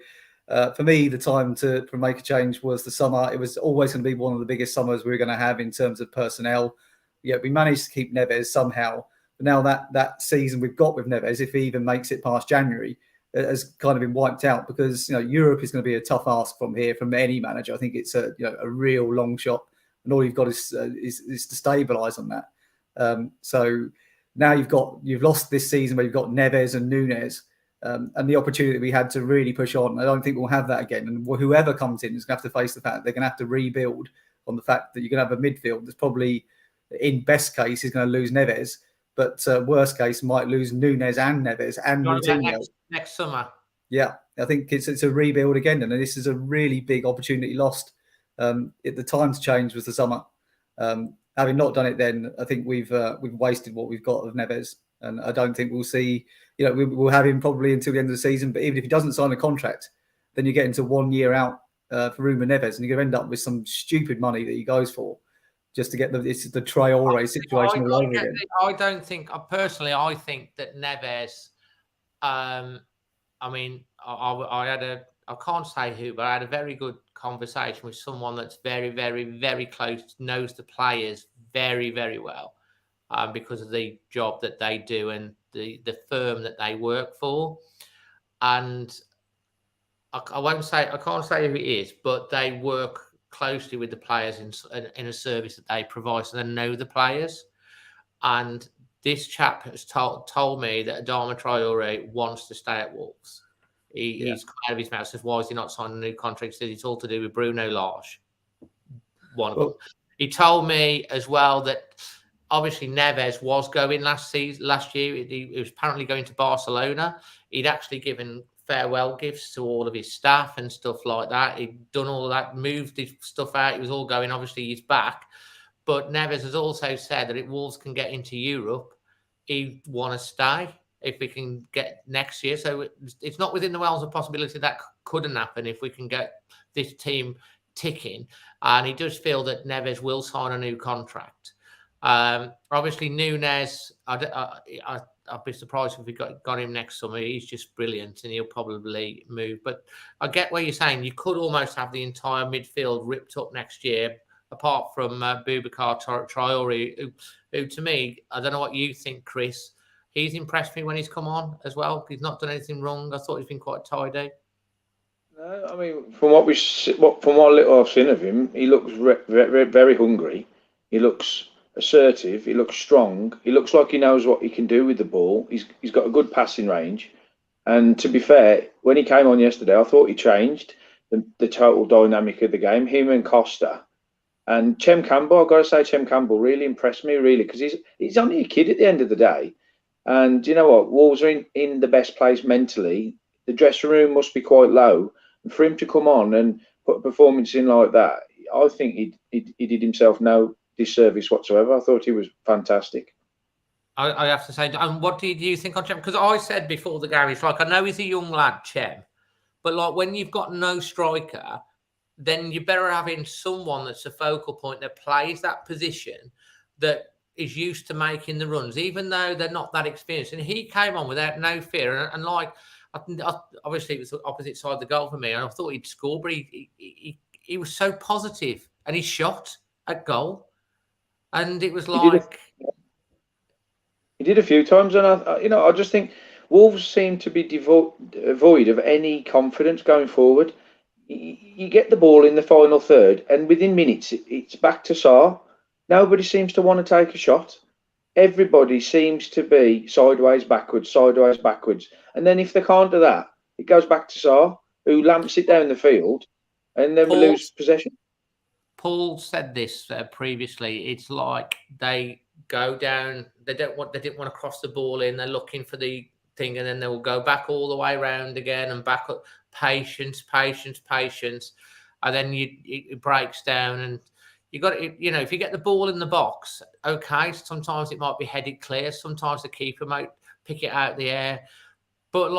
for me, the time to make a change was the summer. It was always going to be one of the biggest summers we were going to have in terms of personnel. Yeah, we managed to keep Neves somehow. But now that season we've got with Neves, if he even makes it past January, has kind of been wiped out, because Europe is going to be a tough ask from here from any manager. I think it's a real long shot, and all you've got is to stabilise on that. So now you've lost this season where you've got Neves and Nunes, and the opportunity that we had to really push on. I don't think we'll have that again. And whoever comes in is going to have to face the fact that they're going to have to rebuild on the fact that you're going to have a midfield that's probably, in best case, is going to lose Neves, but worst case might lose Nunes and Neves and Coutinho next summer. Yeah, I think it's a rebuild again, and this is a really big opportunity lost. The time to change was the summer. Having not done it then, I think we've wasted what we've got of Neves, and I don't think we'll see. We'll have him probably until the end of the season. But even if he doesn't sign a contract, then you get into 1 year out for Ruben Neves, and you're going to end up with some stupid money that he goes for just to get the Traore situation all over again. I don't think, personally, I think that Neves. I mean, I can't say who, but I had a very good conversation with someone that's very, very, very close, knows the players very, very well, because of the job that they do and the firm that they work for. And I can't say who it is, but they work closely with the players in a service that they provide, so they know the players. And this chap has told me that Adama Traore wants to stay at Wolves. He's come out of his mouth, says, why is he not signing a new contract? He says it's all to do with Bruno Lage. One of them. He told me as well that obviously Neves was going last year. He was apparently going to Barcelona. He'd actually given farewell gifts to all of his staff and stuff like that. He'd done all of that, moved his stuff out. He was all going, obviously he's back. But Neves has also said that if Wolves can get into Europe, he'd want to stay if we can get next year. So it's not within the realms of possibility that couldn't happen if we can get this team ticking. And he does feel that Neves will sign a new contract. Obviously, Nunes, I'd be surprised if we got him next summer. He's just brilliant and he'll probably move. But I get what you're saying. You could almost have the entire midfield ripped up next year, apart from Boubacar Traore, who to me, I don't know what you think, Chris, he's impressed me when he's come on as well. He's not done anything wrong. I thought he's been quite tidy. No, I mean, from what little I've seen of him, he looks very, very hungry. He looks assertive. He looks strong. He looks like he knows what he can do with the ball. He's got a good passing range. And to be fair, when he came on yesterday, I thought he changed the total dynamic of the game. Him and Costa. And Chem Campbell, I've got to say, Chem Campbell really impressed me, really, because he's only a kid at the end of the day. And you know what? Wolves are in the best place mentally. The dressing room must be quite low. And for him to come on and put a performance in like that, I think he did himself no disservice whatsoever. I thought he was fantastic. I have to say, and what did you think on Chem? Because I said before the game, it's like, I know he's a young lad, Chem, but like when you've got no striker, then you're better having someone that's a focal point that plays that position, that is used to making the runs, even though they're not that experienced. And he came on without no fear. And like, Obviously, it was the opposite side of the goal for me, and I thought he'd score, but he was so positive, and he shot at goal, and it was like he did a few times, and I just think Wolves seem to be devoid of any confidence going forward. You get the ball in the final third, and within minutes, it's back to Sarr. Nobody seems to want to take a shot. Everybody seems to be sideways, backwards, and then if they can't do that, it goes back to Sarr, who lamps it down the field, and then we lose possession. Paul said this previously. It's like they go down. They didn't want to cross the ball in. They're looking for the thing, and then they will go back all the way around again and back up. Patience, and then it breaks down, and you got to, if you get the ball in the box, okay. Sometimes it might be headed clear. Sometimes the keeper might pick it out the air, but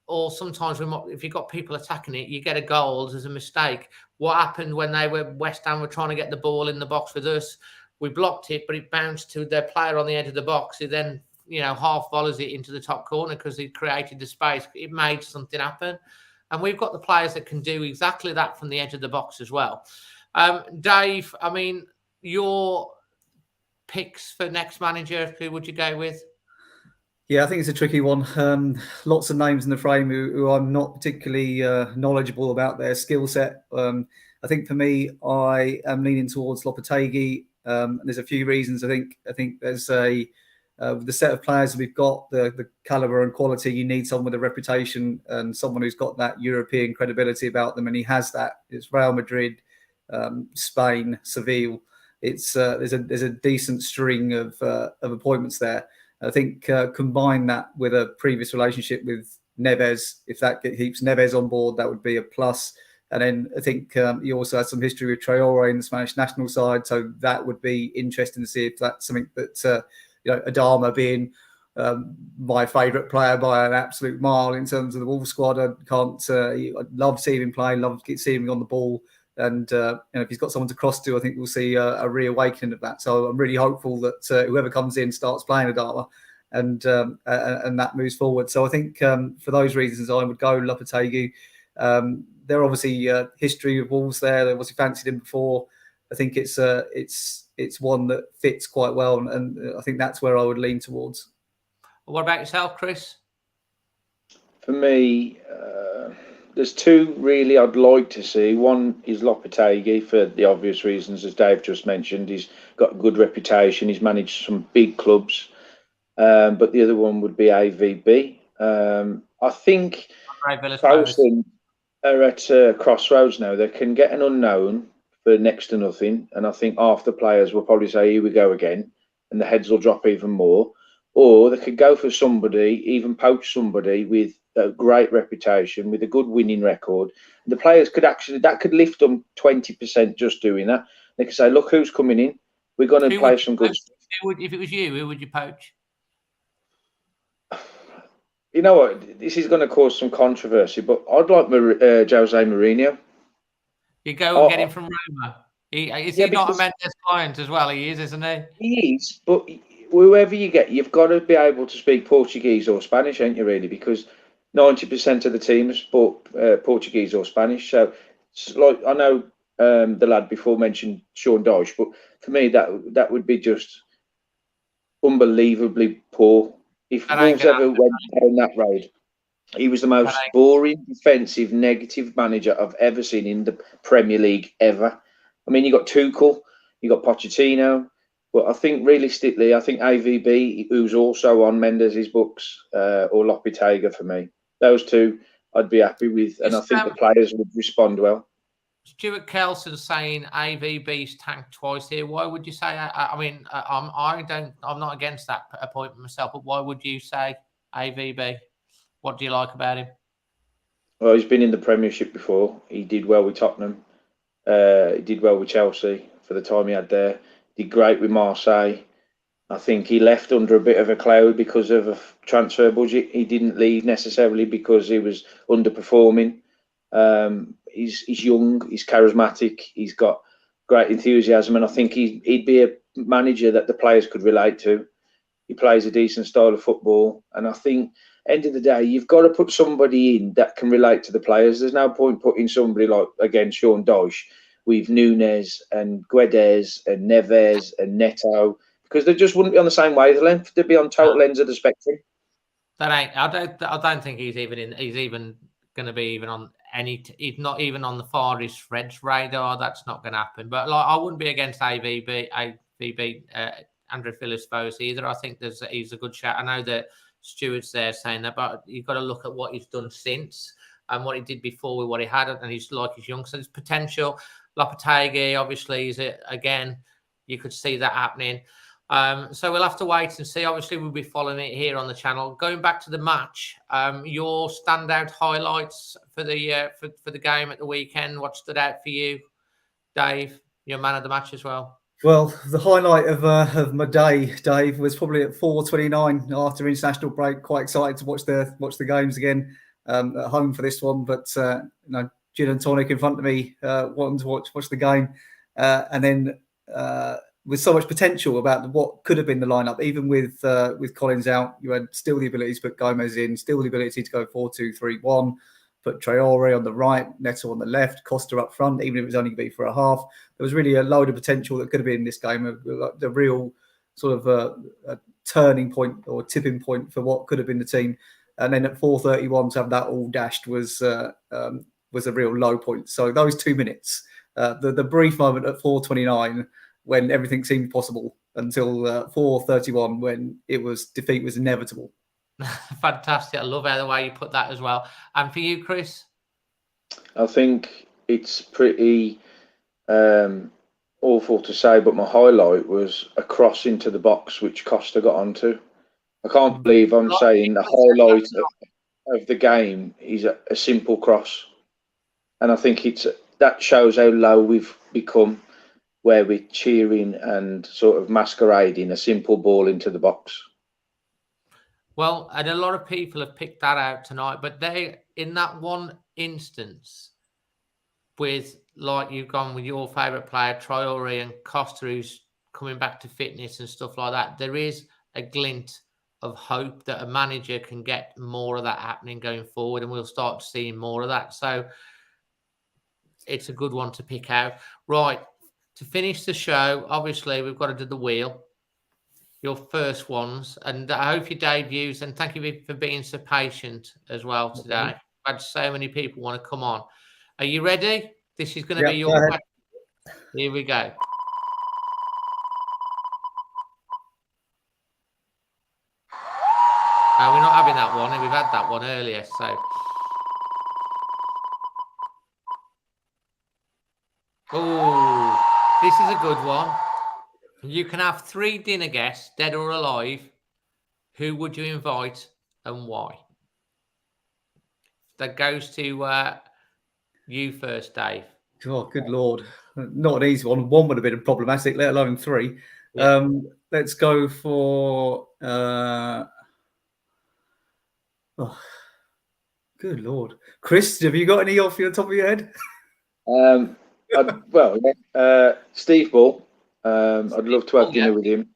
or sometimes if you've got people attacking it, you get a goal. There's a mistake. What happened when West Ham were trying to get the ball in the box with us? We blocked it, but it bounced to their player on the edge of the box, who then half volleys it into the top corner because he created the space. It made something happen. And we've got the players that can do exactly that from the edge of the box as well. Dave, I mean, your picks for next manager, who would you go with? Yeah, I think it's a tricky one. Lots of names in the frame who I'm not particularly knowledgeable about their skill set. I think for me, I am leaning towards Lopetegui. There's a few reasons. I think there's the set of players that we've got, the caliber and quality, you need someone with a reputation and someone who's got that European credibility about them, and he has that. It's Real Madrid, Spain, Seville. It's there's a decent string of appointments there. I think combine that with a previous relationship with Neves. If that keeps Neves on board, that would be a plus. And then I think you also had some history with Traore in the Spanish national side, so that would be interesting to see if that's something that Adama being my favourite player by an absolute mile in terms of the Wolves squad. I love seeing him play, love seeing him on the ball. And if he's got someone to cross to, I think we'll see a reawakening of that. So I'm really hopeful that whoever comes in starts playing Adama, and that moves forward. So I think for those reasons, I would go Lopetegui. They're obviously history of Wolves there. They obviously fancied him before. I think it's one that fits quite well, and I think that's where I would lean towards. What about yourself, Chris? For me, there's two really I'd like to see. One is Lopetegui for the obvious reasons, as Dave just mentioned. He's got a good reputation. He's managed some big clubs. But the other one would be AVB. I think both are at crossroads now. They can get an unknown for next to nothing, and I think half the players will probably say, here we go again, and the heads will drop even more. Or they could go for somebody, even poach somebody with a great reputation, with a good winning record. The players could that could lift them 20% just doing that. They could say, look who's coming in. We're going to play some good stuff. If it was you, who would you poach? You know what? This is going to cause some controversy, but I'd like Jose Mourinho. You go and get him from Roma. Is he not a Mendes client as well? He is, isn't he? He is, but whoever you get, you've got to be able to speak Portuguese or Spanish, ain't you, really? Because 90% of the team is Portuguese or Spanish. So, I know the lad before mentioned Sean Dyche, but for me, that would be just unbelievably poor. If Wolves ever went down that road, he was the most boring, defensive, negative manager I've ever seen in the Premier League ever. I mean, you got Tuchel, you got Pochettino, but I think realistically, AVB, who's also on Mendes' books, or Lopetegui for me. Those two I'd be happy with, and I think the players would respond well. Stuart Kelson saying AVB's tanked twice here. Why would you say? I'm not against that appointment myself, but why would you say AVB? What do you like about him? Well, he's been in the Premiership before. He did well with Tottenham. He did well with Chelsea for the time he had there. Did great with Marseille. I think he left under a bit of a cloud because of a transfer budget. He didn't leave necessarily because he was underperforming. He's young, he's charismatic, he's got great enthusiasm, and I think he'd be a manager that the players could relate to. He plays a decent style of football, and I think end of the day, you've got to put somebody in that can relate to the players. There's no point putting somebody like, again, Sean Dyche with Nunes and Guedes and Neves and Neto, because they just wouldn't be on the same wavelength. They'd be on total ends of the spectrum. That ain't. I don't think he's even going to be even on any. He's not even on the farthest Fred's radar. That's not going to happen. But like, I wouldn't be against AVB Andrew Villas-Boas either. I think he's a good shot. I know that Stuart's there saying that, but you've got to look at what he's done since and what he did before with what he had, and he's young, so there's potential. Lopetegui, obviously, again, you could see that happening. So we'll have to wait and see. Obviously, we'll be following it here on the channel. Going back to the match, your standout highlights for the game at the weekend. What stood out for you, Dave? Your man of the match as well. Well, the highlight of my day, Dave, was probably at 4:29 after international break. Quite excited to watch the games again at home for this one, but gin and tonic in front of me, wanting to watch the game, and then with so much potential about what could have been the lineup, even with Collins out, you had still the ability to put Gomez in, still the ability to go 4-2-3-1, put Traore on the right, Neto on the left, Costa up front, even if it was only going to be for a half. There was really a load of potential that could have been in this game, the real sort of a turning point or tipping point for what could have been the team. And then at 4:31 to have that all dashed was a real low point. So those 2 minutes, the brief moment at 4:29 when everything seemed possible until 4:31 when defeat was inevitable. Fantastic. I love the way you put that as well. And for you, Chris? I think it's pretty awful to say, but my highlight was a cross into the box which Costa got onto. I can't believe I'm saying the highlight of the game is a simple cross. And I think that shows how low we've become, where we're cheering and sort of masquerading a simple ball into the box. Well, and a lot of people have picked that out tonight, but in that one instance with, like, you've gone with your favourite player, Traore, and Costa, who's coming back to fitness and stuff like that, there is a glint of hope that a manager can get more of that happening going forward, and we'll start seeing more of that. So it's a good one to pick out. Right, to finish the show, obviously, we've got to do the wheel. Your first ones, and I hope your debuts, and thank you for being so patient as well today. I've had so many people want to come on. Are you ready? This is going to be your question. Here we go. We're not having that one. We've had that one earlier, so. Oh, this is a good one. You can have 3 dinner guests, dead or alive. Who would you invite and why? That goes to you first, Dave. Oh, good Lord. Not an easy one. One would have been problematic, let alone 3. Yeah. Let's go for... good Lord. Chris, have you got any off the top of your head? Steve Bull. I'd love to have dinner with him.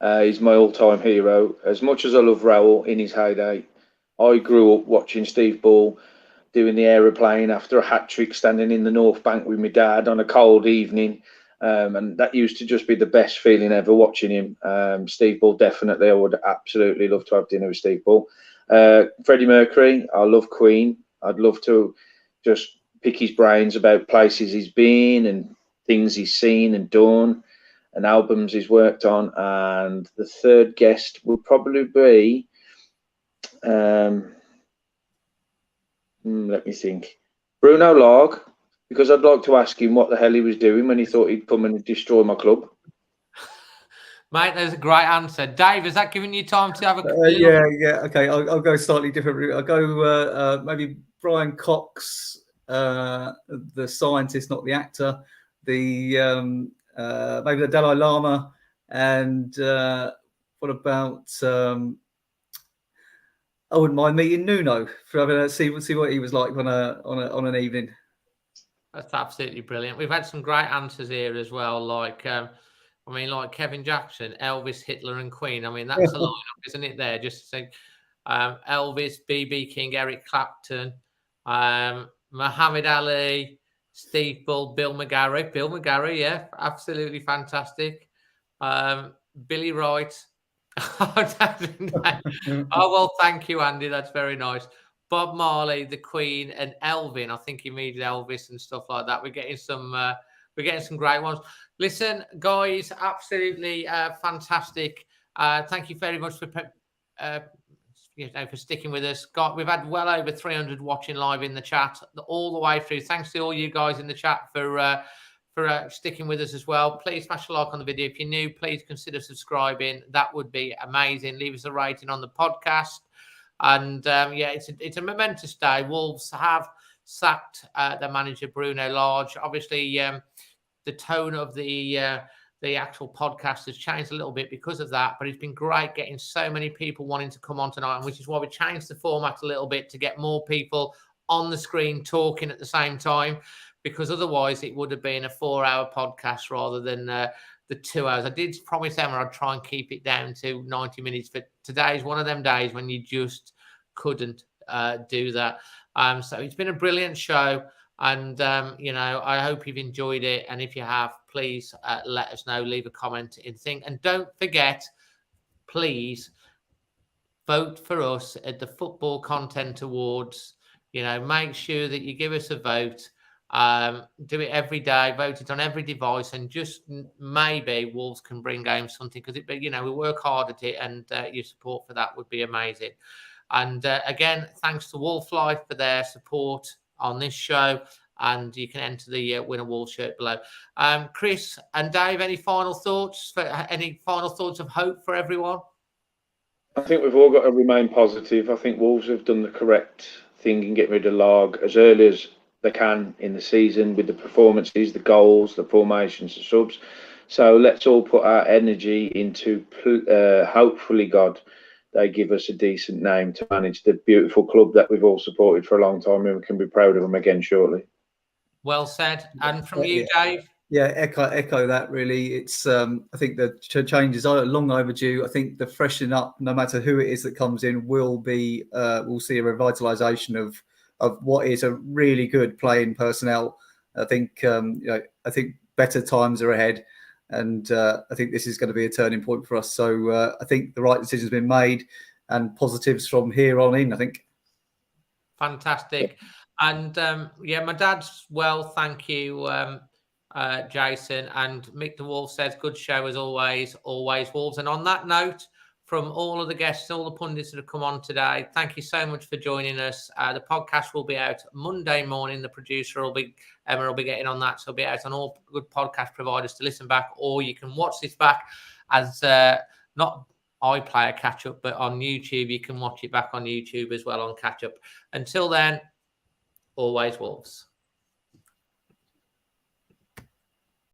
He's my all-time hero. As much as I love Raul in his heyday, I grew up watching Steve Bull doing the aeroplane after a hat-trick, standing in the North Bank with my dad on a cold evening. And that used to just be the best feeling ever, watching him. Steve Bull, definitely. I would absolutely love to have dinner with Steve Bull. Freddie Mercury. I love Queen. I'd love to just pick his brains about places he's been and things he's seen and done, and albums he's worked on. And the third guest would probably be, let me think, Bruno Lage, because I'd like to ask him what the hell he was doing when he thought he'd come and destroy my club. Mate, there's a great answer. Dave, has that given you time to have a... Yeah. Okay, I'll go slightly different route. I'll go maybe Brian Cox, the scientist, not the actor. Maybe the Dalai Lama, and what about? I wouldn't mind meeting Nuno for see what he was like on an evening. That's absolutely brilliant. We've had some great answers here as well. Like, like Kevin Jackson, Elvis, Hitler, and Queen. I mean, that's a lineup, isn't it? There, just to think. Elvis, BB King, Eric Clapton, Muhammad Ali, Steve Bull, Bill McGarry, yeah, absolutely fantastic. Billy Wright. Oh, well, thank you, Andy. That's very nice. Bob Marley, the Queen, and Elvin. I think he means Elvis and stuff like that. We're getting some great ones. Listen, guys, absolutely fantastic. Thank you very much for sticking with us. We've had well over 300 watching live in the chat all the way through. Thanks to all you guys in the chat for sticking with us as well. Please smash a like on the video. If you're new, please consider subscribing. That would be amazing. Leave us a rating on the podcast. And yeah, it's a momentous day. Wolves have sacked their manager Bruno Lage. Obviously, the tone of the actual podcast has changed a little bit because of that. But it's been great getting so many people wanting to come on tonight, which is why we changed the format a little bit to get more people on the screen talking at the same time. Because otherwise it would have been a 4-hour podcast rather than the 2 hours. I did promise Emma I'd try and keep it down to 90 minutes, but today's one of them days when you just couldn't do that. So it's been a brilliant show, and I hope you've enjoyed it. And if you have, please let us know. Leave a comment in thing, and don't forget, please vote for us at the Football Content Awards. Make sure that you give us a vote. Do it every day, vote it on every device, and just maybe Wolves can bring home something, because we work hard at it, and your support for that would be amazing. And again, thanks to Wolf Life for their support on this show, and you can enter the Win a Wolves shirt below. Chris and Dave, any final thoughts of hope for everyone? I think we've all got to remain positive. I think Wolves have done the correct thing in getting rid of Lage as early as they can in the season, with the performances, the goals, the formations, the subs. So let's all put our energy into hopefully, God, they give us a decent name to manage the beautiful club that we've all supported for a long time, and we can be proud of them again shortly. Well said. And from you, Dave? Yeah, echo that really. It's I think the changes are long overdue. I think the freshening up, no matter who it is that comes in, we'll see a revitalisation of what is a really good playing personnel. I think I think better times are ahead, and I think this is going to be a turning point for us. So I think the right decision's been made, and positives from here on in, I think. Fantastic. And my dad's well, thank you, Jason. And Mick the Wolf says, good show as always, always Wolves. And on that note, from all of the guests, all the pundits that have come on today, thank you so much for joining us. The podcast will be out Monday morning. The producer Emma will be getting on that. So it'll be out on all good podcast providers to listen back, or you can watch this back as not iPlayer catch up, but on YouTube. You can watch it back on YouTube as well on catch up. Until then, always Wolves.